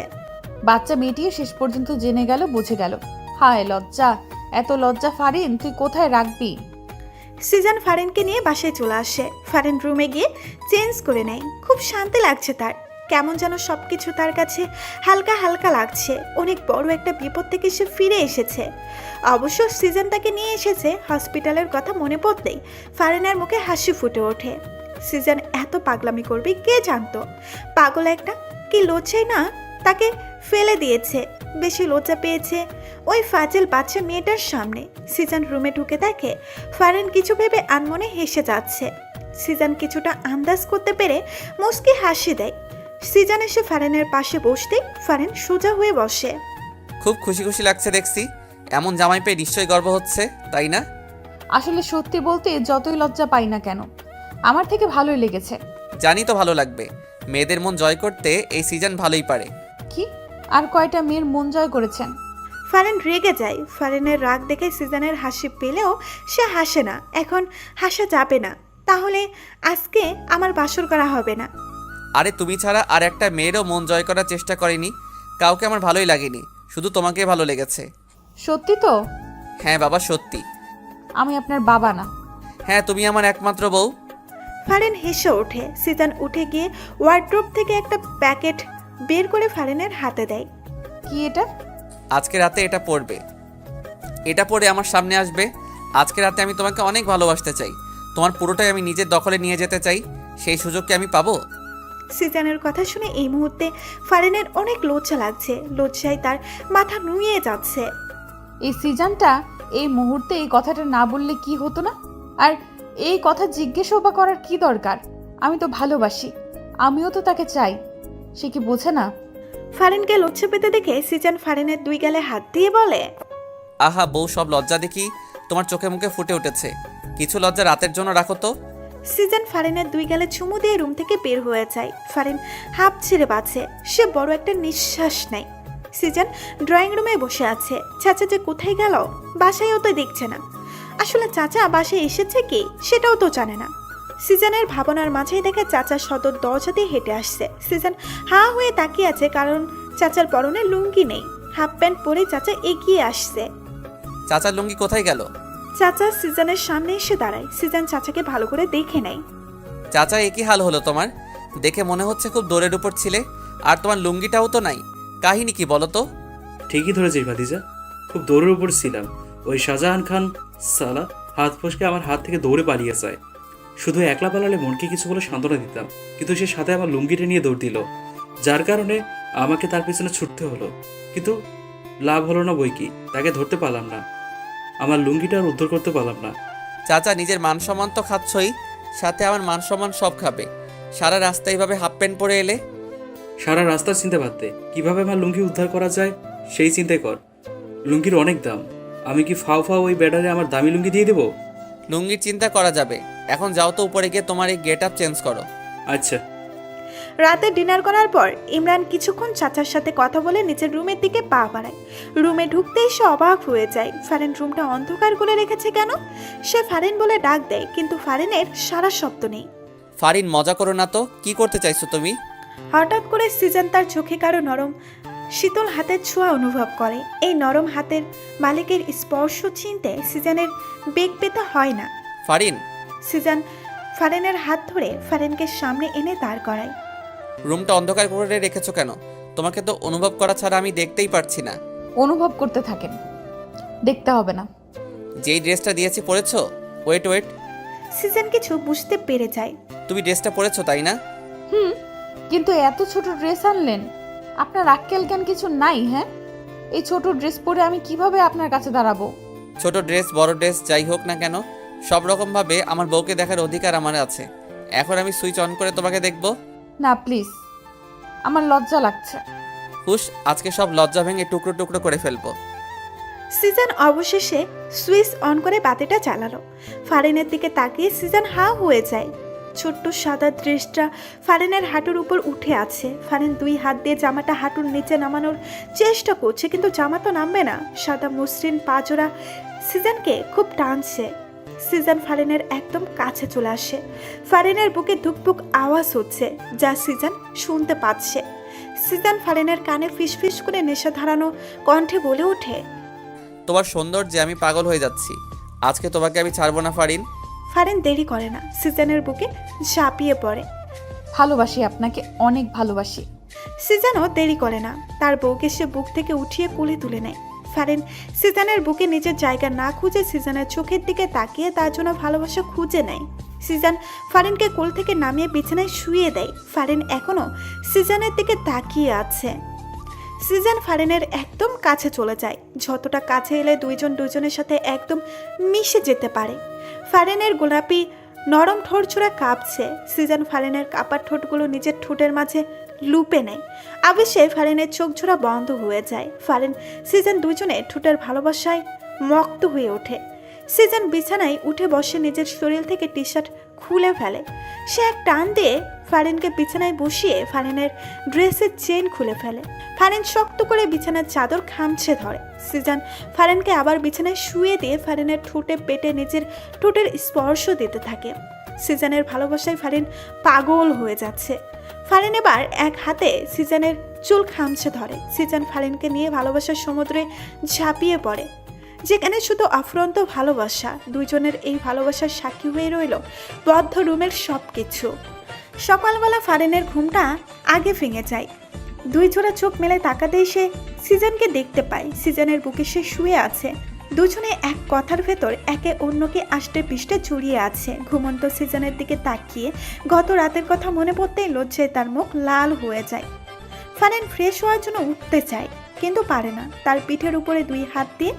বাচ্চা মেয়েটিও শেষ পর্যন্ত জেনে গেল, বুঝে গেল। হায় লজ্জা, এত লজ্জা ফারিন তুই কোথায় রাখবি? সিজন ফারিনকে নিয়ে বাসায় চলে আসে। ফারিন রুমে গিয়ে চেঞ্জ করে নেয়। খুব শান্তি লাগছে তার। কেমন যেন সবকিছু তার কাছে হালকা হালকা লাগছে। অনেক বড় একটা বিপদ থেকে সে ফিরে এসেছে। অবশ্য সিজন তাকে নিয়ে এসেছে হসপিটালের কথা মনে পড়তেই ফারিনের মুখে হাসি ফুটে ওঠে। সিজন এত পাগলামি করবে কে জানতো। পাগল একটা, কি লজ্জাই না তাকে ফেলে দিয়েছে। বেশি লজ্জা পেয়েছে ওই ফাজিল বাচ্চা মেয়েটার সামনে। সিজন রুমে ঢুকে দেখে ফারিন কিছু ভেবে আনমনে হেসে যাচ্ছে। সিজন কিছুটা আন্দাজ করতে পেরে মুস্কি হাসি দেয়। সিজন এসে ফারিনের পাশে বসতেই ফারিন সোজা হয়ে বসে। খুব খুশি খুশি লাগছে দেখছি। এমন জামাই পেয়ে নিশ্চয়ই গর্ব হচ্ছে, তাই না? আসলে সত্যি বলতে যতই লজ্জা পাই না কেন, আমার থেকে ভালোই লেগেছে। জানি তো ভালো লাগবে। মেয়েদের মন জয় করতে এই সিজন ভালোই পারে। কি আর কয়টা মেয়ের মন জয় করেছেন? ফারিন রেগে যায়। ফারিনের রাগ দেখে সিজনের হাসি পেলেও সে হাসে না। এখন হাসা যাবে না, তাহলে আজকে আমার বাসর করা হবে না। আরে তুমি ছাড়া আর একটা মেয়েরও মন জয় করার চেষ্টা করেনি। কাউকে আমার ভালোই লাগেনি, শুধু তোমাকে ভালো লেগেছে। সত্যি তো? হ্যাঁ বাবা, সত্যি। আমি আপনার বাবা না। হ্যাঁ, তুমি আমার একমাত্র বউ। ফারিন হেসে ওঠে। সিজন উঠে গিয়ে ওয়ার্ড্রোব থেকে একটা প্যাকেট বের করে ফারিনের হাতে দেয়। কি এটা? আজকে রাতে এটা পড়বে। এটা পড়ে আমার সামনে আসবে। আজকে রাতে আমি তোমাকে অনেক ভালোবাসতে চাই। তোমার পুরোটাই আমি নিজের দখলে নিয়ে যেতে চাই। সেই সুযোগ কি আমি পাবো? সিজনের কথা শুনে এই মুহূর্তে ফারিনের অনেক লজ্জা লাগছে। লজ্জায় তার মাথা নুয়ে যাচ্ছে। এই সিজনটা এই মুহূর্তে এই কথাটা না বললে কি হতো না? আর এই কথা জিজ্ঞেসও বা করার কি দরকার? আমি তো ভালোবাসি, আমিও তো তাকে চাই। সে কি বোঝে না? ফারিনকে লজ্জা পেতে দেখে সিজন ফারিনের দুই গালে হাত দিয়ে বলে, আহা বউ, সব লজ্জা দেখি তোমার চোখে মুখে ফুটে উঠেছে। কিছু লজ্জা রাতের জন্য রাখো তো। সিজন ফারিনের দুই গালে চুমু দিয়ে রুম থেকে বের হয়ে যায়। ফারিন হাঁপ ছেড়ে বাঁচে। সে বড় একটা নিঃশ্বাস নেয়। সিজন ড্রয়িং রুমে বসে আছে। চাচা যে কোথায় গেল বাসায়ও তো দেখছে না। আসলে চাচা বাসায় এসেছে কি সেটাও তো জানে না। সিজনের ভাবনার মাঝেই দেখে চাচা সদর দরজা দিয়ে হেঁটে আসছে। সিজন হাঁ হয়ে তাকিয়ে আছে, কারণ চাচার পরনে লুঙ্গি নেই। হাফ প্যান্ট পরে চাচা এগিয়ে আসছে। চাচার লুঙ্গি কোথায় গেল? চাচা সিজনের সামনে এসে দাঁড়ায়। সিজন চাচাকে ভালো করে দেখে নেয়। চাচা, একই হাল হলো তোমার। দেখে মনে হচ্ছে খুব দৌড়ের উপর ছিলে। আর তোমার লুঙ্গিটাও তো নাই। কাহিনী কি বলো তো? ঠিকই ধরেছিস ভাতিজা, খুব দৌড়ের উপর ছিলাম। ওই শাহজাহান খান সালা হাত ফসকে আমার হাত থেকে দৌড়ে পালিয়ে যায়। শুধু একলা পালালে মনকে কিছু বলে সান্ত্বনা দিতাম, কিন্তু সে সাথে আমার লুঙ্গিটা নিয়ে দৌড় দিল, যার কারণে আমাকে তার পেছনে ছুটতে হলো। কিন্তু লাভ হলো না, বই কি তাকে ধরতে পারলাম না। আমার লুঙ্গিটা আর উদ্ধার করতে পারলাম না। চাচা, নিজের মান সম্মান তো খাচ্ছই, সাথে আমার মান সম্মান সব খাবে। সারা রাস্তায় এইভাবে হাফ প্যান্ট পরে এলে। সারা রাস্তার চিন্তা বাদ দে, কিভাবে আমার লুঙ্গি উদ্ধার করা যায় সেই চিন্তাই কর। লুঙ্গির অনেক দাম, আমি কি ফাও ফাও ওই ব্যাটারে আমার দামি লুঙ্গি দিয়ে দেবো? লুঙ্গির চিন্তা করা যাবে। এখন যাও তো উপরে গিয়ে তোমার এই গেট আপ চেঞ্জ করো। আচ্ছা। রাতে ডিনার করার পর ইমরান কিছুক্ষণ চাচার সাথে কথা বলে নিচের রুমের দিকে পা বাড়ায়। রুমে ঢুকতেই সে অবাক হয়ে যায়। ফারিন রুমটা অন্ধকার করে রেখেছে কেন? সে ফারিন বলে ডাক দেয়, কিন্তু ফারিনের সারা শব্দ নেই। ফারিন, মজা করো না তো। কি করতে চাইছো তুমি? হঠাৎ করে সিজন তার চোখে কারো নরম শীতল হাতের ছোঁয়া অনুভব করে। এই নরম হাতের মালিকের স্পর্শ চিনতে সিজনের বেগ পেতে হয় না। ফারিন। সিজন ফারিনের হাত ধরে ফারিনকে সামনে এনে দাঁড় করায়। রুমটা অন্ধকার করে রেখেছো কেন? তোমাকে তো অনুভব করা ছাড়া আমি দেখতেই পারছি না। অনুভব করতে থাকেন, দেখতে হবে না। যেই ড্রেসটা দিয়েছি পরেছো? ওয়েট ওয়েট, সিজন কিছু বুঝতে পেরে যায়। তুমি ড্রেসটা পরেছো তাই না? কিন্তু এত ছোট ড্রেস আনলেন, আপনার আক্কেল জ্ঞান কিছু নাই? হ্যাঁ, এই ছোট ড্রেস পরে আমি কিভাবে আপনার কাছে দাঁড়াবো? ছোট ড্রেস বড় ড্রেস যাই হোক না কেন, সব রকমভাবে আমার বউকে দেখার অধিকার আমার আছে। এখন আমি সুইচ অন করে তোমাকে দেখব? না প্লিজ, আমার লজ্জা লাগছে। হুশ, আজকে সব লজ্জা ভেঙে টুকরো টুকরো করে ফেলবো। সিজন অবশেষে সুইচ অন করে বাতিটা চালালো। ফারিনের দিকে তাকিয়ে সিজন হাঁ হয়ে যায়। ছোট্ট সাদা ড্রেসটা ফারিনের হাঁটুর উপর উঠে আছে। ফারিন দুই হাত দিয়ে জামাটা হাঁটুর নিচে নামানোর চেষ্টা করছে, কিন্তু জামা তো নামবে না। সাদা মসৃণ পাজোড়া সিজনকে খুব টানছে। সিজন ফারিনের একদম কাছে চলে আসে। ফারিনের বুকে ধুকপুক আওয়াজ হচ্ছে, যা সিজন শুনতে পাচ্ছে। সিজন ফারিনের কানে ফিসফিস করে নেশা ধারানো কণ্ঠে বলে ওঠে, তোমার সৌন্দর্যে আমি পাগল হয়ে যাচ্ছি। আজকে তোমাকে আমি ছাড়বো না ফারিন। ফারিন দেরি করে না, সিজনের বুকে ঝাঁপিয়ে পড়ে। ভালোবাসি আপনাকে, অনেক ভালোবাসি। সিজনও দেরি করে না, তার বউকে সে বুক থেকে উঠিয়ে কোলে তুলে নেয়। ফারিন সিজানের বুকে নিজের জায়গা না খুঁজে সিজানের চোখের দিকে তাকিয়ে তার জন্য ভালোবাসা খুঁজে নেয়। সিজান ফারিনকে কোল থেকে নামিয়ে বিছানায় শুইয়ে দেয়। ফারিন এখনো সিজানের দিকে তাকিয়ে আছে। সিজান ফারিনের একদম কাছে চলে যায়, যতটা কাছে এলে দুইজন দুজনের সাথে একদম মিশে যেতে পারে। ফারিনের গোলাপি নরম ঠোঁট ছোড়া কাঁপছে। সিজান ফারিনের কাঁপার ঠোঁটগুলো নিজের ঠোঁটের মাঝে লুপে নেয়। আবেশে ফারিনের চোখ ঝোড়া বন্ধ হয়ে যায়। ফারিন সিজান দুজনে ঠোঁটের ভালোবাসায় মক্ত হয়ে ওঠে। সিজান বিছানায় উঠে বসে নিজের শরীর থেকে টি শার্ট খুলে ফেলে। সে এক টান দিয়ে ফারিনকে বিছানায় বসিয়ে ফারিনের ড্রেসের চেন খুলে ফেলে। ফারিন শক্ত করে বিছানার চাদর খামছে ধরে। সিজান ফারিনকে আবার বিছানায় শুয়ে দিয়ে ফারিনের ঠোঁটে পেটে নিজের ঠোঁটের স্পর্শ দিতে থাকে। সিজানের ভালোবাসায় ফারিন পাগল হয়ে যাচ্ছে। ফারিন এবার এক হাতে সিজানের চুল খামছে ধরে। সিজান ফারিনকে নিয়ে ভালোবাসার সমুদ্রে ঝাঁপিয়ে পড়ে, যেখানে শুধু আফ্রন্ত ভালোবাসা। দুইজনের এই ভালোবাসার সাক্ষী হয়ে রইল বদ্ধ রুমের সব কিছু। সকালবেলা ফারিনের ঘুমটা আগে ভেঙে যায়। দুই জোড়া চোখ মেলে তাকাতেই সে সিজানকে দেখতে পায়। সিজানের বুকে সে শুয়ে আছে। দুজনে এক কথার ভেতর একে অন্যকে আষ্টে পিষ্টে জড়িয়ে আছে। ঘুমন্ত সিজানের দিকে তাকিয়ে গত রাতের কথা মনে পড়তেই লজ্জায় তার মুখ লাল হয়ে যায়। ফারিন ফ্রেশ হওয়ার জন্য উঠতে চায়, কিন্তু পারে না। তার পিঠের উপরে দুই হাত দিয়ে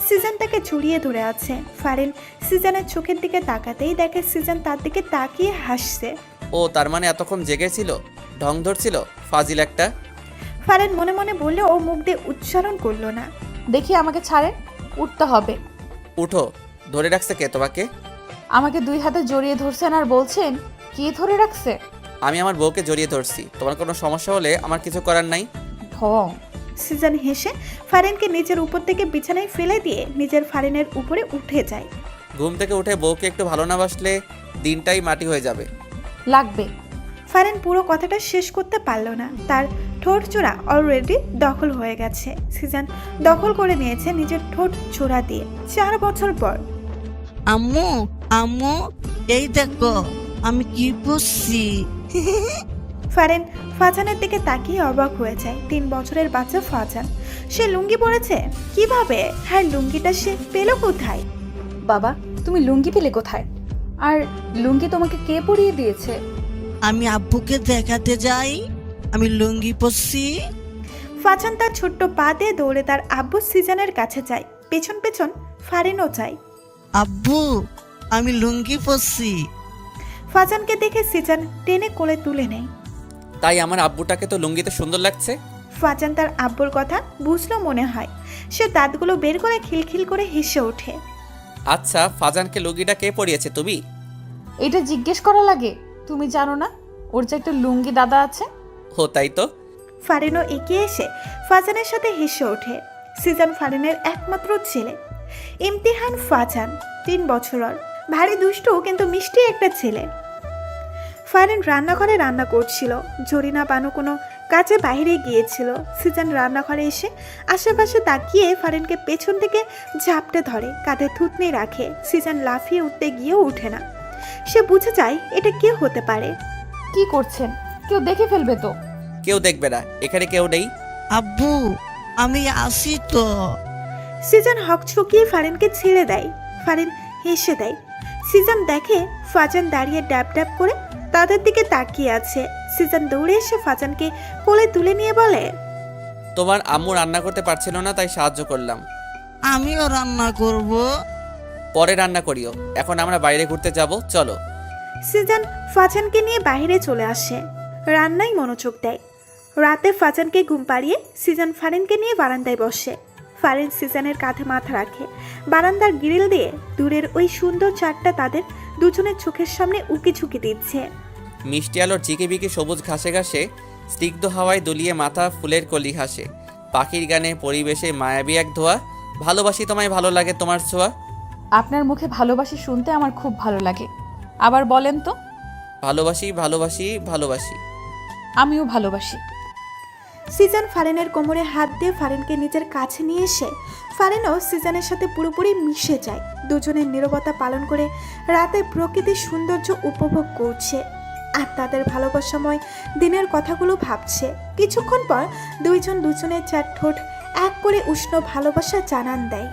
সিজান তাকে জড়িয়ে ধরে আছে। ফারিন সিজানের চোখের দিকে তাকাতেই দেখে সিজান তার দিকে তাকিয়ে হাসছে। ও তার মানে এতক্ষণ জেগেছিল, ঢং ধরছিল, ফাজিল একটা। ফারিন মনে মনে বললে ও মুখ দিয়ে উচ্চারণ করলো না। দেখি আমাকে ছাড়েন, উঠতে হবে। উঠো। ধরে রাখছে কে তোমাকে? আমাকে দুই হাতে জড়িয়ে ধরছেন আর বলছেন কে ধরে রাখছে? আমি আমার বউকে জড়িয়ে ধরছি। তোমার কোনো সমস্যা হলে আমার কিছু করার নাই। ঢং। সিজান হেসে ফারিনকে নিজের উপর থেকে বিছানায় ফেলে দিয়ে নিজের ফারিনের উপরে উঠে যায়। ঘুম থেকে উঠে বউকে একটু ভালো না বাসলে দিনটাই মাটি হয়ে যাবে। লাগবে। ফারিন পুরো কথাটা শেষ করতে পারল না। তার ঠোঁট জোড়া অলরেডি দখল হয়ে গেছে। সিজান দখল করে নিয়েছে নিজের ঠোঁট জোড়া দিয়ে 4 বছর পর। আম্মু আম্মু এই দেখো আমি কি পরছি। ফারিন ফাজানের দিকে তাকিয়ে অবাক হয়ে যায়। 3 বছরের বাচ্চা ফাজান, সে লুঙ্গি পরেছে কিভাবে? হ্যাঁ, লুঙ্গিটা সে পেল কোথায়? বাবা, তুমি লুঙ্গি পেলে কোথায়? আর লুঙ্গি তোমাকে কে পরিয়ে দিয়েছে? আমি আব্বুকে দেখাতে যাই আমি লুঙ্গি পরছি। ফাজান তার ছোট্ট পা দিয়ে দৌড়ে তার আব্বু সিজানের কাছে যায়। পেছন পেছন ফারিনও যায়। আব্বু আমি লুঙ্গি পরছি। ফাজানকে দেখে সিজান টেনে কোলে তুলে নেয়। তাই আমার আব্বুটাকে তো লুঙ্গিতে সুন্দর লাগছে। ফাজান তার আব্বুর কথা বুঝলো মনে হয়। সে দাঁতগুলো বের করে খিলখিল করে হেসে ওঠে। আচ্ছা, ফাজানকে লুঙ্গিটা কে পরিয়েছে? তুমি? এটা জিজ্ঞেস করা লাগে? তুমি জানো না ওর যে একটা লুঙ্গি দাদা আছে? ও তাই তো। ফারিনও এগিয়ে এসে ফাজানের সাথে হেসে ওঠে। সিজান ফারিনের একমাত্র ছেলে। ইমতিহান ফাজান 3 বছরের, ভারী দুষ্টু কিন্তু মিষ্টি একটা ছেলে। ফারিন রান্নাঘরে রান্না করছিল। জরিনা বানু কোনো কাজে বাইরে গিয়েছিল। সিজান রান্নাঘরে এসে আশেপাশে তাকিয়ে ফারিনকে পেছন থেকে ঝাপটে ধরে, কাঁধে থুতনি রাখে। সিজান লাফিয়ে উঠতে গিয়েও উঠে না। সে বুঝে যায় এটা কে হতে পারে। কি করছেন? কেউ দেখে ফেলবে তো। কেউ দেখবে না, এখানে কেউ নেই। আব্বু আমি আসি তো। সিজান হকচকিয়ে ফারিনকে ছেড়ে দেয়। ফারিন হেসে দেয়। সিজান দেখে ফাজান দাঁড়িয়ে ড্যাব ড্যাব করে তাদের দিকে তাকিয়ে আছে। সিজান দৌড়ে এসে ফাজানকে কোলে তুলে নিয়ে বলে, তোমার আম্মু রান্না করতে পারছিল না তাই সাহায্য করলাম। আমিও রান্না করব। পরে রান্না করিও, এখন আমরা বাইরে ঘুরতে যাব, চলো। সিজান ফাজানকে নিয়ে বাইরে চলে আসে। রান্নায় মনোযোগ দেয়। রাতে ফাজানকে ঘুম পাড়িয়ে সিজান ফারিনকে নিয়ে বারান্দায় বসে। ফারিন সিজানের কাঁধে মাথা রাখে। বারান্দার গ্রিল দিয়ে দূরের ওই সুন্দর চাঁদটা তাদের দুজনের চোখের সামনে উকি ঝুঁকি দিচ্ছে। মিষ্টি আলোর ঝিকিবিকি সবুজ ঘাসে ঘাসে স্নিগ্ধ হাওয়ায় দুলিয়ে মাথা ফুলের কলি হাসে। পাখির গানে পরিবেশে মায়াবী এক ধোয়া। ভালোবাসি তোমায়, ভালো লাগে তোমার ছোঁয়া। আপনার মুখে ভালোবাসি শুনতে আমার খুব ভালো লাগে। আবার বলেন তো। ভালোবাসি ভালোবাসি ভালোবাসি। আমিও ভালোবাসি। সিজান ফারিনের কোমরে হাত দিয়ে ফারিনকে নিজের কাছে নিয়ে এসে ফারিনও সিজানের সাথে পুরোপুরি মিশে যায়। দুজনের নীরবতা পালন করে রাতের প্রকৃতির সৌন্দর্য উপভোগ করছে আর তাদের ভালোবাসাময় দিনের কথাগুলো ভাবছে। কিছুক্ষণ পর দুইজন দুজনের চার ঠোঁট এক করে উষ্ণ ভালোবাসা জানান দেয়।